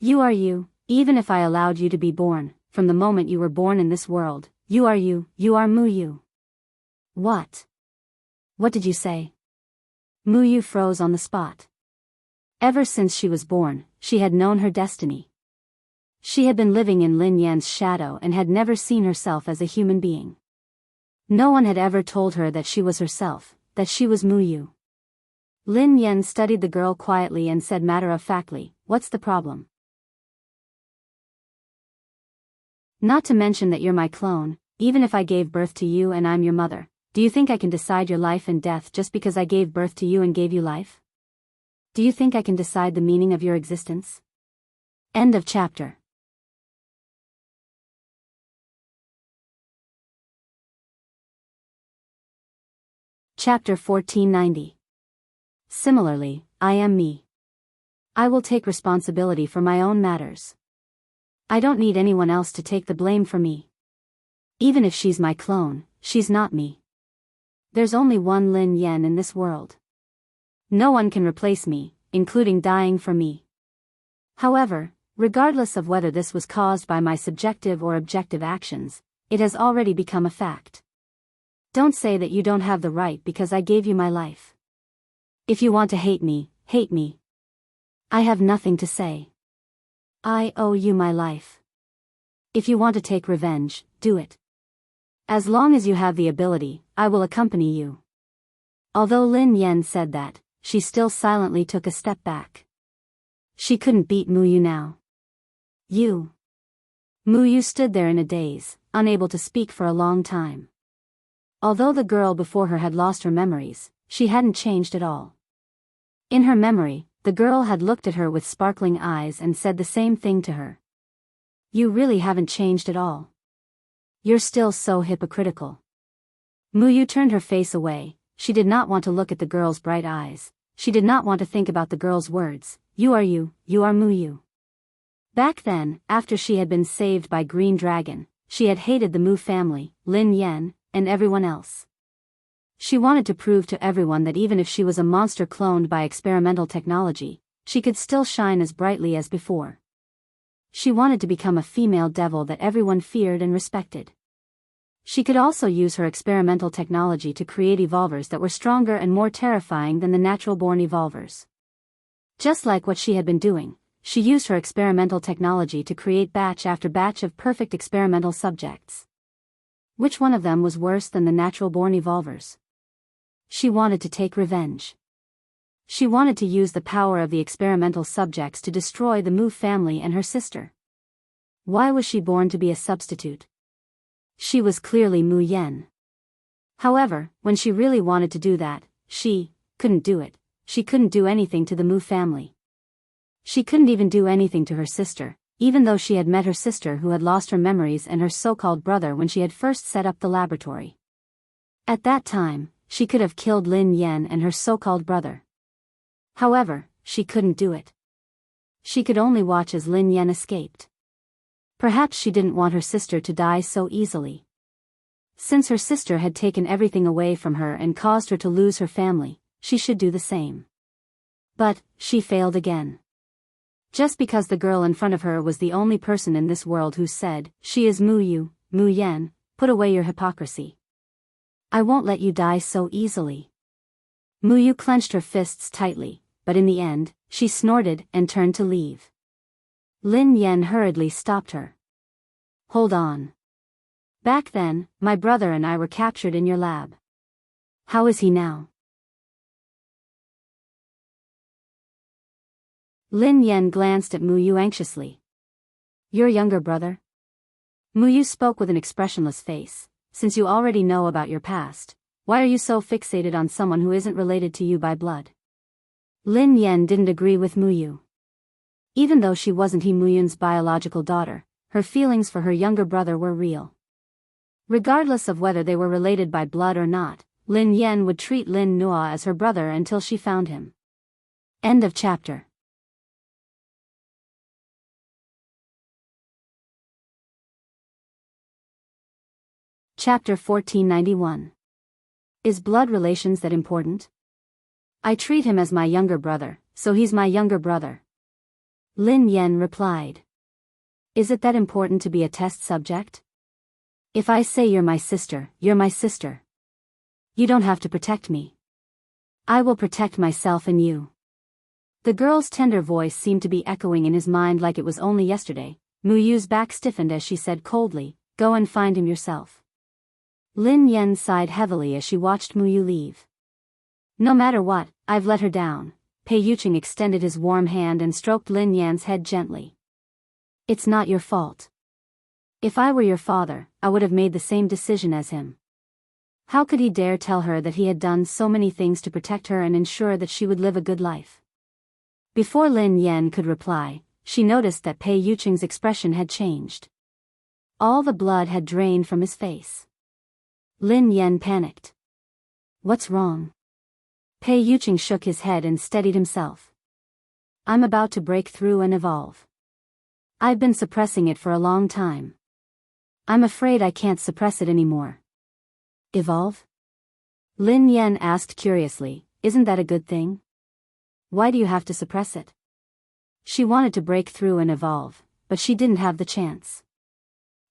You are you, even if I allowed you to be born. From the moment you were born in this world, you are Muyu. What? What did you say? Muyu froze on the spot. Ever since she was born, she had known her destiny. She had been living in Lin Yan's shadow and had never seen herself as a human being. No one had ever told her that she was herself, that she was Muyu. Lin Yan studied the girl quietly and said matter-of-factly, "What's the problem? Not to mention that you're my clone, even if I gave birth to you and I'm your mother, do you think I can decide your life and death just because I gave birth to you and gave you life? Do you think I can decide the meaning of your existence?" End of chapter. Chapter 1490. Similarly, I am me. I will take responsibility for my own matters. I don't need anyone else to take the blame for me. Even if she's my clone, she's not me. There's only one Lin Yan in this world. No one can replace me, including dying for me. However, regardless of whether this was caused by my subjective or objective actions, it has already become a fact. Don't say that you don't have the right because I gave you my life. If you want to hate me, hate me. I have nothing to say. I owe you my life. If you want to take revenge, do it. As long as you have the ability, I will accompany you. Although Lin Yan said that, she still silently took a step back. She couldn't beat Muyu now. You. Muyu stood there in a daze, unable to speak for a long time. Although the girl before her had lost her memories, she hadn't changed at all. In her memory, the girl had looked at her with sparkling eyes and said the same thing to her. You really haven't changed at all. You're still so hypocritical. Muyu turned her face away. She did not want to look at the girl's bright eyes. She did not want to think about the girl's words. You are Muyu. Back then, after she had been saved by Green Dragon, she had hated the Mu family, Lin Yan, and everyone else. She wanted to prove to everyone that even if she was a monster cloned by experimental technology, she could still shine as brightly as before. She wanted to become a female devil that everyone feared and respected. She could also use her experimental technology to create evolvers that were stronger and more terrifying than the natural-born evolvers. Just like what she had been doing, she used her experimental technology to create batch after batch of perfect experimental subjects. Which one of them was worse than the natural-born evolvers? She wanted to take revenge. She wanted to use the power of the experimental subjects to destroy the Mu family and her sister. Why was she born to be a substitute? She was clearly Mu Yen. However, when she really wanted to do that, she couldn't do it. She couldn't do anything to the Mu family. She couldn't even do anything to her sister, even though she had met her sister who had lost her memories and her so-called brother when she had first set up the laboratory. At that time, she could have killed Lin Yan and her so-called brother. However, she couldn't do it. She could only watch as Lin Yan escaped. Perhaps she didn't want her sister to die so easily. Since her sister had taken everything away from her and caused her to lose her family, she should do the same. But she failed again. Just because the girl in front of her was the only person in this world who said, "She is Mu Yu, Mu Yan, put away your hypocrisy. I won't let you die so easily." Mu Yu clenched her fists tightly, but in the end, she snorted and turned to leave. Lin Yan hurriedly stopped her. "Hold on. Back then, my brother and I were captured in your lab. How is he now?" Lin Yan glanced at Mu Yu anxiously. "Your younger brother?" Mu Yu spoke with an expressionless face. "Since you already know about your past, why are you so fixated on someone who isn't related to you by blood?" Lin Yan didn't agree with Mu Yu. Even though she wasn't Mu Yun's biological daughter, her feelings for her younger brother were real. Regardless of whether they were related by blood or not, Lin Yan would treat Lin Nua as her brother until she found him. End of chapter. Chapter 1491. Is blood relations that important? I treat him as my younger brother, so he's my younger brother. Lin Yan replied. Is it that important to be a test subject? If I say you're my sister, you're my sister. You don't have to protect me. I will protect myself and you. The girl's tender voice seemed to be echoing in his mind like it was only yesterday. Mu Yu's back stiffened as she said coldly, "Go and find him yourself." Lin Yan sighed heavily as she watched Mu Yu leave. "No matter what, I've let her down." Pei Yuqing extended his warm hand and stroked Lin Yan's head gently. "It's not your fault. If I were your father, I would have made the same decision as him." How could he dare tell her that he had done so many things to protect her and ensure that she would live a good life? Before Lin Yan could reply, she noticed that Pei Yuqing's expression had changed. All the blood had drained from his face. Lin Yan panicked. "What's wrong?" Pei Yuqing shook his head and steadied himself. "I'm about to break through and evolve. I've been suppressing it for a long time. I'm afraid I can't suppress it anymore." "Evolve?" Lin Yan asked curiously, "Isn't that a good thing? Why do you have to suppress it?" She wanted to break through and evolve, but she didn't have the chance.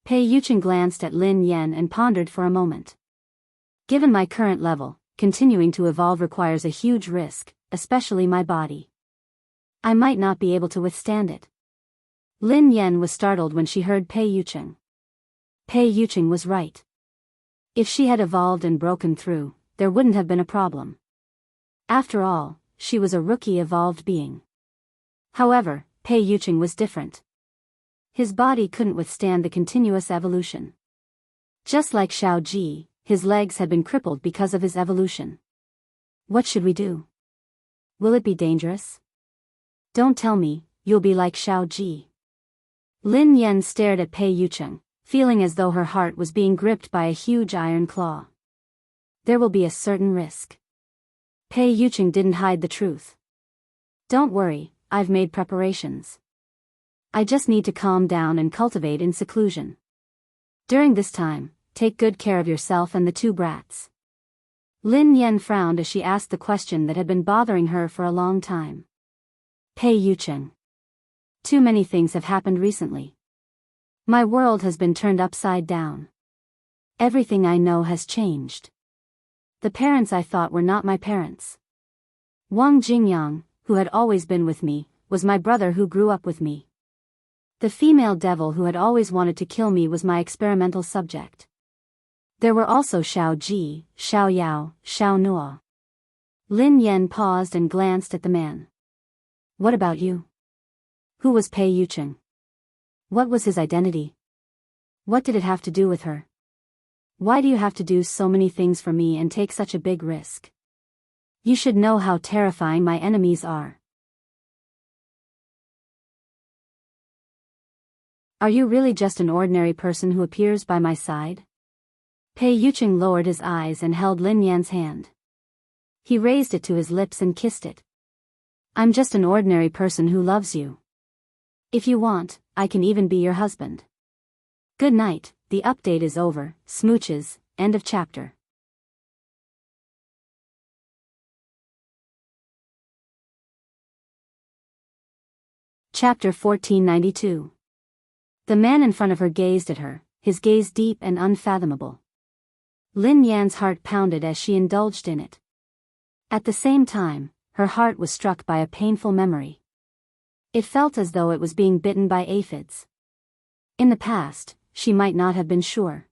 Pei Yuqing glanced at Lin Yan and pondered for a moment. "Given my current level, continuing to evolve requires a huge risk, especially my body. I might not be able to withstand it." Lin Yan was startled when she heard Pei Yuqing. Pei Yuqing was right. If she had evolved and broken through, there wouldn't have been a problem. After all, she was a rookie evolved being. However, Pei Yuqing was different. His body couldn't withstand the continuous evolution. Just like Xiao Ji, his legs had been crippled because of his evolution. "What should we do? Will it be dangerous?" "Don't tell me, you'll be like Xiao Ji." Lin Yan stared at Pei Yuqing, feeling as though her heart was being gripped by a huge iron claw. "There will be a certain risk." Pei Yuqing didn't hide the truth. "Don't worry, I've made preparations. I just need to calm down and cultivate in seclusion. During this time, take good care of yourself and the two brats." Lin Yan frowned as she asked the question that had been bothering her for a long time. "Pei Yuqing. Too many things have happened recently. My world has been turned upside down. Everything I know has changed. The parents I thought were not my parents. Wang Jingyang, who had always been with me, was my brother who grew up with me. The female devil who had always wanted to kill me was my experimental subject. There were also Xiao Ji, Xiao Yao, Xiao Nua." Lin Yan paused and glanced at the man. "What about you? Who was Pei Yuqing? What was his identity? What did it have to do with her? Why do you have to do so many things for me and take such a big risk? You should know how terrifying my enemies are. Are you really just an ordinary person who appears by my side?" Pei Yuqing lowered his eyes and held Lin Yan's hand. He raised it to his lips and kissed it. "I'm just an ordinary person who loves you. If you want, I can even be your husband. Good night." The update is over. Smooches. End of chapter. Chapter 1492. The man in front of her gazed at her, his gaze deep and unfathomable. Lin Yan's heart pounded as she indulged in it. At the same time, her heart was struck by a painful memory. It felt as though it was being bitten by aphids. In the past, she might not have been sure.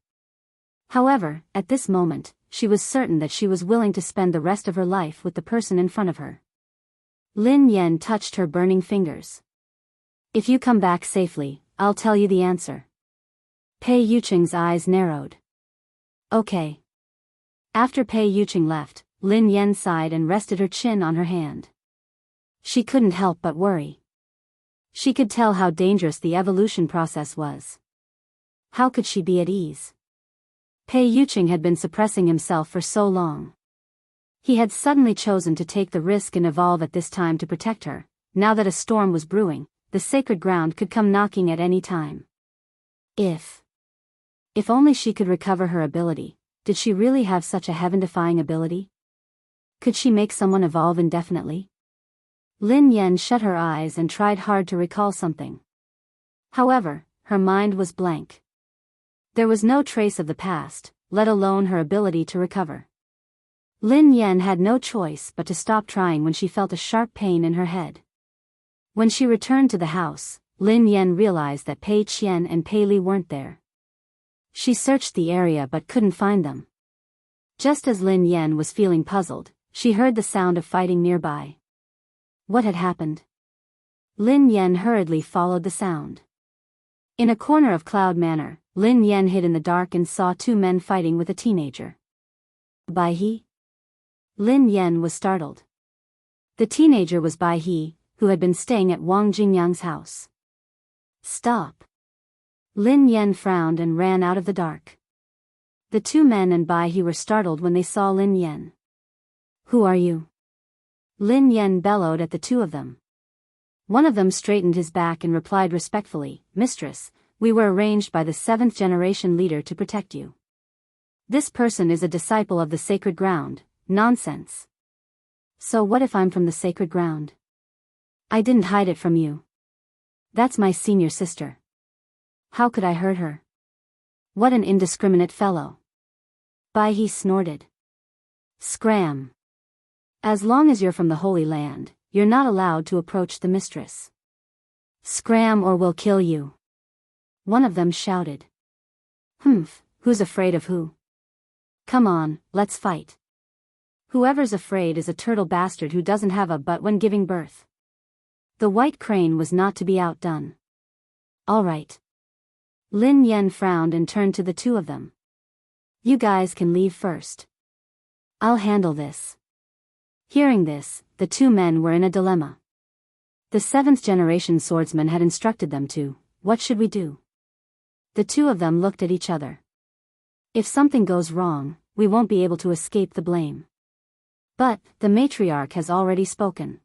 However, at this moment, she was certain that she was willing to spend the rest of her life with the person in front of her. Lin Yan touched her burning fingers. If you come back safely, I'll tell you the answer. Pei Yuqing's eyes narrowed. Okay. After Pei Yuqing left, Lin Yan sighed and rested her chin on her hand. She couldn't help but worry. She could tell how dangerous the evolution process was. How could she be at ease? Pei Yuqing had been suppressing himself for so long. He had suddenly chosen to take the risk and evolve at this time to protect her. Now that a storm was brewing, the sacred ground could come knocking at any time. If only she could recover her ability. Did she really have such a heaven-defying ability? Could she make someone evolve indefinitely? Lin Yan shut her eyes and tried hard to recall something. However, her mind was blank. There was no trace of the past, let alone her ability to recover. Lin Yan had no choice but to stop trying when she felt a sharp pain in her head. When she returned to the house, Lin Yan realized that Pei Qian and Pei Li weren't there. She searched the area but couldn't find them. Just as Lin Yan was feeling puzzled, she heard the sound of fighting nearby. What had happened? Lin Yan hurriedly followed the sound. In a corner of Cloud Manor, Lin Yan hid in the dark and saw two men fighting with a teenager. Bai He? Lin Yan was startled. The teenager was Bai He, who had been staying at Wang Jingyang's house. Stop. Lin Yan frowned and ran out of the dark. The two men and Bai He were startled when they saw Lin Yan. Who are you? Lin Yan bellowed at the two of them. One of them straightened his back and replied respectfully, Mistress, we were arranged by the 7th generation leader to protect you. This person is a disciple of the sacred ground. Nonsense. So what if I'm from the sacred ground? I didn't hide it from you. That's my senior sister. How could I hurt her? What an indiscriminate fellow. Bai He snorted. Scram. As long as you're from the Holy Land, you're not allowed to approach the mistress. Scram or we'll kill you. One of them shouted. Humph, who's afraid of who? Come on, let's fight. Whoever's afraid is a turtle bastard who doesn't have a butt when giving birth. The white crane was not to be outdone. All right. Lin Yan frowned and turned to the two of them. You guys can leave first. I'll handle this. Hearing this, the two men were in a dilemma. The 7th generation swordsman had instructed them to, what should we do? The two of them looked at each other. If something goes wrong, we won't be able to escape the blame. But, the matriarch has already spoken.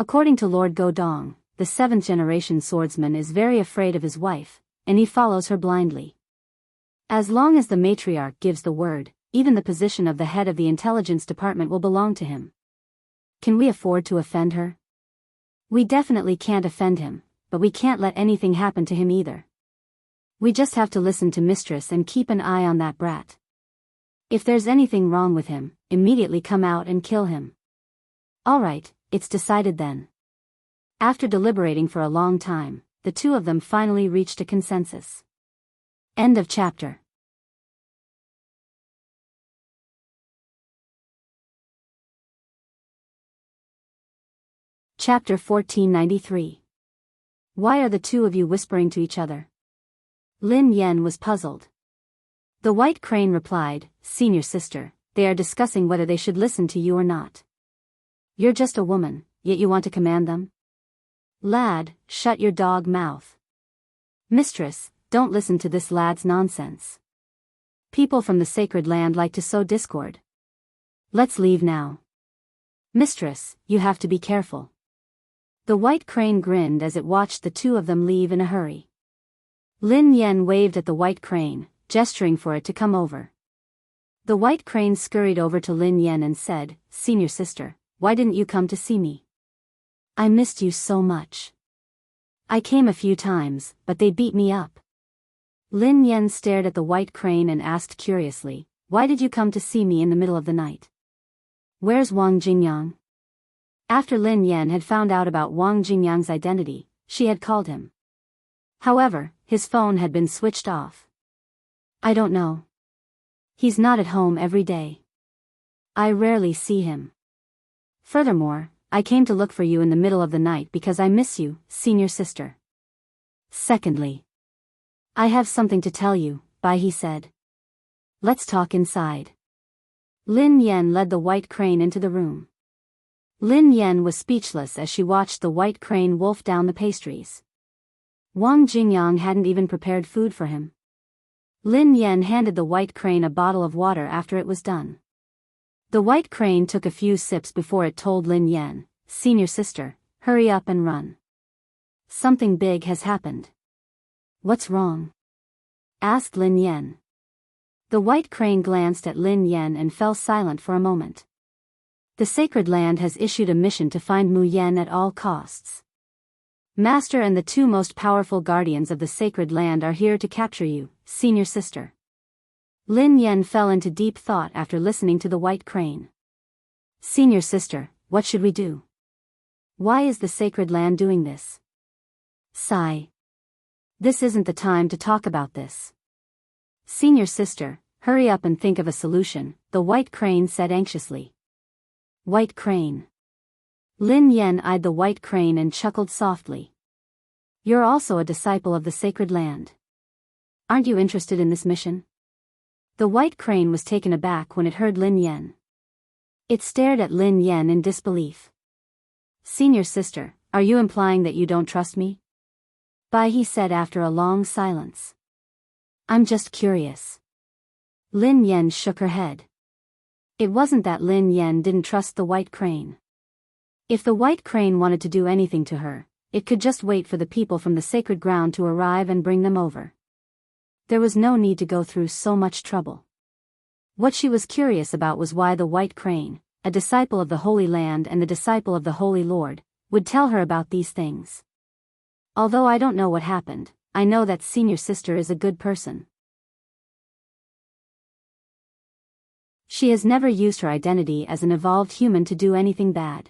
According to Lord Godong, the 7th generation swordsman is very afraid of his wife, and he follows her blindly. As long as the matriarch gives the word, even the position of the head of the intelligence department will belong to him. Can we afford to offend her? We definitely can't offend him, but we can't let anything happen to him either. We just have to listen to Mistress and keep an eye on that brat. If there's anything wrong with him, immediately come out and kill him. All right, it's decided then. After deliberating for a long time, the two of them finally reached a consensus. End of chapter. Chapter 1493. Why are the two of you whispering to each other? Lin Yan was puzzled. The white crane replied, Senior sister, they are discussing whether they should listen to you or not. You're just a woman, yet you want to command them? Lad, shut your dog mouth. Mistress, don't listen to this lad's nonsense. People from the sacred land like to sow discord. Let's leave now. Mistress, you have to be careful. The white crane grinned as it watched the two of them leave in a hurry. Lin Yan waved at the white crane, gesturing for it to come over. The white crane scurried over to Lin Yan and said, Senior sister, why didn't you come to see me? I missed you so much. I came a few times, but they beat me up. Lin Yan stared at the white crane and asked curiously, why did you come to see me in the middle of the night? Where's Wang Jingyang? After Lin Yan had found out about Wang Jingyang's identity, she had called him. However, his phone had been switched off. I don't know. He's not at home every day. I rarely see him. Furthermore, I came to look for you in the middle of the night because I miss you, senior sister. Secondly, I have something to tell you, Bai he said. Let's talk inside. Lin Yan led the white crane into the room. Lin Yan was speechless as she watched the white crane wolf down the pastries. Wang Jingyang hadn't even prepared food for him. Lin Yan handed the white crane a bottle of water after it was done. The white crane took a few sips before it told Lin Yan, senior sister, hurry up and run. Something big has happened. What's wrong? Asked Lin Yan. The white crane glanced at Lin Yan and fell silent for a moment. The sacred land has issued a mission to find Mu Yan at all costs. Master and the two most powerful guardians of the sacred land are here to capture you, senior sister. Lin Yan fell into deep thought after listening to the white crane. Senior sister, what should we do? Why is the sacred land doing this? Sigh. This isn't the time to talk about this. Senior sister, hurry up and think of a solution, the white crane said anxiously. White crane. Lin Yan eyed the white crane and chuckled softly. You're also a disciple of the sacred land. Aren't you interested in this mission? The white crane was taken aback when it heard Lin Yan. It stared at Lin Yan in disbelief. Senior sister, are you implying that you don't trust me? Bai he said after a long silence. I'm just curious. Lin Yan shook her head. It wasn't that Lin Yan didn't trust the white crane. If the white crane wanted to do anything to her, it could just wait for the people from the sacred ground to arrive and bring them over. There was no need to go through so much trouble. What she was curious about was why the white crane, a disciple of the Holy Land and the disciple of the Holy Lord, would tell her about these things. Although I don't know what happened, I know that senior sister is a good person. She has never used her identity as an evolved human to do anything bad.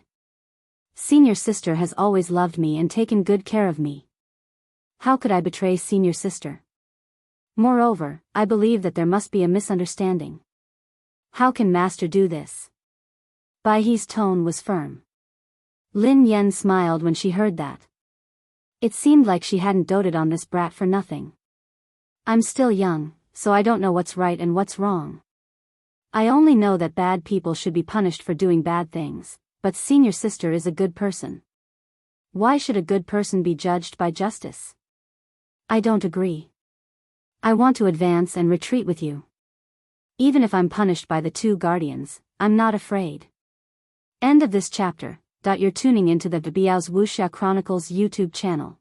Senior sister has always loved me and taken good care of me. How could I betray senior sister? Moreover, I believe that there must be a misunderstanding. How can master do this? Bai He's tone was firm. Lin Yan smiled when she heard that. It seemed like she hadn't doted on this brat for nothing. I'm still young, so I don't know what's right and what's wrong. I only know that bad people should be punished for doing bad things, but senior sister is a good person. Why should a good person be judged by justice? I don't agree. I want to advance and retreat with you. Even if I'm punished by the two guardians, I'm not afraid. End of this chapter. You're tuning into the Biyao's Wuxia Chronicles YouTube channel.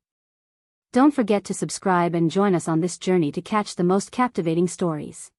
Don't forget to subscribe and join us on this journey to catch the most captivating stories.